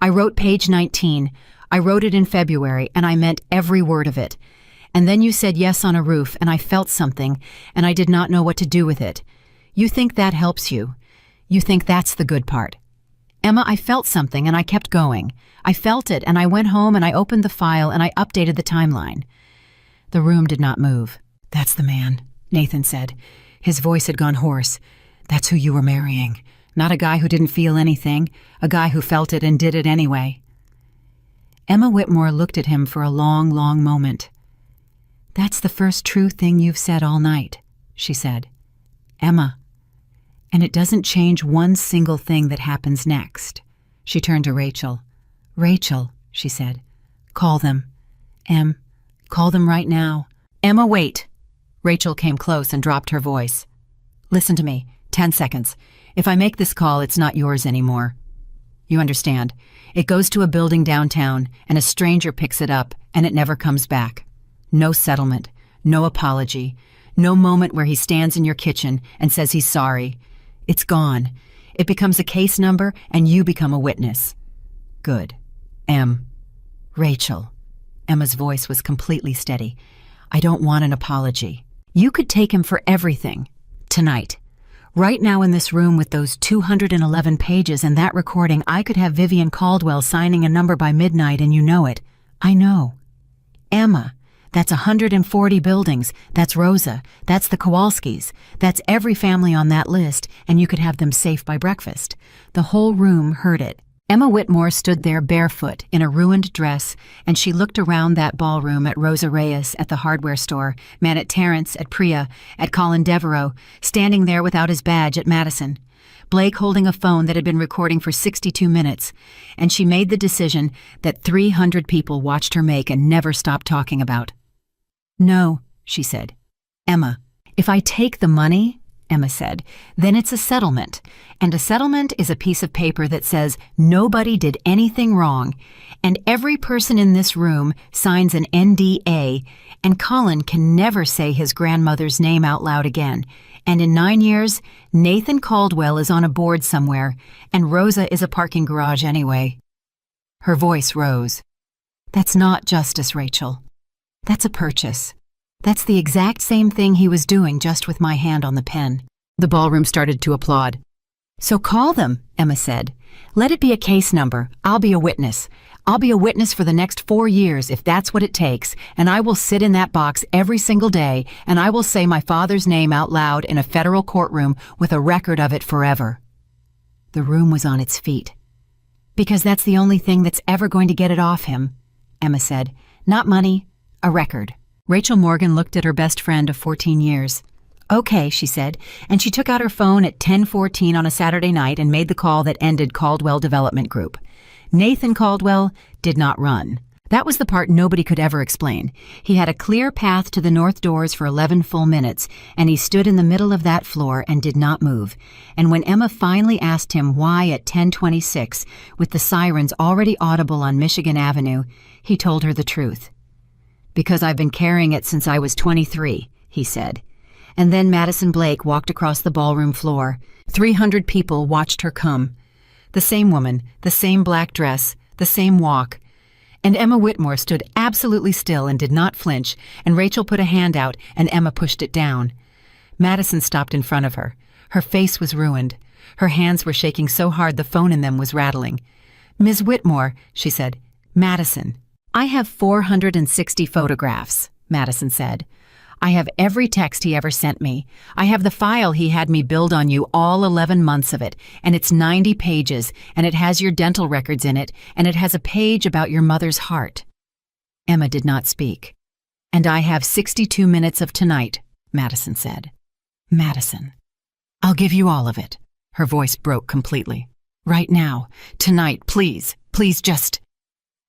I wrote page 19. I wrote it in February, and I meant every word of it. And then you said yes on a roof, and I felt something, and I did not know what to do with it. You think that helps you. You think that's the good part. Emma, I felt something, and I kept going. I felt it, and I went home, and I opened the file, and I updated the timeline. The room did not move. That's the man, Nathan said. His voice had gone hoarse. That's who you were marrying. Not a guy who didn't feel anything, a guy who felt it and did it anyway. Emma Whitmore looked at him for a long, long moment. That's the first true thing you've said all night, she said. Emma. And it doesn't change one single thing that happens next. She turned to Rachel. Rachel, she said. Call them. Call them right now. Emma, wait. Rachel came close and dropped her voice. Listen to me. 10 seconds. If I make this call, it's not yours anymore. You understand? It goes to a building downtown, and a stranger picks it up, and it never comes back. No settlement, no apology, no moment where he stands in your kitchen and says he's sorry. It's gone. It becomes a case number and you become a witness. Good. Rachel. Emma's voice was completely steady. I don't want an apology. You could take him for everything. Tonight. Right now in this room with those 211 pages and that recording, I could have Vivian Caldwell signing a number by midnight and you know it. I know. Emma. That's 140 buildings. That's Rosa. That's the Kowalskis. That's every family on that list, and you could have them safe by breakfast. The whole room heard it. Emma Whitmore stood there barefoot in a ruined dress, and she looked around that ballroom at Rosa Reyes at the hardware store, man at Terrence, at Priya, at Colin Devereaux, standing there without his badge at Madison. Blake holding a phone that had been recording for 62 minutes, and she made the decision that 300 people watched her make and never stopped talking about. "No," she said. "Emma, if I take the money," Emma said, "then it's a settlement, and a settlement is a piece of paper that says nobody did anything wrong, and every person in this room signs an NDA, and Colin can never say his grandmother's name out loud again, and in 9 years, Nathan Caldwell is on a board somewhere, and Rosa is a parking garage anyway." Her voice rose. "That's not justice, Rachel. That's a purchase. That's the exact same thing he was doing, just with my hand on the pen." The ballroom started to applaud. "So call them," Emma said. "Let it be a case number. I'll be a witness. I'll be a witness for the next 4 years if that's what it takes, and I will sit in that box every single day, and I will say my father's name out loud in a federal courtroom with a record of it forever." The room was on its feet. "Because that's the only thing that's ever going to get it off him," Emma said. "Not money, a record." Rachel Morgan looked at her best friend of 14 years. "Okay," she said, and she took out her phone at 10:14 on a Saturday night and made the call that ended Caldwell Development Group. Nathan Caldwell did not run. That was the part nobody could ever explain. He had a clear path to the north doors for 11 full minutes, and he stood in the middle of that floor and did not move. And when Emma finally asked him why at 10:26, with the sirens already audible on Michigan Avenue, he told her the truth. "Because I've been carrying it since I was 23, he said. And then Madison Blake walked across the ballroom floor. 300 people watched her come. The same woman, the same black dress, the same walk. And Emma Whitmore stood absolutely still and did not flinch, and Rachel put a hand out, and Emma pushed it down. Madison stopped in front of her. Her face was ruined. Her hands were shaking so hard the phone in them was rattling. "Ms. Whitmore," she said. "Madison. I have 460 photographs," Madison said. "I have every text he ever sent me. I have the file he had me build on you, all 11 months of it, and it's 90 pages, and it has your dental records in it, and it has a page about your mother's heart." Emma did not speak. "And I have 62 minutes of tonight," Madison said. "Madison, I'll give you all of it." Her voice broke completely. "Right now, tonight, please, please just—"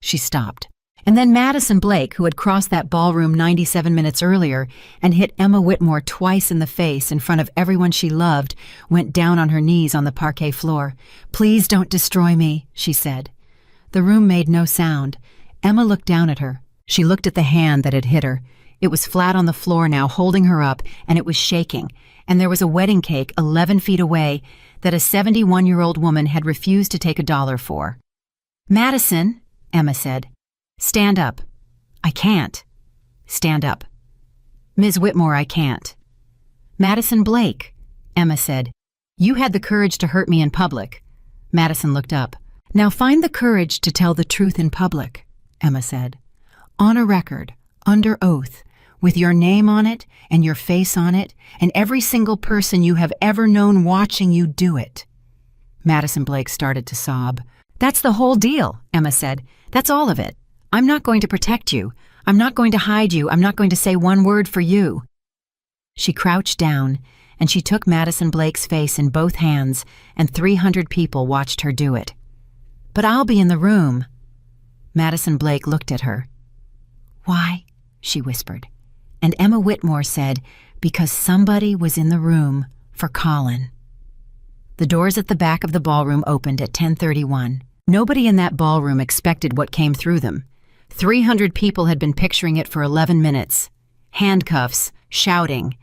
She stopped. And then Madison Blake, who had crossed that ballroom 97 minutes earlier and hit Emma Whitmore twice in the face in front of everyone she loved, went down on her knees on the parquet floor. "Please don't destroy me," she said. The room made no sound. Emma looked down at her. She looked at the hand that had hit her. It was flat on the floor now, holding her up, and it was shaking. And there was a wedding cake 11 feet away that a 71-year-old woman had refused to take $1 for. "Madison," Emma said. "Stand up." "I can't." "Stand up." "Ms. Whitmore, I can't." "Madison Blake," Emma said. "You had the courage to hurt me in public." Madison looked up. "Now find the courage to tell the truth in public," Emma said. "On a record, under oath, with your name on it and your face on it, and every single person you have ever known watching you do it." Madison Blake started to sob. "That's the whole deal," Emma said. "That's all of it. I'm not going to protect you. I'm not going to hide you. I'm not going to say one word for you." She crouched down, and she took Madison Blake's face in both hands, and 300 people watched her do it. "But I'll be in the room." Madison Blake looked at her. "Why?" she whispered. And Emma Whitmore said, "Because somebody was in the room for Colin." The doors at the back of the ballroom opened at 10:31. Nobody in that ballroom expected what came through them. 300 people had been picturing it for 11 minutes. Handcuffs, shouting.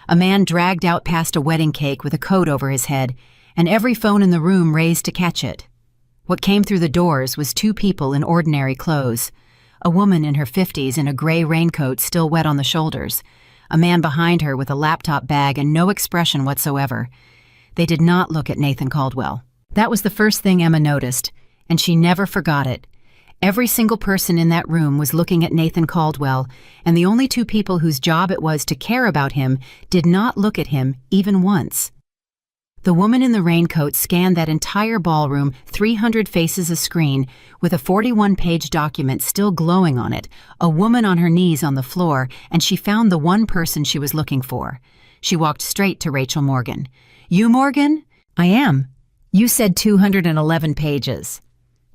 A man dragged out past a wedding cake with a coat over his head, and every phone in the room raised to catch it. What came through the doors was 2 people in ordinary clothes. A woman in her 50s in a gray raincoat still wet on the shoulders. A man behind her with a laptop bag and no expression whatsoever. They did not look at Nathan Caldwell. That was the first thing Emma noticed, and she never forgot it. Every single person in that room was looking at Nathan Caldwell, and the only 2 people whose job it was to care about him did not look at him even once. The woman in the raincoat scanned that entire ballroom, 300 faces a screen, with a 41-page document still glowing on it, a woman on her knees on the floor, and she found the one person she was looking for. She walked straight to Rachel Morgan. "You, Morgan?" "I am." "You said 211 pages."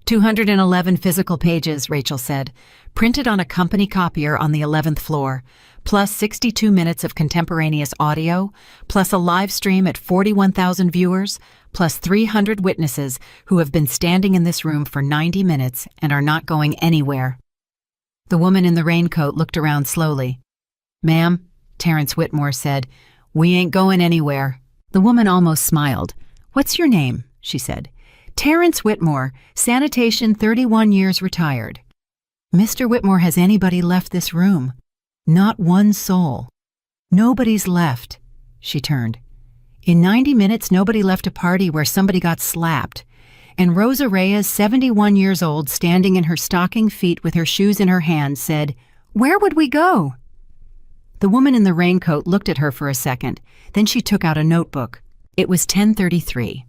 211 physical pages, Rachel said, printed on a company copier on the 11th floor, plus 62 minutes of contemporaneous audio, plus a live stream at 41,000 viewers, plus 300 witnesses who have been standing in this room for 90 minutes and are not going anywhere. The woman in the raincoat looked around slowly. "Ma'am," Terrence Whitmore said, "we ain't going anywhere." The woman almost smiled. "What's your name?" she said. "Terrence Whitmore, sanitation, 31 years retired." "Mr. Whitmore, has anybody left this room?" "Not one soul." "Nobody's left." She turned. "In 90 minutes, nobody left a party where somebody got slapped. And Rosa Reyes, 71 years old, standing in her stocking feet with her shoes in her hand, said, 'Where would we go?'" The woman in the raincoat looked at her for a second. Then she took out a notebook. It was 10:33.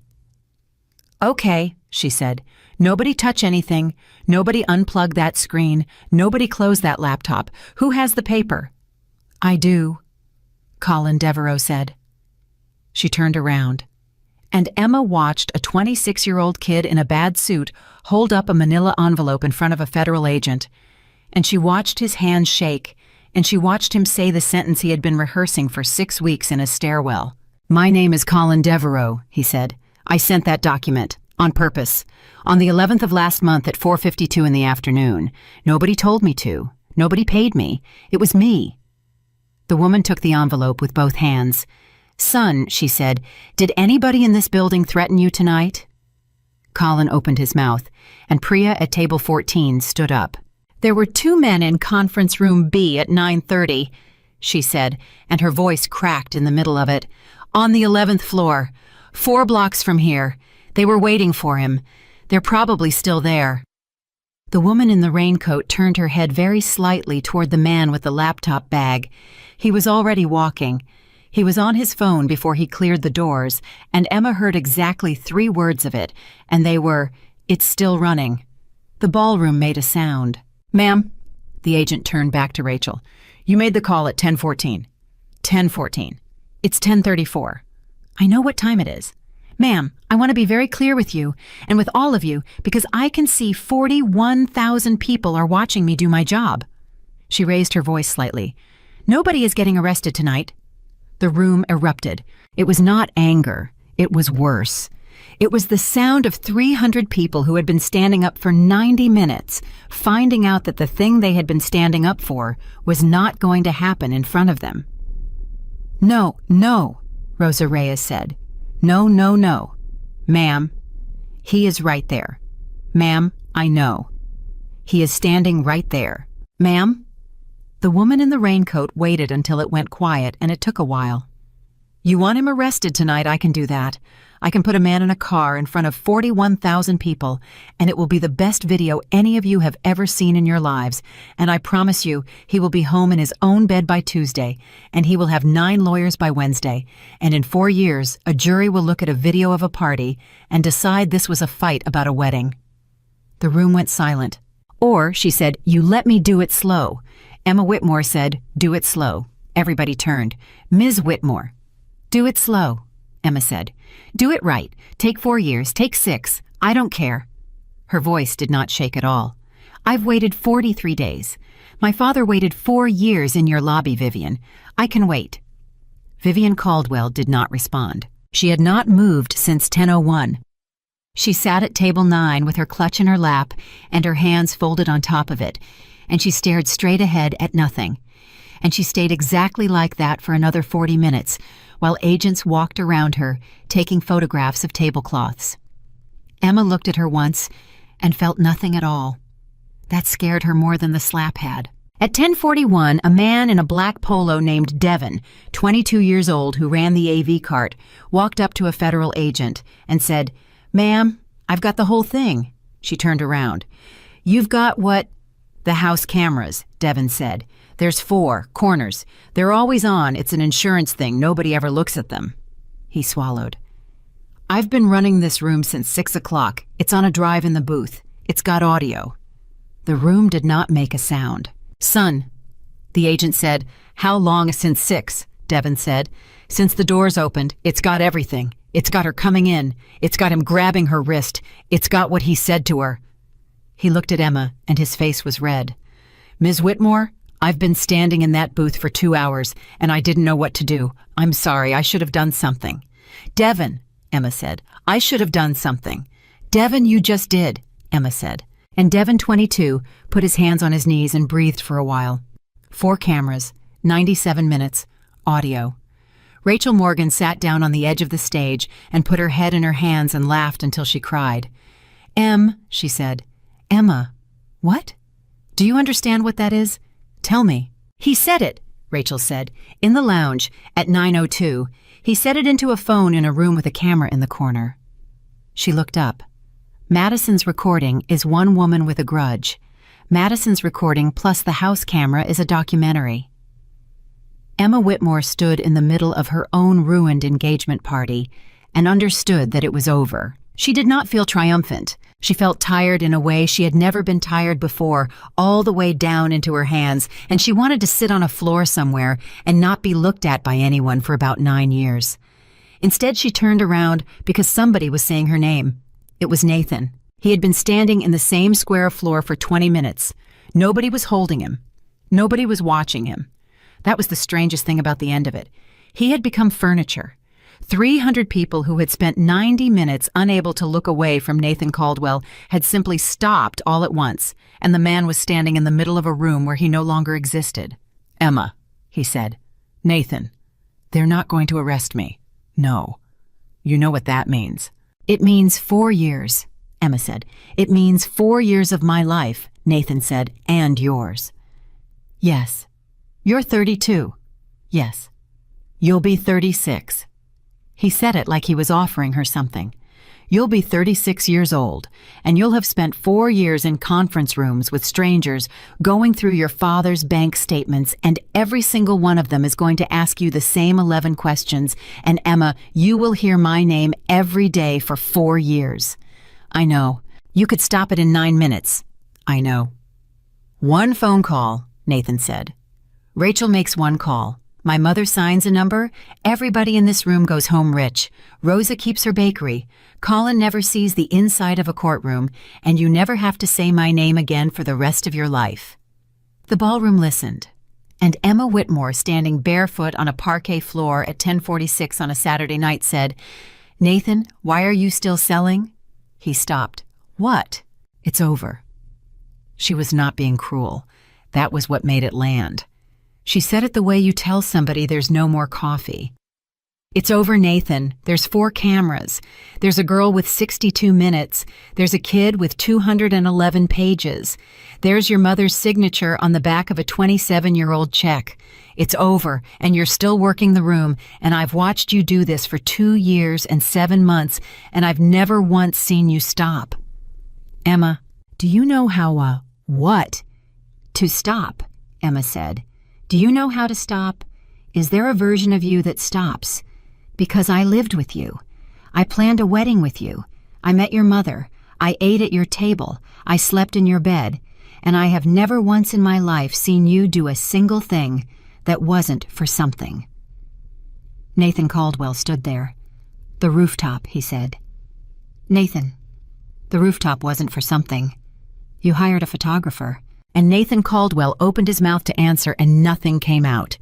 "Okay," she said. "Nobody touch anything. Nobody unplug that screen. Nobody close that laptop. Who has the paper?" "I do," Colin Devereaux said. She turned around, and Emma watched a 26-year-old kid in a bad suit hold up a manila envelope in front of a federal agent. And she watched his hand shake, and she watched him say the sentence he had been rehearsing for 6 weeks in a stairwell. "My name is Colin Devereaux," he said. "I sent that document. On purpose. On the 11th of last month at 4:52 in the afternoon. Nobody told me to. Nobody paid me. It was me." The woman took the envelope with both hands. "Son," she said, "did anybody in this building threaten you tonight?" Colin opened his mouth, and Priya at table 14 stood up. "There were 2 men in conference room B at 9:30, she said, and her voice cracked in the middle of it. "On the 11th floor. 4 blocks from here. They were waiting for him. They're probably still there." The woman in the raincoat turned her head very slightly toward the man with the laptop bag. He was already walking. He was on his phone before he cleared the doors, and Emma heard exactly 3 words of it, and they were, "It's still running." The ballroom made a sound. "Ma'am," the agent turned back to Rachel. "You made the call at 10:14. 10:14. It's 10:34. I know what time it is. Ma'am, I want to be very clear with you, and with all of you, because I can see 41,000 people are watching me do my job." She raised her voice slightly. "Nobody is getting arrested tonight." The room erupted. It was not anger. It was worse. It was the sound of 300 people who had been standing up for 90 minutes, finding out that the thing they had been standing up for was not going to happen in front of them. "No, no," Rosa Reyes said. "No, no, no. Ma'am, he is right there. Ma'am, I know. He is standing right there. Ma'am?" The woman in the raincoat waited until it went quiet, and it took a while. "You want him arrested tonight, I can do that. I can put a man in a car in front of 41,000 people, and it will be the best video any of you have ever seen in your lives, and I promise you he will be home in his own bed by Tuesday, and he will have 9 lawyers by Wednesday, and in 4 years a jury will look at a video of a party and decide this was a fight about a wedding." The room went silent. "Or," she said, "you let me do it slow." Emma Whitmore said, "Do it slow." Everybody turned. "Ms. Whitmore." "Do it slow," Emma said. "Do it right. Take 4 years. Take 6. I don't care." Her voice did not shake at all. "I've waited 43 days. My father waited 4 years in your lobby, Vivian. I can wait." Vivian Caldwell did not respond. She had not moved since 10:01. She sat at table 9 with her clutch in her lap and her hands folded on top of it, and she stared straight ahead at nothing. And she stayed exactly like that for another 40 minutes, while agents walked around her, taking photographs of tablecloths. Emma looked at her once and felt nothing at all. That scared her more than the slap had. At 10:41, a man in a black polo named Devin, 22 years old, who ran the AV cart, walked up to a federal agent and said, "Ma'am, I've got the whole thing." She turned around. "You've got what?" "The house cameras," Devin said. "There's 4 corners. They're always on. It's an insurance thing. Nobody ever looks at them." He swallowed. I've been running this room since 6 o'clock. It's on a drive in the booth. It's got audio. The room did not make a sound. Son, the agent said. How long since 6? Devin said. Since the doors opened. It's got everything. It's got her coming in. It's got him grabbing her wrist. It's got what he said to her. He looked at Emma, and his face was red. Ms. Whitmore, I've been standing in that booth for 2 hours, and I didn't know what to do. I'm sorry, I should have done something. Devin, Emma said, I should have done something. Devin, you just did, Emma said. And Devin, 22, put his hands on his knees and breathed for a while. 4 cameras, 97 minutes, audio. Rachel Morgan sat down on the edge of the stage and put her head in her hands and laughed until she cried. She said. Emma, what? Do you understand what that is? Tell me. He said it, Rachel said, in the lounge at 9:02. He said it into a phone in a room with a camera in the corner. She looked up. Madison's recording is One Woman with a Grudge. Madison's recording plus the house camera is a documentary. Emma Whitmore stood in the middle of her own ruined engagement party and understood that it was over. She did not feel triumphant. She felt tired in a way she had never been tired before, all the way down into her hands, and she wanted to sit on a floor somewhere and not be looked at by anyone for about 9 years. Instead, she turned around because somebody was saying her name. It was Nathan. He had been standing in the same square of floor for 20 minutes. Nobody was holding him. Nobody was watching him. That was the strangest thing about the end of it. He had become furniture. 300 people who had spent 90 minutes unable to look away from Nathan Caldwell had simply stopped all at once, and the man was standing in the middle of a room where he no longer existed. Emma, he said. Nathan, they're not going to arrest me. No. You know what that means. It means 4 years, Emma said. It means 4 years of my life, Nathan said, and yours. Yes. You're 32. Yes. You'll be 36. He said it like he was offering her something. You'll be 36 years old, and you'll have spent 4 years in conference rooms with strangers going through your father's bank statements, and every single one of them is going to ask you the same 11 questions, and Emma, you will hear my name every day for 4 years. I know. You could stop it in 9 minutes. I know. 1 phone call, Nathan said. Rachel makes 1 call. My mother signs a number. Everybody in this room goes home rich. Rosa keeps her bakery. Colin never sees the inside of a courtroom, and you never have to say my name again for the rest of your life. The ballroom listened, and Emma Whitmore, standing barefoot on a parquet floor at 10:46 on a Saturday night, said, Nathan, why are you still selling? He stopped. What? It's over. She was not being cruel. That was what made it land. She said it the way you tell somebody there's no more coffee. It's over, Nathan. There's 4 cameras. There's a girl with 62 minutes. There's a kid with 211 pages. There's your mother's signature on the back of a 27-year-old check. It's over, and you're still working the room, and I've watched you do this for 2 years and 7 months, and I've never once seen you stop. Emma, do you know how, what? To stop, Emma said. Do you know how to stop? Is there a version of you that stops? Because I lived with you. I planned a wedding with you. I met your mother. I ate at your table. I slept in your bed. And I have never once in my life seen you do a single thing that wasn't for something. Nathan Caldwell stood there. The rooftop, he said. Nathan, the rooftop wasn't for something. You hired a photographer. And Nathan Caldwell opened his mouth to answer, and nothing came out.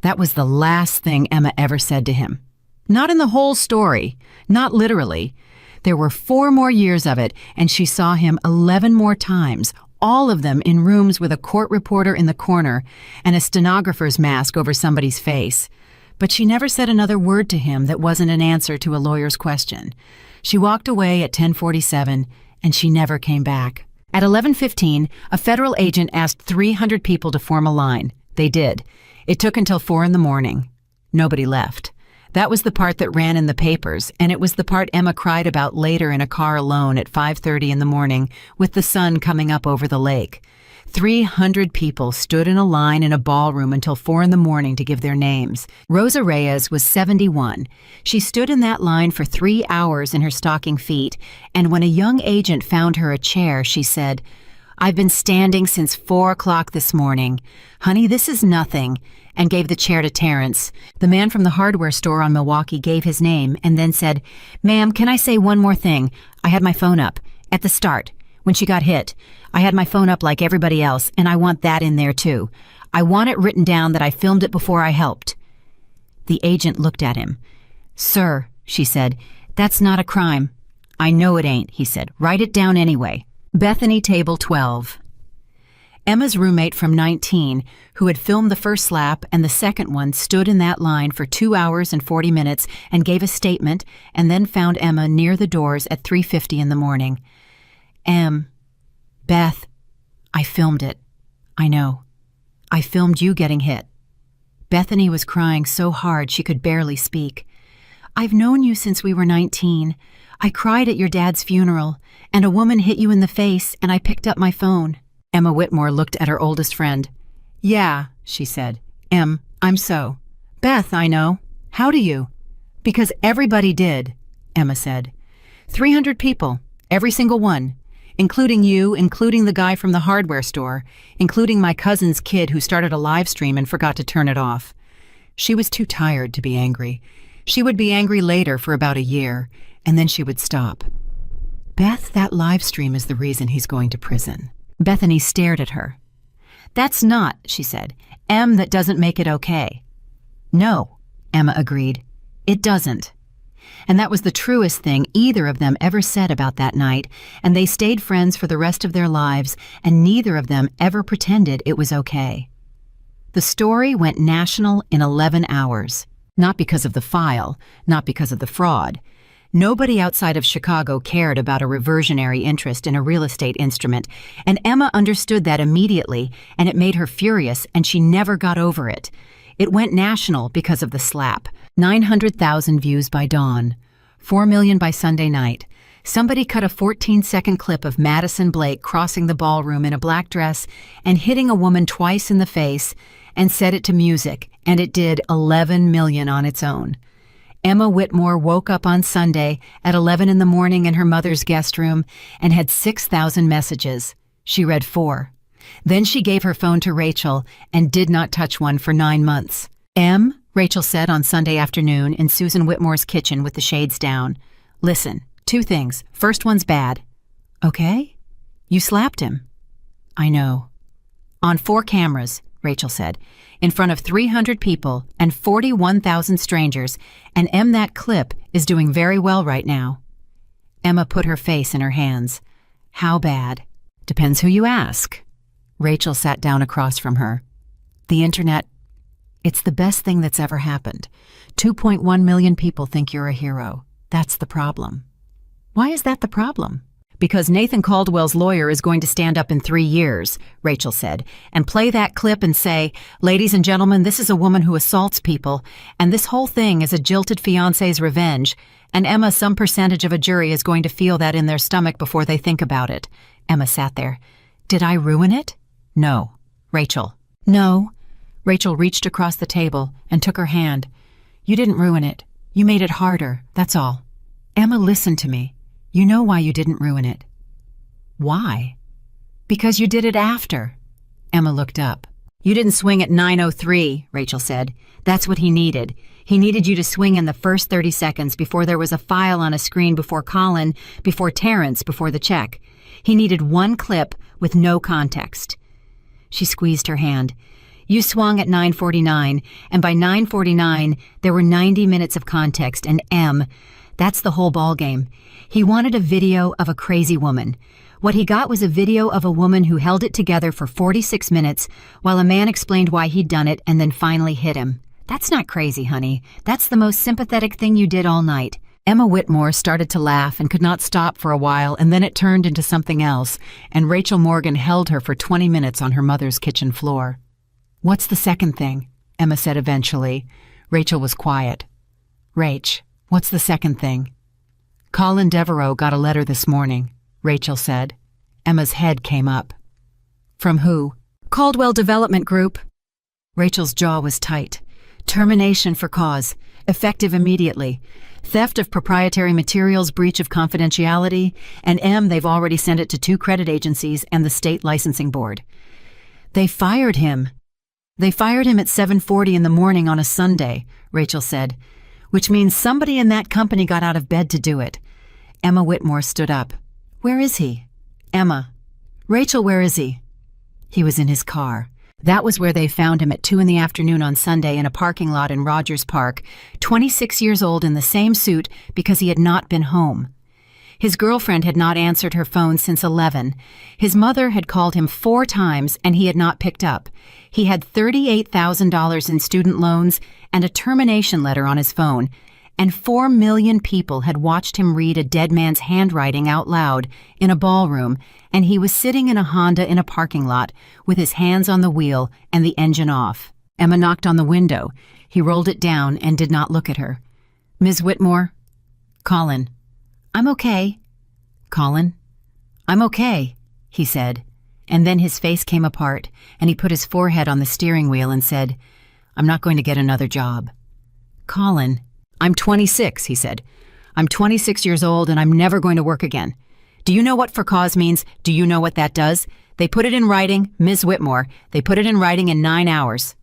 That was the last thing Emma ever said to him. Not in the whole story, not literally. There were 4 more years of it, and she saw him 11 more times, all of them in rooms with a court reporter in the corner and a stenographer's mask over somebody's face. But she never said another word to him that wasn't an answer to a lawyer's question. She walked away at 10:47, and she never came back. At 11:15, a federal agent asked 300 people to form a line. They did. It took until 4 in the morning. Nobody left. That was the part that ran in the papers, and it was the part Emma cried about later in a car alone at 5:30 in the morning with the sun coming up over the lake. 300 people stood in a line in a ballroom until 4 in the morning to give their names. Rosa Reyes was 71. She stood in that line for 3 hours in her stocking feet, and when a young agent found her a chair, she said, "I've been standing since 4 o'clock this morning. Honey, this is nothing," and gave the chair to Terrence. The man from the hardware store on Milwaukee gave his name and then said, "Ma'am, can I say one more thing? I had my phone up at the start. When she got hit, I had my phone up like everybody else, and I want that in there too. I want it written down that I filmed it before I helped." The agent looked at him. "Sir," she said, "that's not a crime." "I know it ain't," he said. "Write it down anyway." Bethany, table 12. Emma's roommate from 19, who had filmed the first slap and the second one, stood in that line for 2 hours and 40 minutes and gave a statement, and then found Emma near the doors at 3:50 in the morning. Beth, I filmed it. I know. I filmed you getting hit." Bethany was crying so hard she could barely speak. "I've known you since we were 19. I cried at your dad's funeral, and a woman hit you in the face, and I picked up my phone." Emma Whitmore looked at her oldest friend. "Yeah," she said. I'm so." "Beth, I know. How do you?" "Because everybody did," Emma said. 300 people, every single one. Including you, including the guy from the hardware store, including my cousin's kid who started a live stream and forgot to turn it off. She was too tired to be angry. She would be angry later for about a year, and then she would stop. "Beth, that live stream is the reason he's going to prison." Bethany stared at her. "That's not," she said, "that doesn't make it okay." "No," Emma agreed. "It doesn't." And that was the truest thing either of them ever said about that night, and they stayed friends for the rest of their lives, and neither of them ever pretended it was okay. The story went national in 11 hours. Not because of the file, not because of the fraud. Nobody outside of Chicago cared about a reversionary interest in a real estate instrument, and Emma understood that immediately, and it made her furious, and she never got over it. It went national because of the slap. 900,000 views by dawn. 4 million by Sunday night. Somebody cut a 14-second clip of Madison Blake crossing the ballroom in a black dress and hitting a woman twice in the face and set it to music, and it did 11 million on its own. Emma Whitmore woke up on Sunday at 11 in the morning in her mother's guest room and had 6,000 messages. She read 4. Then she gave her phone to Rachel and did not touch one for 9 months. Rachel said on Sunday afternoon in Susan Whitmore's kitchen with the shades down, "Listen, 2 things. First one's bad." "Okay?" "You slapped him." "I know." "On 4 cameras," Rachel said, "in front of 300 people and 41,000 strangers, and that clip is doing very well right now." Emma put her face in her hands. "How bad?" "Depends who you ask." Rachel sat down across from her. "The internet, it's the best thing that's ever happened. 2.1 million people think you're a hero. That's the problem." "Why is that the problem?" "Because Nathan Caldwell's lawyer is going to stand up in 3 years," Rachel said, "and play that clip and say, 'Ladies and gentlemen, this is a woman who assaults people, and this whole thing is a jilted fiancé's revenge.' And Emma, some percentage of a jury is going to feel that in their stomach before they think about it." Emma sat there. "Did I ruin it?" "No." "Rachel." "No." Rachel reached across the table and took her hand. "You didn't ruin it. You made it harder, that's all." "Emma, listen to me. You know why you didn't ruin it." "Why?" "Because you did it after." Emma looked up. "You didn't swing at 9:03, Rachel said. "That's what he needed. He needed you to swing in the first 30 seconds before there was a file on a screen, before Colin, before Terrence, before the check. He needed one clip with no context." She squeezed her hand. "You swung at 9:49, and by 9:49, there were 90 minutes of context, and that's the whole ballgame. He wanted a video of a crazy woman. What he got was a video of a woman who held it together for 46 minutes while a man explained why he'd done it and then finally hit him. That's not crazy, honey. That's the most sympathetic thing you did all night." Emma Whitmore started to laugh and could not stop for a while, and then it turned into something else, and Rachel Morgan held her for 20 minutes on her mother's kitchen floor. "What's the second thing?" Emma said eventually. Rachel was quiet. "Rach, what's the second thing?" "Colin Devereaux got a letter this morning," Rachel said. Emma's head came up. From who? Caldwell Development Group. Rachel's jaw was tight. Termination for cause. Effective immediately. Theft of proprietary materials, breach of confidentiality, and they've already sent it to 2 credit agencies and the state licensing board. They fired him. They fired him at 7:40 in the morning on a Sunday, Rachel said, which means somebody in that company got out of bed to do it. Emma Whitmore stood up. Where is he? Emma. Rachel, where is he? He was in his car. That was where they found him at 2 in the afternoon on Sunday in a parking lot in Rogers Park, 26 years old in the same suit because he had not been home. His girlfriend had not answered her phone since 11. His mother had called him 4 times and he had not picked up. He had $38,000 in student loans and a termination letter on his phone, and 4 million people had watched him read a dead man's handwriting out loud in a ballroom, and he was sitting in a Honda in a parking lot with his hands on the wheel and the engine off. Emma knocked on the window. He rolled it down and did not look at her. Ms. Whitmore? Colin. I'm okay. Colin? I'm okay, he said, and then his face came apart, and he put his forehead on the steering wheel and said, I'm not going to get another job. Colin. I'm 26, he said. I'm 26 years old and I'm never going to work again. Do you know what for cause means? Do you know what that does? They put it in writing, Ms. Whitmore. They put it in writing in 9 hours.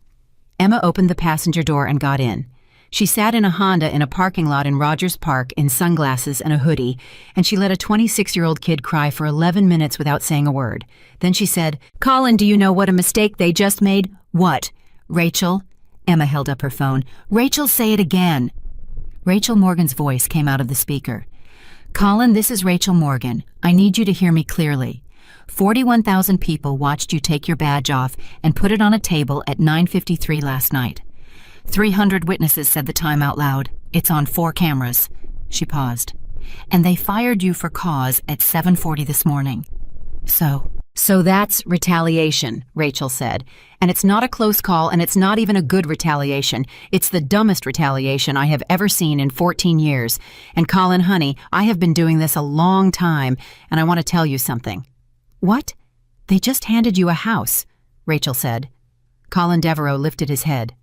Emma opened the passenger door and got in. She sat in a Honda in a parking lot in Rogers Park in sunglasses and a hoodie, and she let a 26-year-old kid cry for 11 minutes without saying a word. Then she said, Colin, do you know what a mistake they just made? What? Rachel? Emma held up her phone. Rachel, say it again. Rachel Morgan's voice came out of the speaker. Colin, this is Rachel Morgan. I need you to hear me clearly. 41,000 people watched you take your badge off and put it on a table at 9:53 last night. 300 witnesses said the time out loud. It's on 4 cameras. She paused. And they fired you for cause at 7:40 this morning. So that's retaliation, Rachel said. And it's not a close call, and it's not even a good retaliation. It's the dumbest retaliation I have ever seen in 14 years. And Colin, honey, I have been doing this a long time, and I want to tell you something. What? They just handed you a house, Rachel said. Colin Devereaux lifted his head.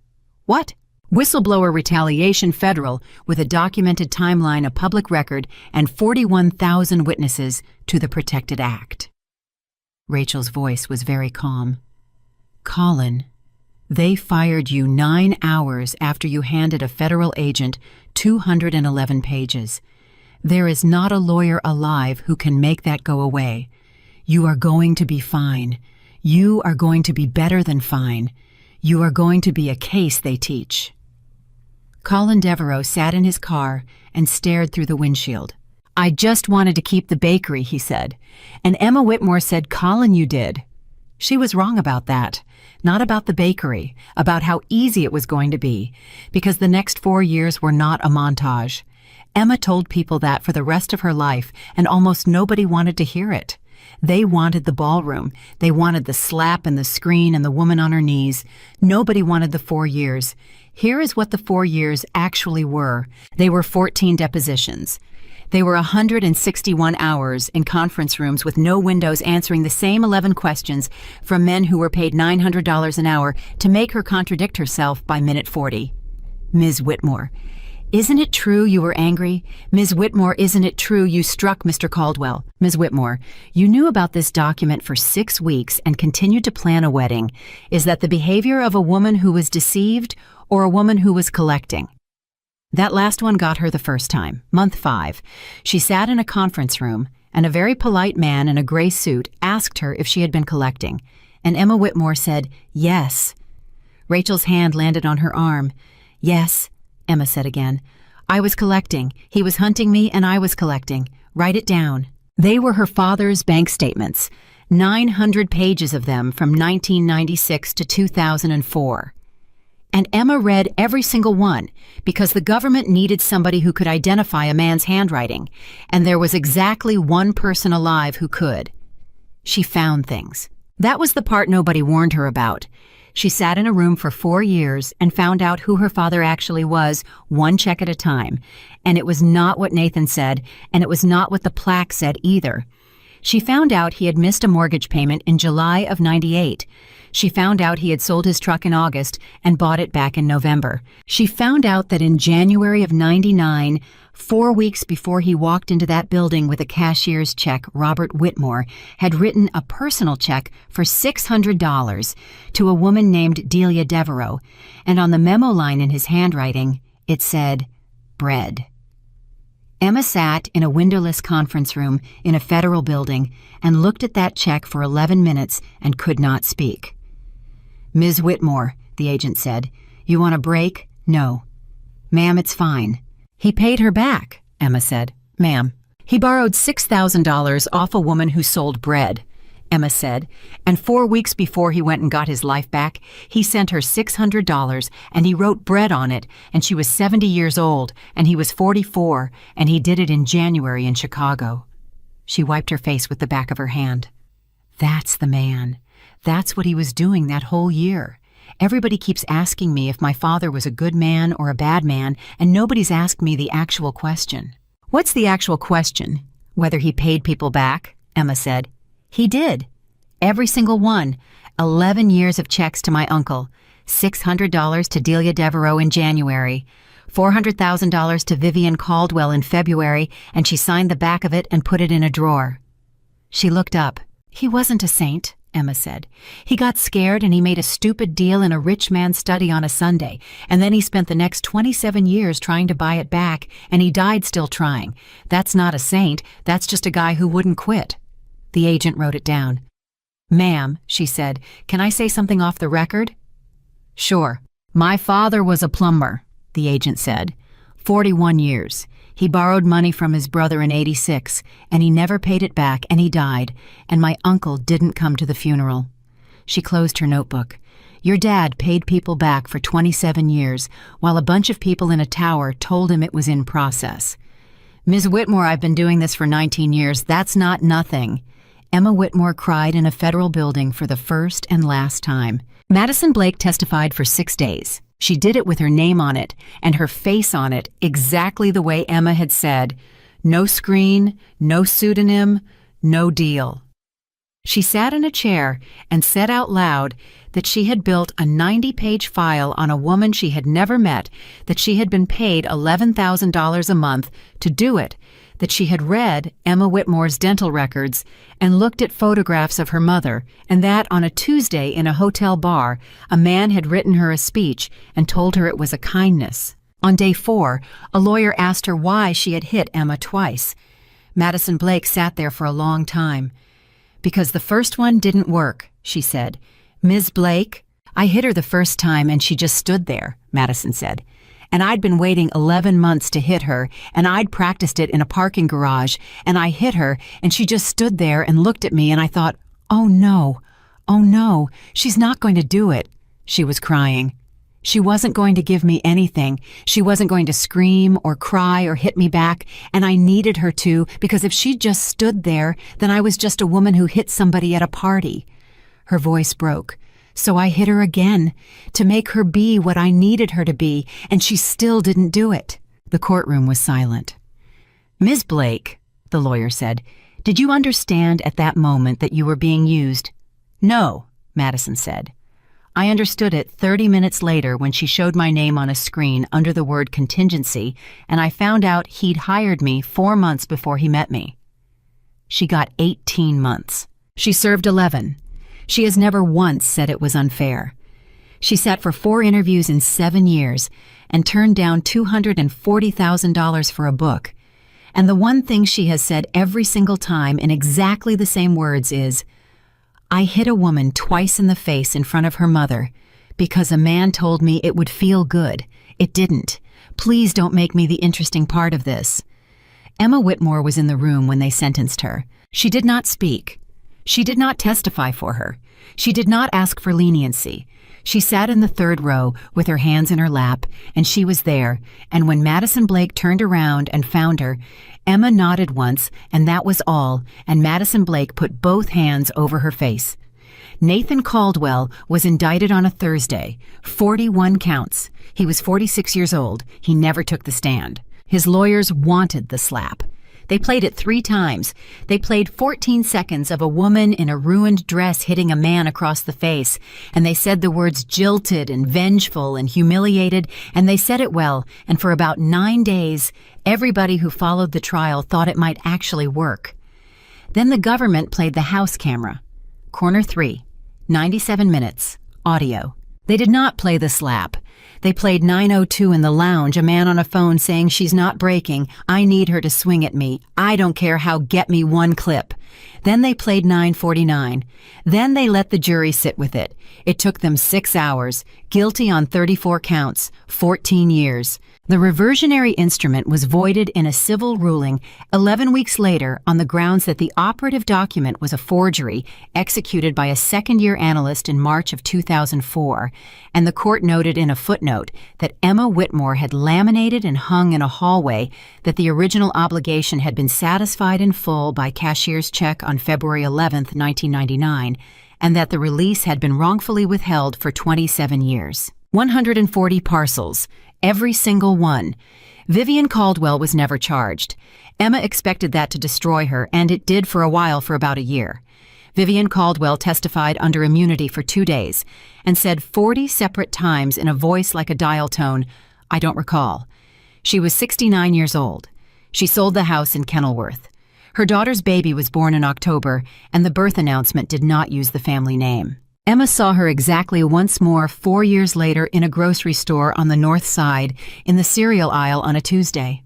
What? Whistleblower retaliation federal with a documented timeline of public record and 41,000 witnesses to the Protected Act. Rachel's voice was very calm. Colin, they fired you 9 hours after you handed a federal agent 211 pages. There is not a lawyer alive who can make that go away. You are going to be fine. You are going to be better than fine. You are going to be a case they teach. Colin Devereaux sat in his car and stared through the windshield. I just wanted to keep the bakery, he said. And Emma Whitmore said, Colin, you did. She was wrong about that. Not about the bakery, about how easy it was going to be, because the next 4 years were not a montage. Emma told people that for the rest of her life, and almost nobody wanted to hear it. They wanted the ballroom. They wanted the slap and the screen and the woman on her knees. Nobody wanted the 4 years. Here is what the 4 years actually were. They were 14 depositions. They were 161 hours in conference rooms with no windows answering the same 11 questions from men who were paid $900 an hour to make her contradict herself by minute 40. Ms. Whitmore, isn't it true you were angry? Ms. Whitmore, isn't it true you struck Mr. Caldwell? Ms. Whitmore, you knew about this document for 6 weeks and continued to plan a wedding. Is that the behavior of a woman who was deceived or a woman who was collecting? That last one got her the first time, month 5. She sat in a conference room, and a very polite man in a gray suit asked her if she had been collecting, and Emma Whitmore said, yes. Rachel's hand landed on her arm. Yes, Emma said again. I was collecting. He was hunting me, and I was collecting. Write it down. They were her father's bank statements, 900 pages of them from 1996 to 2004. And Emma read every single one because the government needed somebody who could identify a man's handwriting, and there was exactly one person alive who could. She found things. That was the part nobody warned her about. She sat in a room for 4 years and found out who her father actually was, 1 check at a time. And it was not what Nathan said, and it was not what the plaque said either. She found out he had missed a mortgage payment in July of '98. She found out he had sold his truck in August and bought it back in November. She found out that in January of '99, 4 weeks before he walked into that building with a cashier's check, Robert Whitmore had written a personal check for $600 to a woman named Delia Devereaux, and on the memo line in his handwriting, it said, "Bread." Emma sat in a windowless conference room in a federal building and looked at that check for 11 minutes and could not speak. "Ms. Whitmore," the agent said, "you want a break?" "No." "Ma'am, it's fine." "He paid her back," Emma said. "Ma'am, he borrowed $6,000 off a woman who sold bread," Emma said, "and 4 weeks before he went and got his life back, he sent her $600 and he wrote bread on it, and she was 70 years old and he was 44, and he did it in January in Chicago." She wiped her face with the back of her hand. "That's the man. That's what he was doing that whole year. Everybody keeps asking me if my father was a good man or a bad man, and nobody's asked me the actual question." "What's the actual question? Whether he paid people back?" Emma said. "He did. Every single one. 11 years of checks to my uncle. $600 to Delia Devereaux in January. $400,000 to Vivian Caldwell in February, and she signed the back of it and put it in a drawer." She looked up. "He wasn't a saint," Emma said. "He got scared and he made a stupid deal in a rich man's study on a Sunday, and then he spent the next 27 years trying to buy it back, and he died still trying. That's not a saint, that's just a guy who wouldn't quit." The agent wrote it down. "Ma'am," she said, "can I say something off the record?" "Sure." "My father was a plumber," the agent said. 41 years. He borrowed money from his brother in '86, and he never paid it back, and he died, and my uncle didn't come to the funeral." She closed her notebook. "Your dad paid people back for 27 years, while a bunch of people in a tower told him it was in process." "Ms. Whitmore, I've been doing this for 19 years. That's not nothing." Emma Whitmore cried in a federal building for the first and last time. Madison Blake testified for 6 days. She did it with her name on it and her face on it, exactly the way Emma had said. No screen, no pseudonym, no deal. She sat in a chair and said out loud that she had built a 90-page file on a woman she had never met, that she had been paid $11,000 a month to do it, that she had read Emma Whitmore's dental records and looked at photographs of her mother, and that on a Tuesday in a hotel bar, a man had written her a speech and told her it was a kindness. On day 4, a lawyer asked her why she had hit Emma twice. Madison Blake sat there for a long time. "Because the first one didn't work," she said. "Ms. Blake, I hit her the first time and she just stood there," Madison said. "And I'd been waiting 11 months to hit her, and I'd practiced it in a parking garage, and I hit her, and she just stood there and looked at me, and I thought, oh no, she's not going to do it." She was crying. "She wasn't going to give me anything. She wasn't going to scream or cry or hit me back, and I needed her to, because if she just stood there, then I was just a woman who hit somebody at a party." Her voice broke. "So I hit her again, to make her be what I needed her to be, and she still didn't do it." The courtroom was silent. "Ms. Blake," the lawyer said, "did you understand at that moment that you were being used?" "No," Madison said. "I understood it 30 minutes later when she showed my name on a screen under the word contingency, and I found out he'd hired me 4 months before he met me." She got 18 months. She served 11. She has never once said it was unfair. She sat for 4 interviews in 7 years and turned down $240,000 for a book. And the one thing she has said every single time in exactly the same words is, "I hit a woman twice in the face in front of her mother because a man told me it would feel good. It didn't. Please don't make me the interesting part of this." Emma Whitmore was in the room when they sentenced her. She did not speak. She did not testify for her. She did not ask for leniency. She sat in the 3rd row with her hands in her lap, and she was there, and when Madison Blake turned around and found her, Emma nodded once, and that was all, and Madison Blake put both hands over her face. Nathan Caldwell was indicted on a Thursday, 41 counts. He was 46 years old. He never took the stand. His lawyers wanted the slap. They played it 3 times. They played 14 seconds of a woman in a ruined dress hitting a man across the face, and they said the words jilted and vengeful and humiliated, and they said it well, and for about 9 days, everybody who followed the trial thought it might actually work. Then the government played the house camera. Corner 3, 97 minutes, audio. They did not play the slap. They played 9:02 in the lounge, a man on a phone saying she's not breaking, I need her to swing at me, I don't care how, get me one clip. Then they played 9:49. Then they let the jury sit with it. It took them 6 hours, guilty on 34 counts, 14 years. The reversionary instrument was voided in a civil ruling 11 weeks later on the grounds that the operative document was a forgery executed by a second-year analyst in March of 2004, and the court noted in a footnote that Emma Whitmore had laminated and hung in a hallway that the original obligation had been satisfied in full by cashier's check on February 11, 1999, and that the release had been wrongfully withheld for 27 years. 140 parcels. Every single one. Vivian Caldwell was never charged. Emma expected that to destroy her, and it did for a while, for about a year. Vivian Caldwell testified under immunity for 2 days and said 40 separate times in a voice like a dial tone, I don't recall. She was 69 years old. She sold the house in Kenilworth. Her daughter's baby was born in October, and the birth announcement did not use the family name. Emma saw her exactly once more 4 years later in a grocery store on the north side in the cereal aisle on a Tuesday.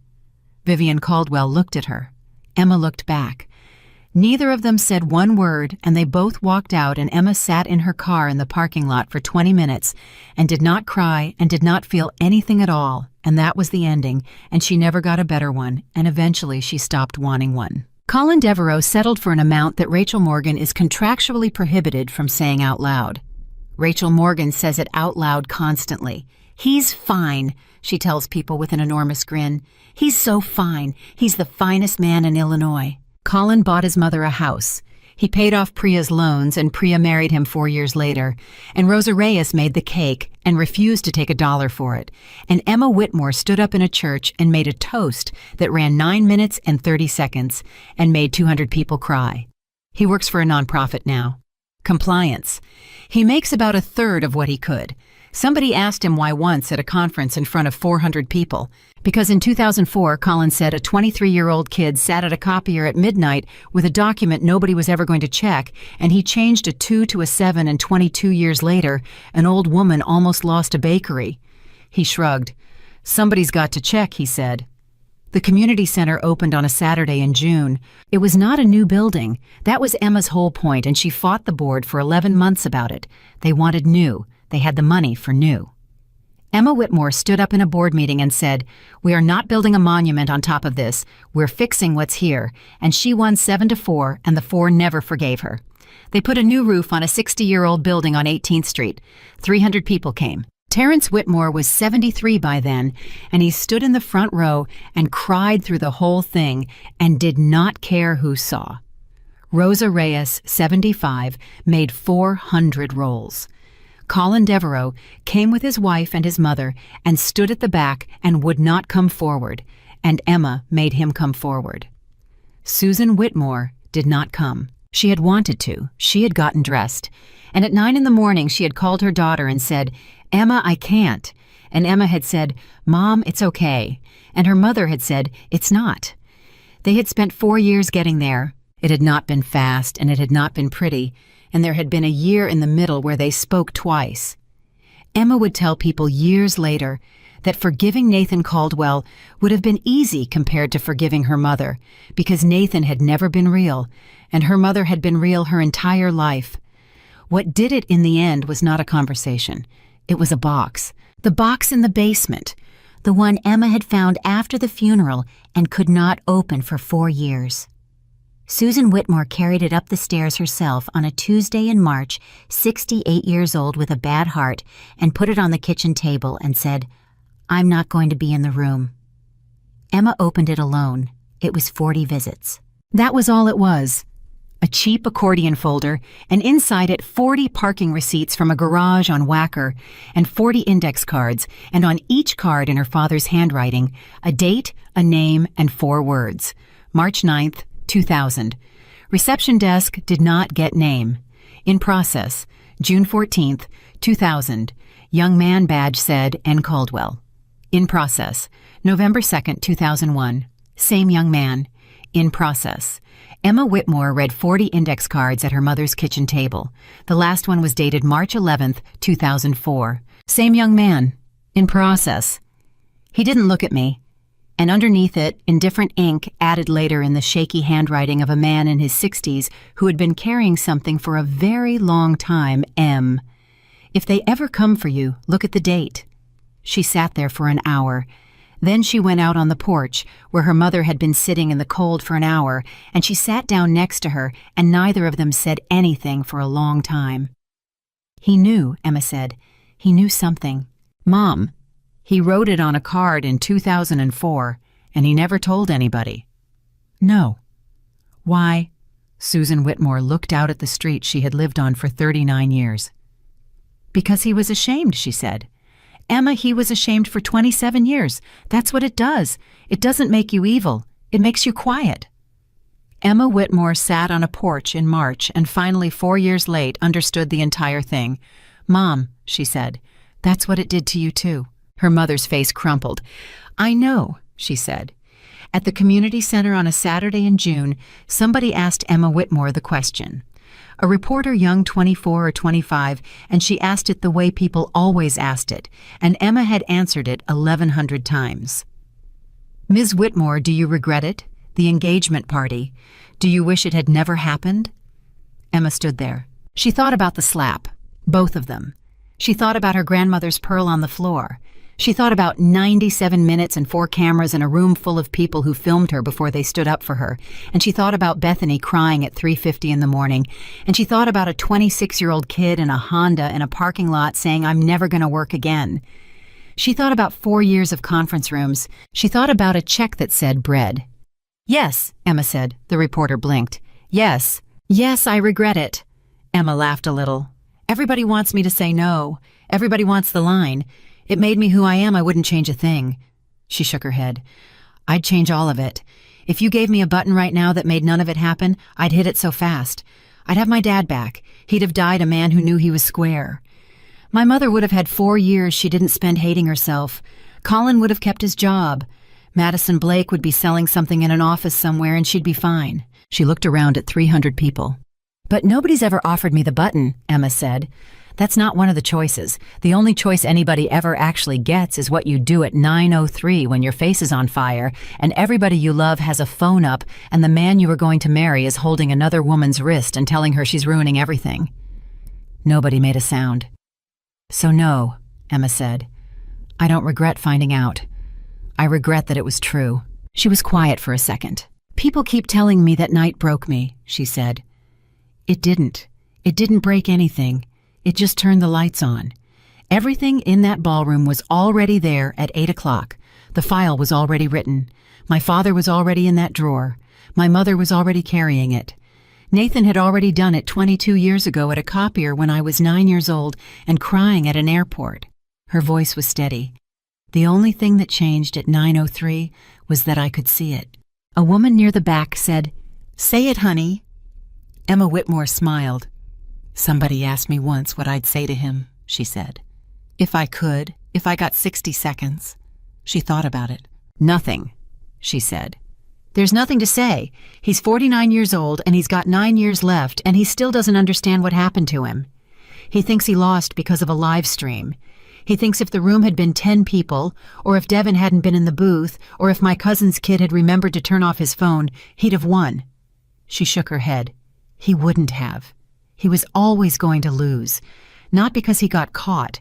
Vivian Caldwell looked at her. Emma looked back. Neither of them said one word, and they both walked out, and Emma sat in her car in the parking lot for 20 minutes and did not cry and did not feel anything at all, and that was the ending, and she never got a better one, and eventually she stopped wanting one. Colin Devereaux settled for an amount that Rachel Morgan is contractually prohibited from saying out loud. Rachel Morgan says it out loud constantly. He's fine, she tells people with an enormous grin. He's so fine. He's the finest man in Illinois. Colin bought his mother a house. He paid off Priya's loans, and Priya married him 4 years later. And Rosa Reyes made the cake and refused to take $1 for it. And Emma Whitmore stood up in a church and made a toast that ran 9 minutes and 30 seconds and made 200 people cry. He works for a nonprofit now. Compliance. He makes about a third of what he could. Somebody asked him why once at a conference in front of 400 people. Because in 2004, Colin said a 23-year-old kid sat at a copier at midnight with a document nobody was ever going to check, and he changed a 2 to a 7, and 22 years later, an old woman almost lost a bakery. He shrugged. Somebody's got to check, he said. The community center opened on a Saturday in June. It was not a new building. That was Emma's whole point, and she fought the board for 11 months about it. They wanted new. They had the money for new. Emma Whitmore stood up in a board meeting and said, "We are not building a monument on top of this. We're fixing what's here." And she won 7-4, and the 4 never forgave her. They put a new roof on a 60-year-old building on 18th Street. 300 people came. Terrence Whitmore was 73 by then, and he stood in the front row and cried through the whole thing and did not care who saw. Rosa Reyes, 75, made 400 rolls. Colin Devereaux came with his wife and his mother and stood at the back and would not come forward, and Emma made him come forward. Susan Whitmore did not come. She had wanted to. She had gotten dressed. And at 9 a.m, she had called her daughter and said, "Emma, I can't." And Emma had said, "Mom, it's okay." And her mother had said, "It's not." They had spent 4 years getting there. It had not been fast, and it had not been pretty, and there had been a year in the middle where they spoke twice. Emma would tell people years later that forgiving Nathan Caldwell would have been easy compared to forgiving her mother, because Nathan had never been real, and her mother had been real her entire life. What did it in the end was not a conversation. It was a box. The box in the basement. The one Emma had found after the funeral and could not open for 4 years. Susan Whitmore carried it up the stairs herself on a Tuesday in March, 68 years old with a bad heart, and put it on the kitchen table and said, "I'm not going to be in the room." Emma opened it alone. It was 40 visits. That was all it was. A cheap accordion folder, and inside it 40 parking receipts from a garage on Wacker, and 40 index cards, and on each card in her father's handwriting, a date, a name, and 4 words. March 9th, 2000. Reception desk did not get name. In process, June 14th, 2000. Young man badge said N. Caldwell. In process, November 2nd, 2001. Same young man. In process. Emma Whitmore read 40 index cards at her mother's kitchen table. The last one was dated March 11th, 2004. Same young man. In process. He didn't look at me. And underneath it, in different ink, added later in the shaky handwriting of a man in his 60s who had been carrying something for a very long time, M. If they ever come for you, look at the date. She sat there for an hour. Then she went out on the porch, where her mother had been sitting in the cold for an hour, and she sat down next to her, and neither of them said anything for a long time. He knew, Emma said. He knew something. Mom, he wrote it on a card in 2004, and he never told anybody. No. Why? Susan Whitmore looked out at the street she had lived on for 39 years. Because he was ashamed, she said. Emma, he was ashamed for 27 years. That's what it does. It doesn't make you evil. It makes you quiet. Emma Whitmore sat on a porch in March and finally 4 years late understood the entire thing. Mom, she said, that's what it did to you too. Her mother's face crumpled. I know, she said. At the community center on a Saturday in June, somebody asked Emma Whitmore the question. A reporter young 24 or 25, and she asked it the way people always asked it, and Emma had answered it 1,100 times. Ms. Whitmore, do you regret it? The engagement party. Do you wish it had never happened? Emma stood there. She thought about the slap, both of them. She thought about her grandmother's pearl on the floor. She thought about 97 minutes and 4 cameras and a room full of people who filmed her before they stood up for her. And she thought about Bethany crying at 3:50 in the morning. And she thought about a 26-year-old kid in a Honda in a parking lot saying, I'm never going to work again. She thought about 4 years of conference rooms. She thought about a check that said bread. Yes, Emma said. The reporter blinked. Yes. Yes, I regret it. Emma laughed a little. Everybody wants me to say no. Everybody wants the line. It made me who I am. I wouldn't change a thing. She shook her head. I'd change all of it. If you gave me a button right now that made none of it happen, I'd hit it so fast. I'd have my dad back. He'd have died a man who knew he was square. My mother would have had 4 years she didn't spend hating herself. Colin would have kept his job. Madison Blake would be selling something in an office somewhere and she'd be fine. She looked around at 300 people. But nobody's ever offered me the button, Emma said. That's not one of the choices. The only choice anybody ever actually gets is what you do at 9:03 when your face is on fire and everybody you love has a phone up and the man you are going to marry is holding another woman's wrist and telling her she's ruining everything. Nobody made a sound. So no, Emma said. I don't regret finding out. I regret that it was true. She was quiet for a second. People keep telling me that night broke me, she said. It didn't. It didn't break anything. It just turned the lights on. Everything in that ballroom was already there at 8 o'clock. The file was already written. My father was already in that drawer. My mother was already carrying it. Nathan had already done it 22 years ago at a copier when I was 9 years old and crying at an airport. Her voice was steady. The only thing that changed at 9:03 was that I could see it. A woman near the back said, "Say it, honey." Emma Whitmore smiled. Somebody asked me once what I'd say to him, she said. If I could, if I got 60 seconds. She thought about it. Nothing, she said. There's nothing to say. He's 49 years old and he's got 9 years left and he still doesn't understand what happened to him. He thinks he lost because of a live stream. He thinks if the room had been 10 people, or if Devin hadn't been in the booth, or if my cousin's kid had remembered to turn off his phone, he'd have won. She shook her head. He wouldn't have. He was always going to lose. Not because he got caught,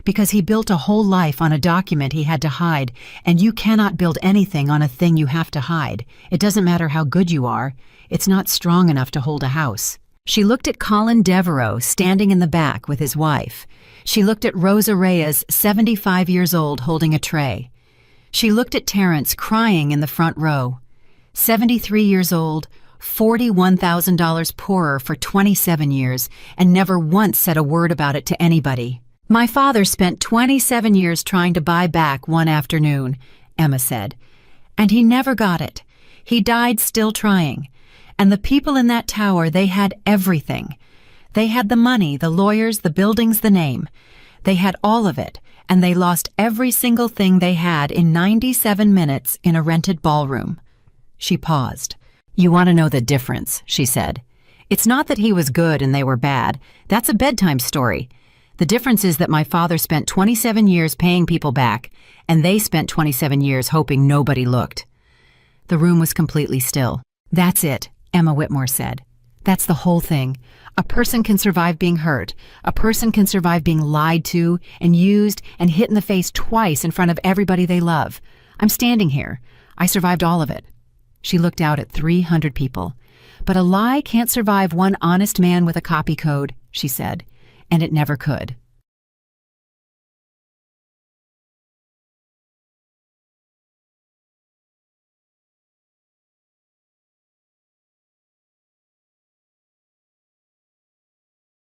because he built a whole life on a document he had to hide, and you cannot build anything on a thing you have to hide. It doesn't matter how good you are. It's not strong enough to hold a house. She looked at Colin Devereaux standing in the back with his wife. She looked at Rosa Reyes, 75 years old, holding a tray. She looked at Terrence crying in the front row. 73 years old, $41,000 poorer for 27 years, and never once said a word about it to anybody. My father spent 27 years trying to buy back one afternoon, Emma said. And he never got it. He died still trying. And the people in that tower, they had everything. They had the money, the lawyers, the buildings, the name. They had all of it, and they lost every single thing they had in 97 minutes in a rented ballroom. She paused. "You want to know the difference," she said. "It's not that he was good and they were bad. That's a bedtime story. The difference is that my father spent 27 years paying people back, and they spent 27 years hoping nobody looked." The room was completely still. "That's it," Emma Whitmore said. "That's the whole thing. A person can survive being hurt. A person can survive being lied to and used and hit in the face twice in front of everybody they love. I'm standing here. I survived all of it." She looked out at 300 people. "But a lie can't survive one honest man with a copy code," she said, "and it never could."